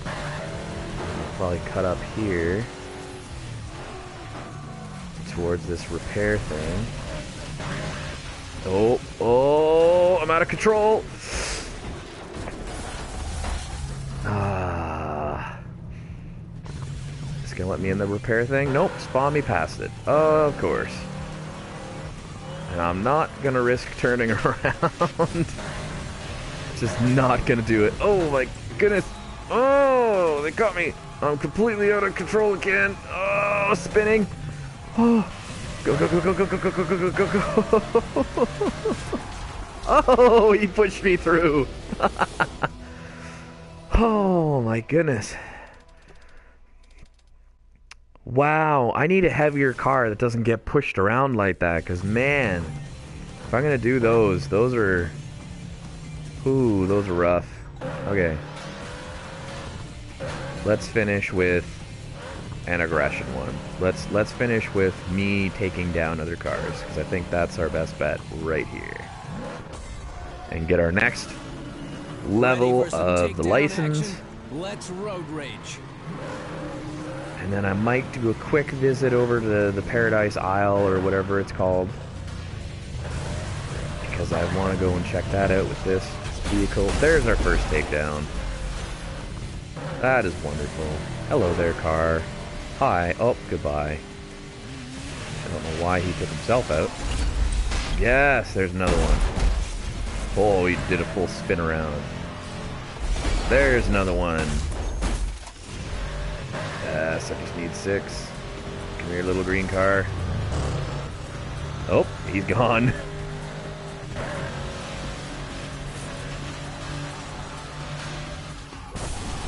I'll probably cut up here towards this repair thing. Oh, I'm out of control. It's gonna let me in the repair thing? Nope, spawn me past it. Of course. And I'm not gonna risk turning around. Just not gonna do it. Oh my goodness. Oh, they caught me. I'm completely out of control again. Oh, spinning. Oh, go, go, go, go, go, go, go, go, go, go, go. Oh, he pushed me through. Oh my goodness. Wow, I need a heavier car that doesn't get pushed around like that, because man, if I'm gonna do those are... Ooh, those are rough. Okay. Let's finish with an aggression one. Let's finish with me taking down other cars, because I think that's our best bet right here. And get our next level of the license. Action? Let's road rage. And then I might do a quick visit over to the Paradise Isle or whatever it's called, because I want to go and check that out with this vehicle. There's our first takedown. That is wonderful. Hello there, car. Hi. Oh, goodbye. I don't know why he took himself out. Yes, there's another one. Oh, he did a full spin around. There's another one. Yes, I just need 6. Come here, little green car. Oh, he's gone.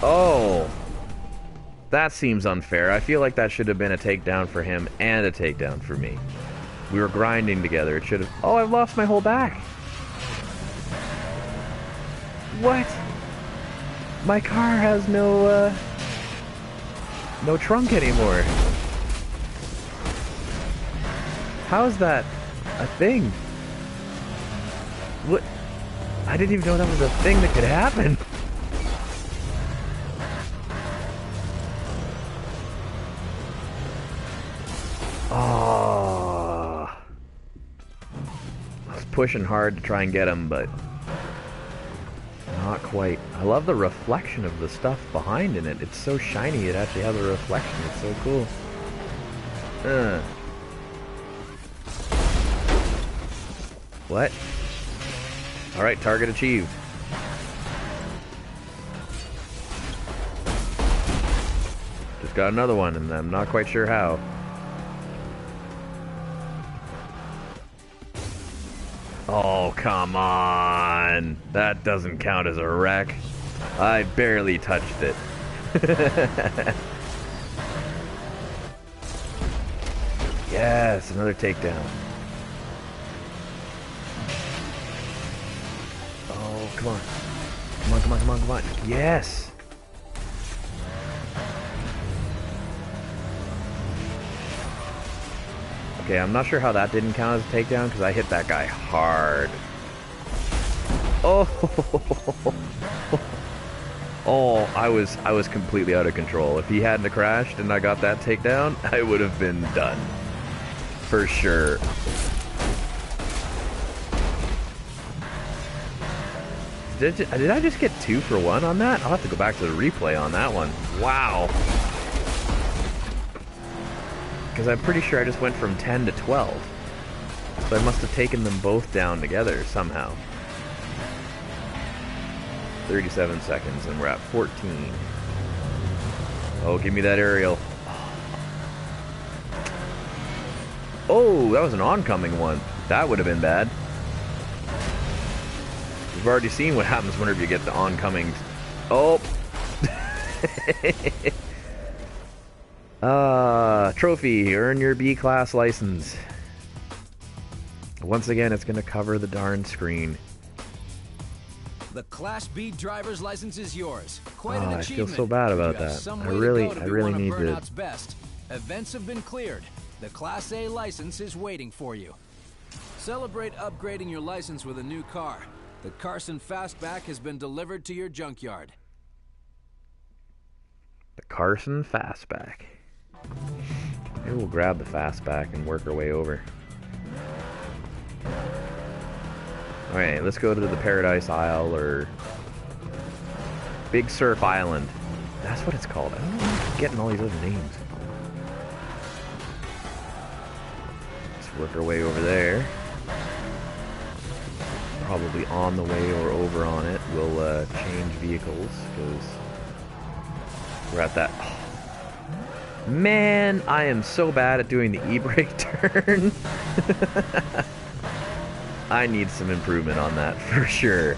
Oh, that seems unfair. I feel like that should have been a takedown for him and a takedown for me. We were grinding together. It should have... Oh, I've lost my whole back. What? My car has no trunk anymore. How's that a thing? What? I didn't even know that was a thing that could happen. Oh, I was pushing hard to try and get him, but quite... I love the reflection of the stuff behind in it. It's so shiny, it actually has a reflection. It's so cool. What? Alright, target achieved. Just got another one, and I'm not quite sure how. Oh, come on! That doesn't count as a wreck. I barely touched it. Yes, another takedown. Oh, come on. Come on, come on, come on, come on. Yes! Okay, I'm not sure how that didn't count as a takedown because I hit that guy hard. Oh! Oh, I was completely out of control. If he hadn't crashed and I got that takedown, I would have been done. For sure. Did I just get 2 for 1 on that? I'll have to go back to the replay on that one. Wow. Because I'm pretty sure I just went from 10 to 12. So I must have taken them both down together somehow. 37 seconds and we're at 14. Oh, give me that aerial. Oh, that was an oncoming one. That would have been bad. We've already seen what happens whenever you get the oncoming. Oh. Trophy. Earn your B-class license. Once again, it's going to cover the darn screen. The Class B driver's license is yours. Quite an achievement. I feel so bad about that. I really need Burnout's best. Events have been cleared. The Class A license is waiting for you. Celebrate upgrading your license with a new car. The Carson Fastback has been delivered to your junkyard. The Carson Fastback. Maybe we'll grab the Fastback and work our way over. Alright, let's go to the Paradise Isle, or Big Surf Island. That's what it's called. I don't know why I'm getting all these other names. Let's work our way over there. Probably on the way or over on it. We'll change vehicles, because we're at that... Oh. Man, I am so bad at doing the e-brake turn. I need some improvement on that for sure.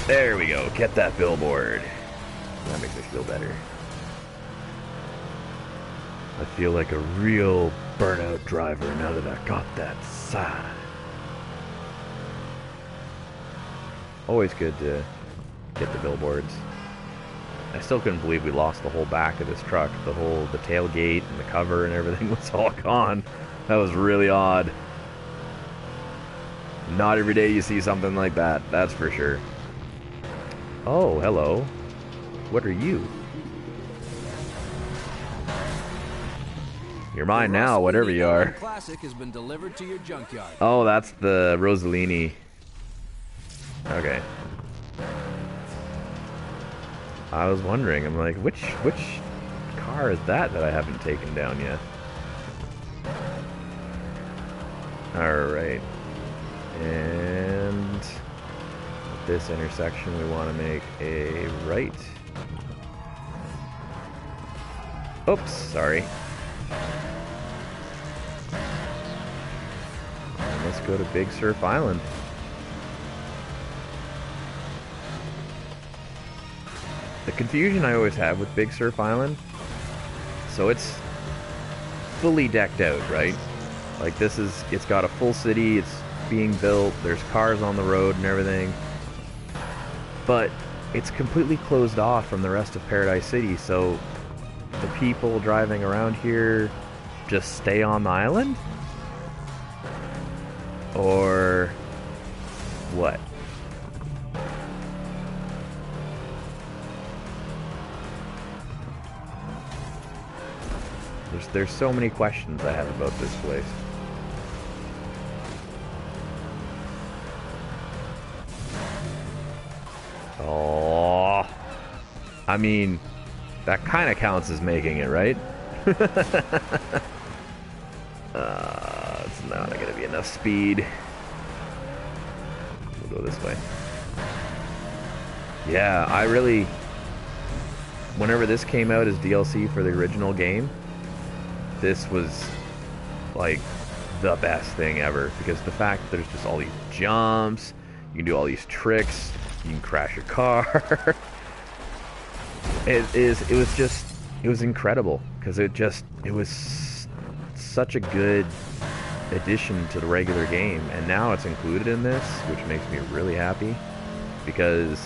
There we go. Get that billboard. That makes me feel better. I feel like a real Burnout driver now that I got that sign. Always good to get the billboards. I still couldn't believe we lost the whole back of this truck. The tailgate and the cover and everything was all gone. That was really odd. Not every day you see something like that, that's for sure. Oh, hello. What are you? You're mine now, whatever you are. Classic has been delivered to your junkyard. Oh, that's the Rossellini. Okay. I was wondering, I'm like, which car is that I haven't taken down yet? Alright. And at this intersection we want to make a right. Oops, sorry. And let's go to Big Surf Island. The confusion I always have with Big Surf Island, so it's fully decked out, right? Like it's got a full city, it's being built, there's cars on the road and everything, but it's completely closed off from the rest of Paradise City, so the people driving around here just stay on the island? Or what? There's so many questions I have about this place. I mean, that kind of counts as making it, right? It's not going to be enough speed. We'll go this way. Yeah, I really... Whenever this came out as DLC for the original game, this was, like, the best thing ever. Because the fact that there's just all these jumps, you can do all these tricks, you can crash your car. It was incredible. Because it was such a good addition to the regular game. And now it's included in this, which makes me really happy. Because...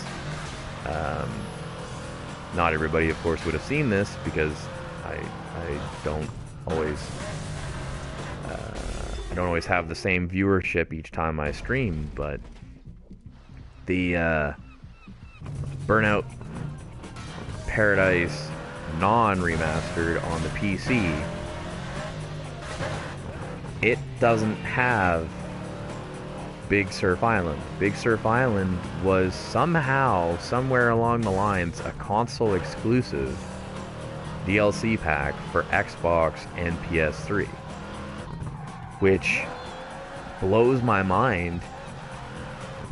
not everybody, of course, would have seen this because I don't always have the same viewership each time I stream. But the Burnout Paradise non-remastered on the PC, it doesn't have Big Surf Island. Big Surf Island was somehow, somewhere along the lines, a console exclusive DLC pack for Xbox and PS3. Which blows my mind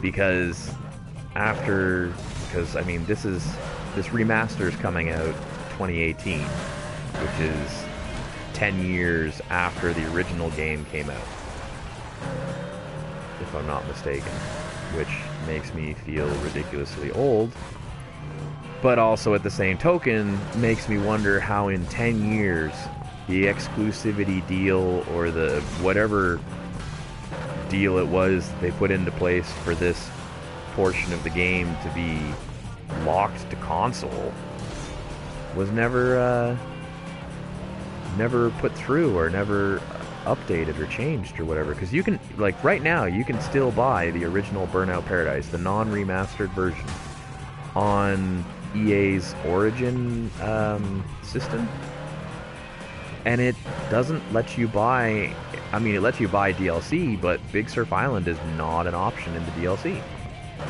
because I mean, this remaster is coming out 2018, which is 10 years after the original game came out, if I'm not mistaken, which makes me feel ridiculously old, but also at the same token makes me wonder how in 10 years the exclusivity deal or the whatever deal it was they put into place for this portion of the game to be locked to console was never put through or never updated or changed or whatever, because you can, like, right now you can still buy the original Burnout Paradise, the non-remastered version, on EA's Origin system, and it doesn't let you buy, I mean, it lets you buy DLC, but Big Surf Island is not an option in the DLC.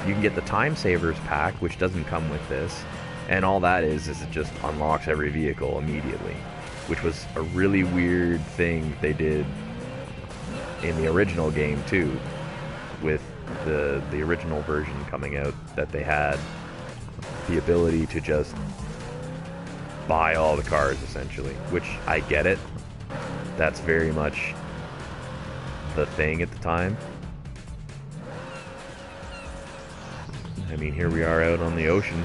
You can get the Time Savers pack, which doesn't come with this, and all that is it just unlocks every vehicle immediately, which was a really weird thing they did in the original game too, with the original version coming out, that they had the ability to just buy all the cars essentially, which I get it. That's very much the thing at the time. I mean, here we are out on the ocean.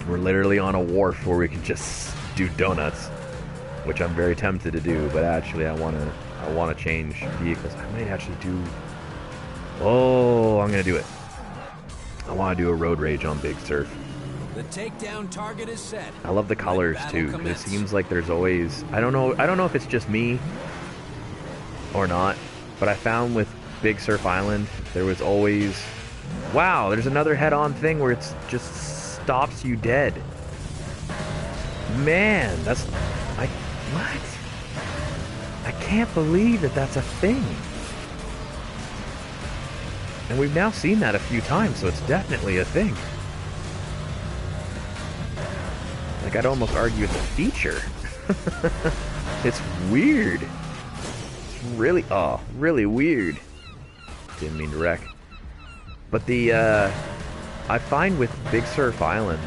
We're literally on a wharf where we can just do donuts, which I'm very tempted to do, but actually I want to change vehicles. I might actually do... Oh, I'm going to do it. I want to do a road rage on Big Surf. The takedown target is set. I love the colors too, because it seems like there's always... I don't know if it's just me or not, but I found with Big Surf Island, there was always... Wow, there's another head-on thing where it just stops you dead. Man, that's... What? I can't believe that that's a thing. And we've now seen that a few times, so it's definitely a thing. Like, I'd almost argue it's a feature. It's weird. It's really, really weird. Didn't mean to wreck. But I find with Big Surf Island,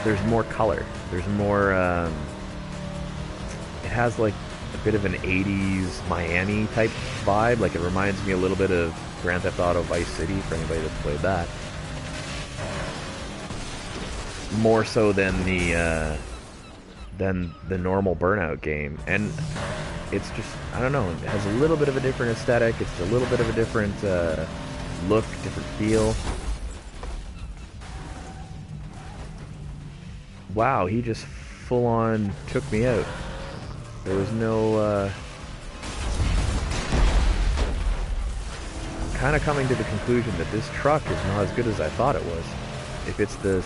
there's more color. There's more, it has like a bit of an 80s Miami type vibe. Like, it reminds me a little bit of Grand Theft Auto Vice City, for anybody that's played that. More so than the normal Burnout game. And it's just, I don't know, it has a little bit of a different aesthetic. It's a little bit of a different look, different feel. Wow, he just full on took me out. There was no kind of coming to the conclusion that this truck is not as good as I thought it was. If it's the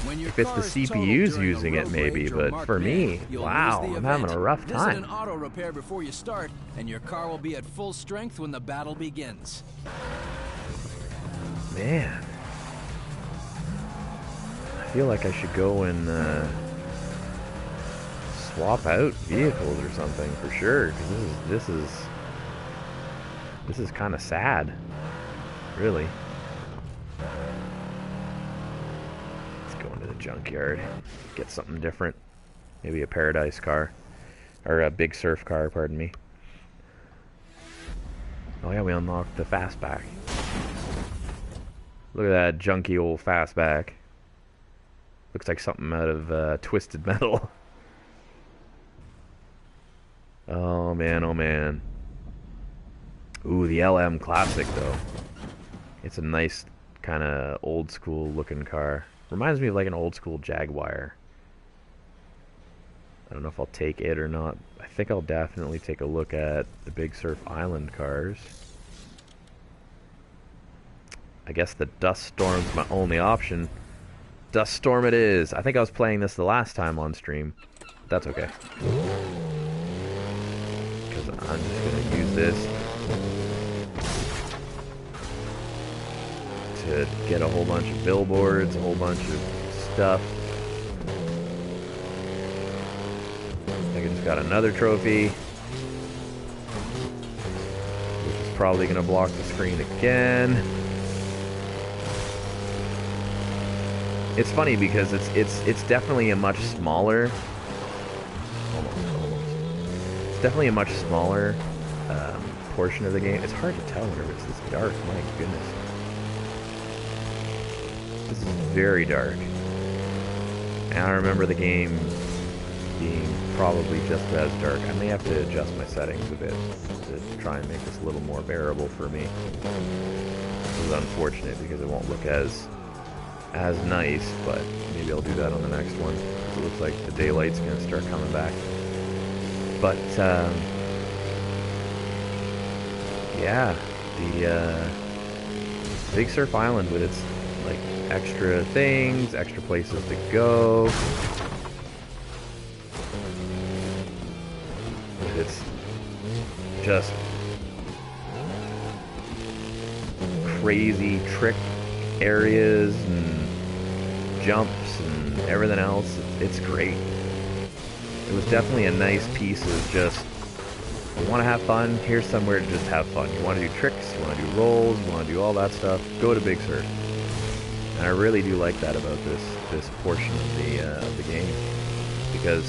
CPU's using it, maybe, but for me, wow, I'm having a rough time. Visit an auto repair before you start, and your car will be at full strength when the battle begins. Man, I feel like I should go and swap out vehicles or something for sure, because this is kind of sad, really. Let's go into the junkyard, get something different, maybe a Paradise car, or a Big Surf car, pardon me. Oh yeah, we unlocked the fastback. Look at that junky old fastback. Looks like something out of Twisted Metal. Oh man, oh man. Ooh, the LM Classic though. It's a nice kind of old school looking car. Reminds me of like an old school Jaguar. I don't know if I'll take it or not. I think I'll definitely take a look at the Big Surf Island cars. I guess the Dust Storm's my only option. Dust Storm it is. I think I was playing this the last time on stream. That's okay. Because I'm just going to use this to get a whole bunch of billboards, a whole bunch of stuff. I think I just got another trophy, which is probably going to block the screen again. It's funny because it's definitely a much smaller, almost. It's definitely a much smaller portion of the game. It's hard to tell whenever it's this dark. My goodness, this is very dark. And I remember the game being probably just as dark. I may have to adjust my settings a bit to try and make this a little more bearable for me. This is unfortunate because it won't look as nice, but maybe I'll do that on the next one. It looks like the daylight's gonna start coming back. But yeah, the Big Surf Island with its like extra things, extra places to go, with its just crazy trick areas and jumps and everything else. It's great. It was definitely a nice piece of just, you want to have fun, here's somewhere to just have fun. You want to do tricks, you want to do rolls, you want to do all that stuff, go to Big Surf. And I really do like that about this portion of the game, because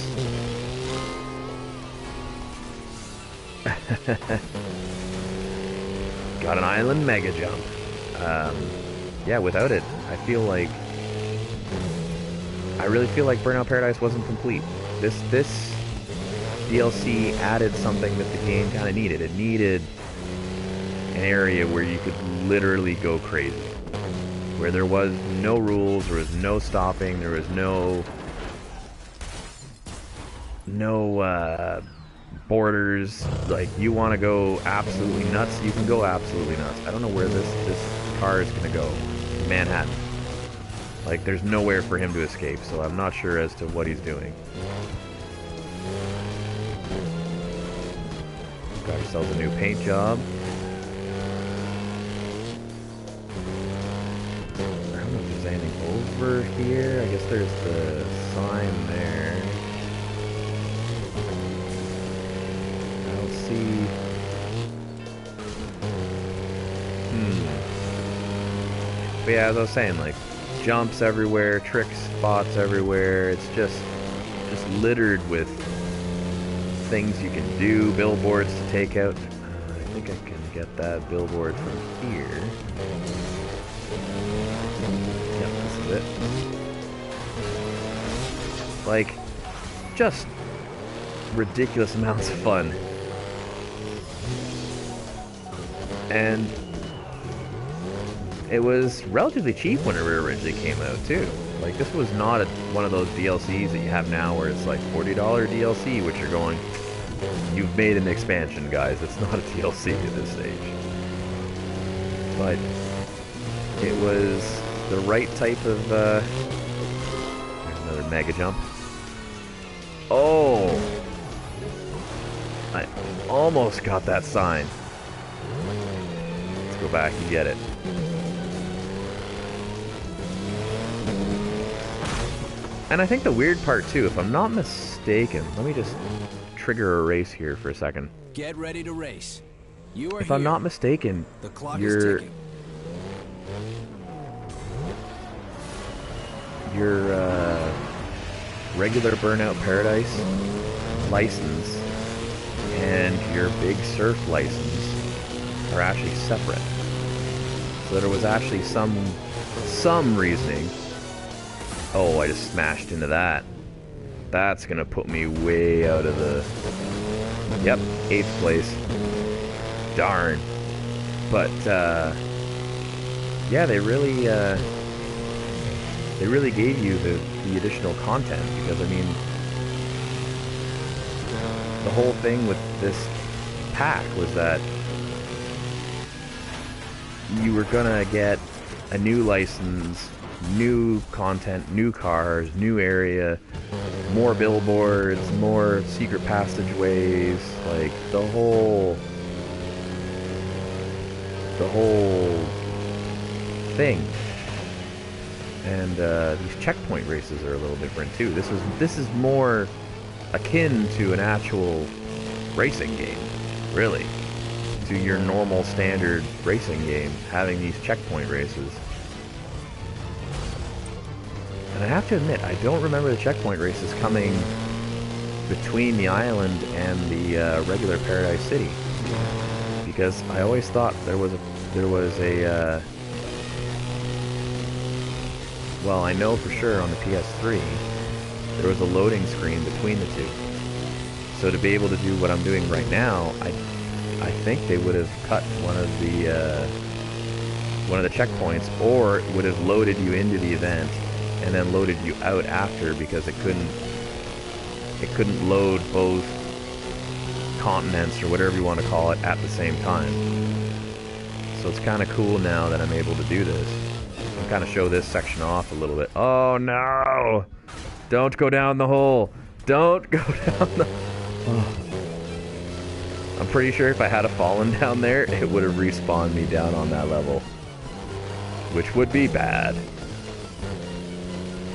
got an island mega jump. Yeah, without it, I really feel like Burnout Paradise wasn't complete. This DLC added something that the game kind of needed. It needed an area where you could literally go crazy, where there was no rules, there was no stopping, there was no borders. Like, you want to go absolutely nuts, you can go absolutely nuts. I don't know where this car is going to go. Manhattan. Like, there's nowhere for him to escape, so I'm not sure as to what he's doing. Got ourselves a new paint job. I don't know if there's anything over here. I guess there's the sign there. I don't see... But yeah, as I was saying, like, jumps everywhere, trick spots everywhere. It's just littered with things you can do, billboards to take out. I think I can get that billboard from here. Yep, this is it. Like, just ridiculous amounts of fun. And it was relatively cheap when it originally came out, too. Like, this was not one of those DLCs that you have now where it's like $40 DLC, which you're going, you've made an expansion, guys. It's not a DLC at this stage. But it was the right type of... another mega jump. Oh! I almost got that sign. Let's go back and get it. And I think the weird part too, if I'm not mistaken, let me just trigger a race here for a second. Get ready to race. You are If I'm not mistaken, the clock is your ticking. regular Burnout Paradise license and your Big Surf license are actually separate. So there was actually some reasoning. Oh, I just smashed into that. That's gonna put me way out of the... Yep, 8th place. Darn. But, yeah, they really gave you the additional content, because, I mean, the whole thing with this pack was that you were gonna get a new license, new content, new cars, new area, more billboards, more secret passageways, like the whole thing. And these checkpoint races are a little different too. This is more akin to an actual racing game, really, to your normal standard racing game, having these checkpoint races. And I have to admit, I don't remember the checkpoint races coming between the island and the regular Paradise City, because I always thought there was a well, I know for sure on the PS3 there was a loading screen between the two. So to be able to do what I'm doing right now, I think they would have cut one of the checkpoints, or it would have loaded you into the event and then loaded you out after, because it couldn't load both continents or whatever you want to call it at the same time. So it's kind of cool now that I'm able to do this. I'll kind of show this section off a little bit. Oh no! Don't go down the hole! Don't go down the... Oh. I'm pretty sure if I had fallen down there, it would have respawned me down on that level, which would be bad.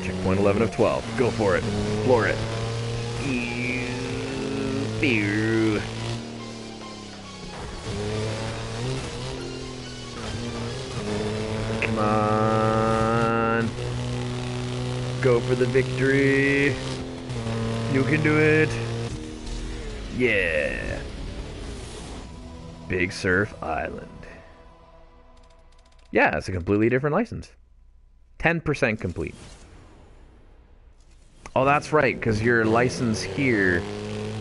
Checkpoint 11 of 12. Go for it. Floor it. Come on. Go for the victory. You can do it. Yeah. Big Surf Island. Yeah, it's a completely different license. 10% complete. Oh, that's right, because your license here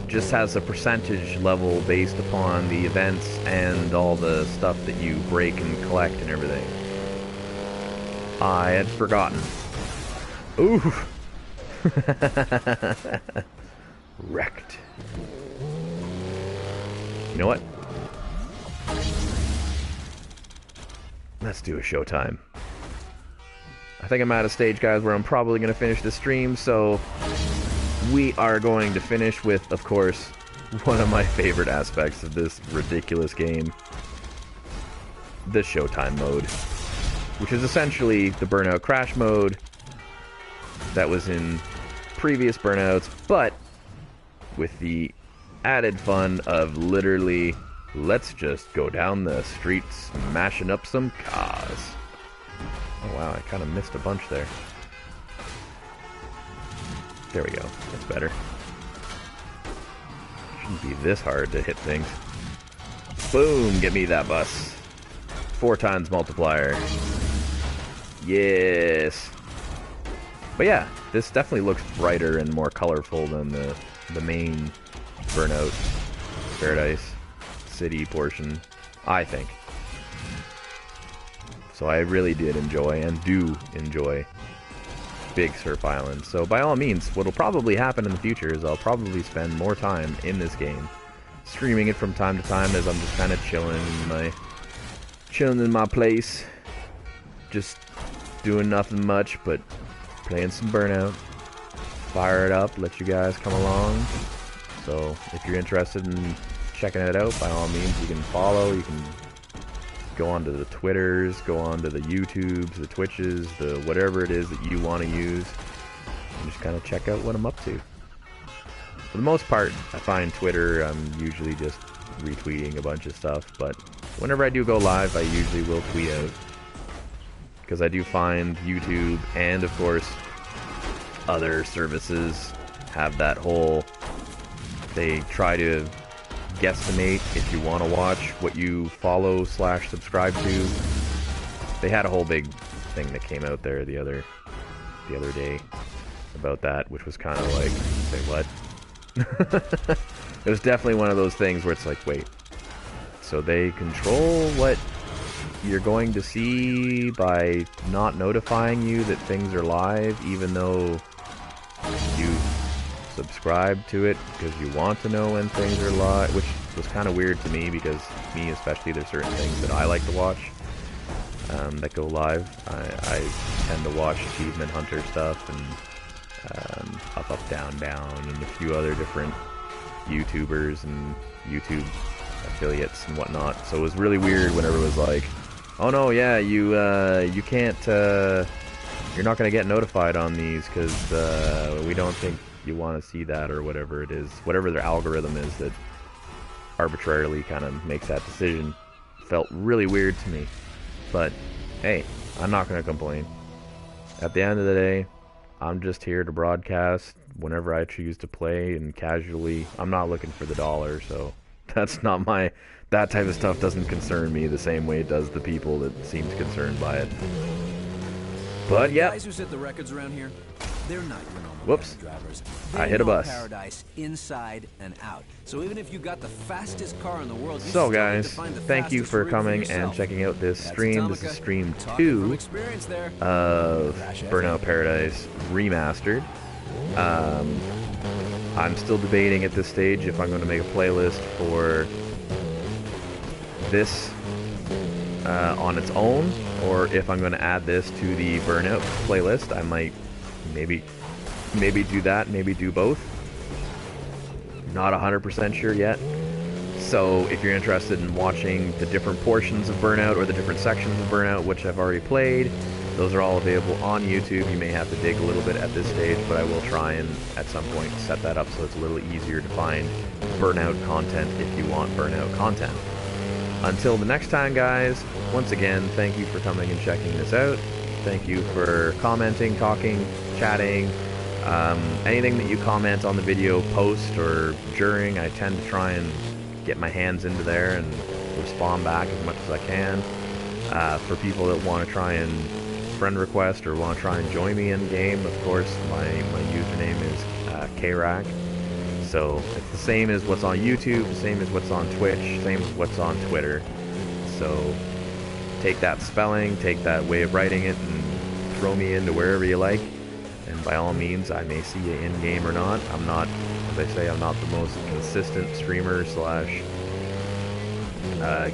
just has a percentage level based upon the events and all the stuff that you break and collect and everything. I had forgotten. Ooh. Wrecked. You know what? Let's do a showtime. I think I'm at a stage, guys, where I'm probably going to finish the stream, so we are going to finish with, of course, one of my favorite aspects of this ridiculous game, the showtime mode, which is essentially the Burnout Crash mode that was in previous Burnouts, but with the added fun of literally, let's just go down the street smashing up some cars. Oh wow, I kind of missed a bunch there. There we go. That's better. Shouldn't be this hard to hit things. Boom! Get me that bus. 4 times multiplier. Yes! But yeah, this definitely looks brighter and more colorful than the main Burnout Paradise City portion, I think. So I really did enjoy, and do enjoy, Big Surf Island. So by all means, what'll probably happen in the future is I'll probably spend more time in this game, streaming it from time to time as I'm just kind of chilling in my place, just doing nothing much but playing some Burnout, fire it up, let you guys come along. So if you're interested in checking it out, by all means, you can follow, you can go onto the Twitters, go onto the YouTubes, the Twitches, the whatever it is that you want to use. and just kind of check out what I'm up to. For the most part, I find Twitter, I'm usually just retweeting a bunch of stuff, but whenever I do go live, I usually will tweet out. Because I do find YouTube and, of course, other services have that whole, they try to guesstimate if you want to watch what you follow / subscribe to. They had a whole big thing that came out there the other day about that, which was kind of like, say what? It was definitely one of those things where it's like, wait, so they control what you're going to see by not notifying you that things are live, even though you subscribe to it because you want to know when things are live, which was kind of weird to me, because me especially, there's certain things that I like to watch that go live. I tend to watch Achievement Hunter stuff and Up, Down, Down, and a few other different YouTubers and YouTube affiliates and whatnot. So it was really weird whenever it was like, oh no, yeah, you can't, you're not going to get notified on these because we don't think you want to see that, or whatever it is, whatever their algorithm is that arbitrarily kind of makes that decision. Felt really weird to me. But hey, I'm not going to complain. At the end of the day, I'm just here to broadcast whenever I choose to play, and casually. I'm not looking for the dollar, so that's not my... That type of stuff doesn't concern me the same way it does the people that seems concerned by it. But yeah. Guys who set the records around here, they're not your normal Whoops. drivers. I hit a bus. Paradise inside and out. So even if you got the fastest car in the world, you so still guys, need to find the thank you fastest for route coming yourself. and checking out this That's stream. This Atomica. is stream Talking 2 from experience there. of Burnout Paradise Remastered. I'm still debating at this stage if I'm going to make a playlist for this on its own, or if I'm going to add this to the Burnout playlist. I might maybe do that, maybe do both. Not 100% sure yet. So if you're interested in watching the different portions of Burnout, or the different sections of Burnout, which I've already played, those are all available on YouTube. You may have to dig a little bit at this stage, but I will try and at some point set that up so it's a little easier to find Burnout content if you want Burnout content. Until the next time, guys, once again, thank you for coming and checking this out. Thank you for commenting, talking, chatting. Anything that you comment on the video, post, or during, I tend to try and get my hands into there and respond back as much as I can. For people that want to try and friend request or want to try and join me in game, of course, my username is Kayrack. So it's the same as what's on YouTube, the same as what's on Twitch, same as what's on Twitter. So take that spelling, take that way of writing it, and throw me into wherever you like. And by all means, I may see you in game or not. I'm not, as I say, I'm not the most consistent streamer /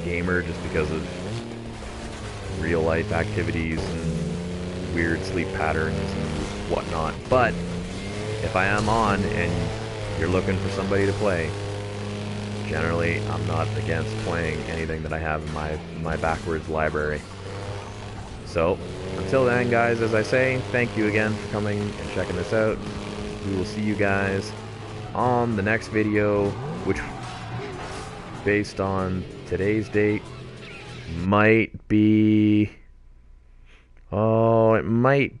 gamer, just because of real life activities and weird sleep patterns and whatnot. But if I am on and you're looking for somebody to play, generally I'm not against playing anything that I have in my backwards library. So until then, guys, as I say, thank you again for coming and checking this out. We will see you guys on the next video, which, based on today's date, might be... Oh, it might...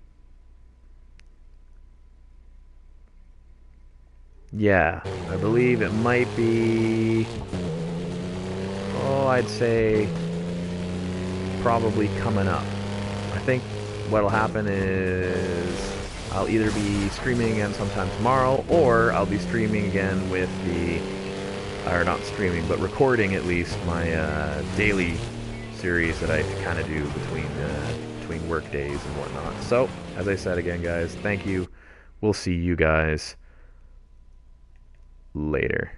Yeah, I believe it might be... Oh, I'd say probably coming up. I think what'll happen is I'll either be streaming again sometime tomorrow, or I'll be streaming again with the... Or not streaming, but recording at least my daily series that I kind of do between work days and whatnot. So, as I said again, guys, thank you. We'll see you guys later.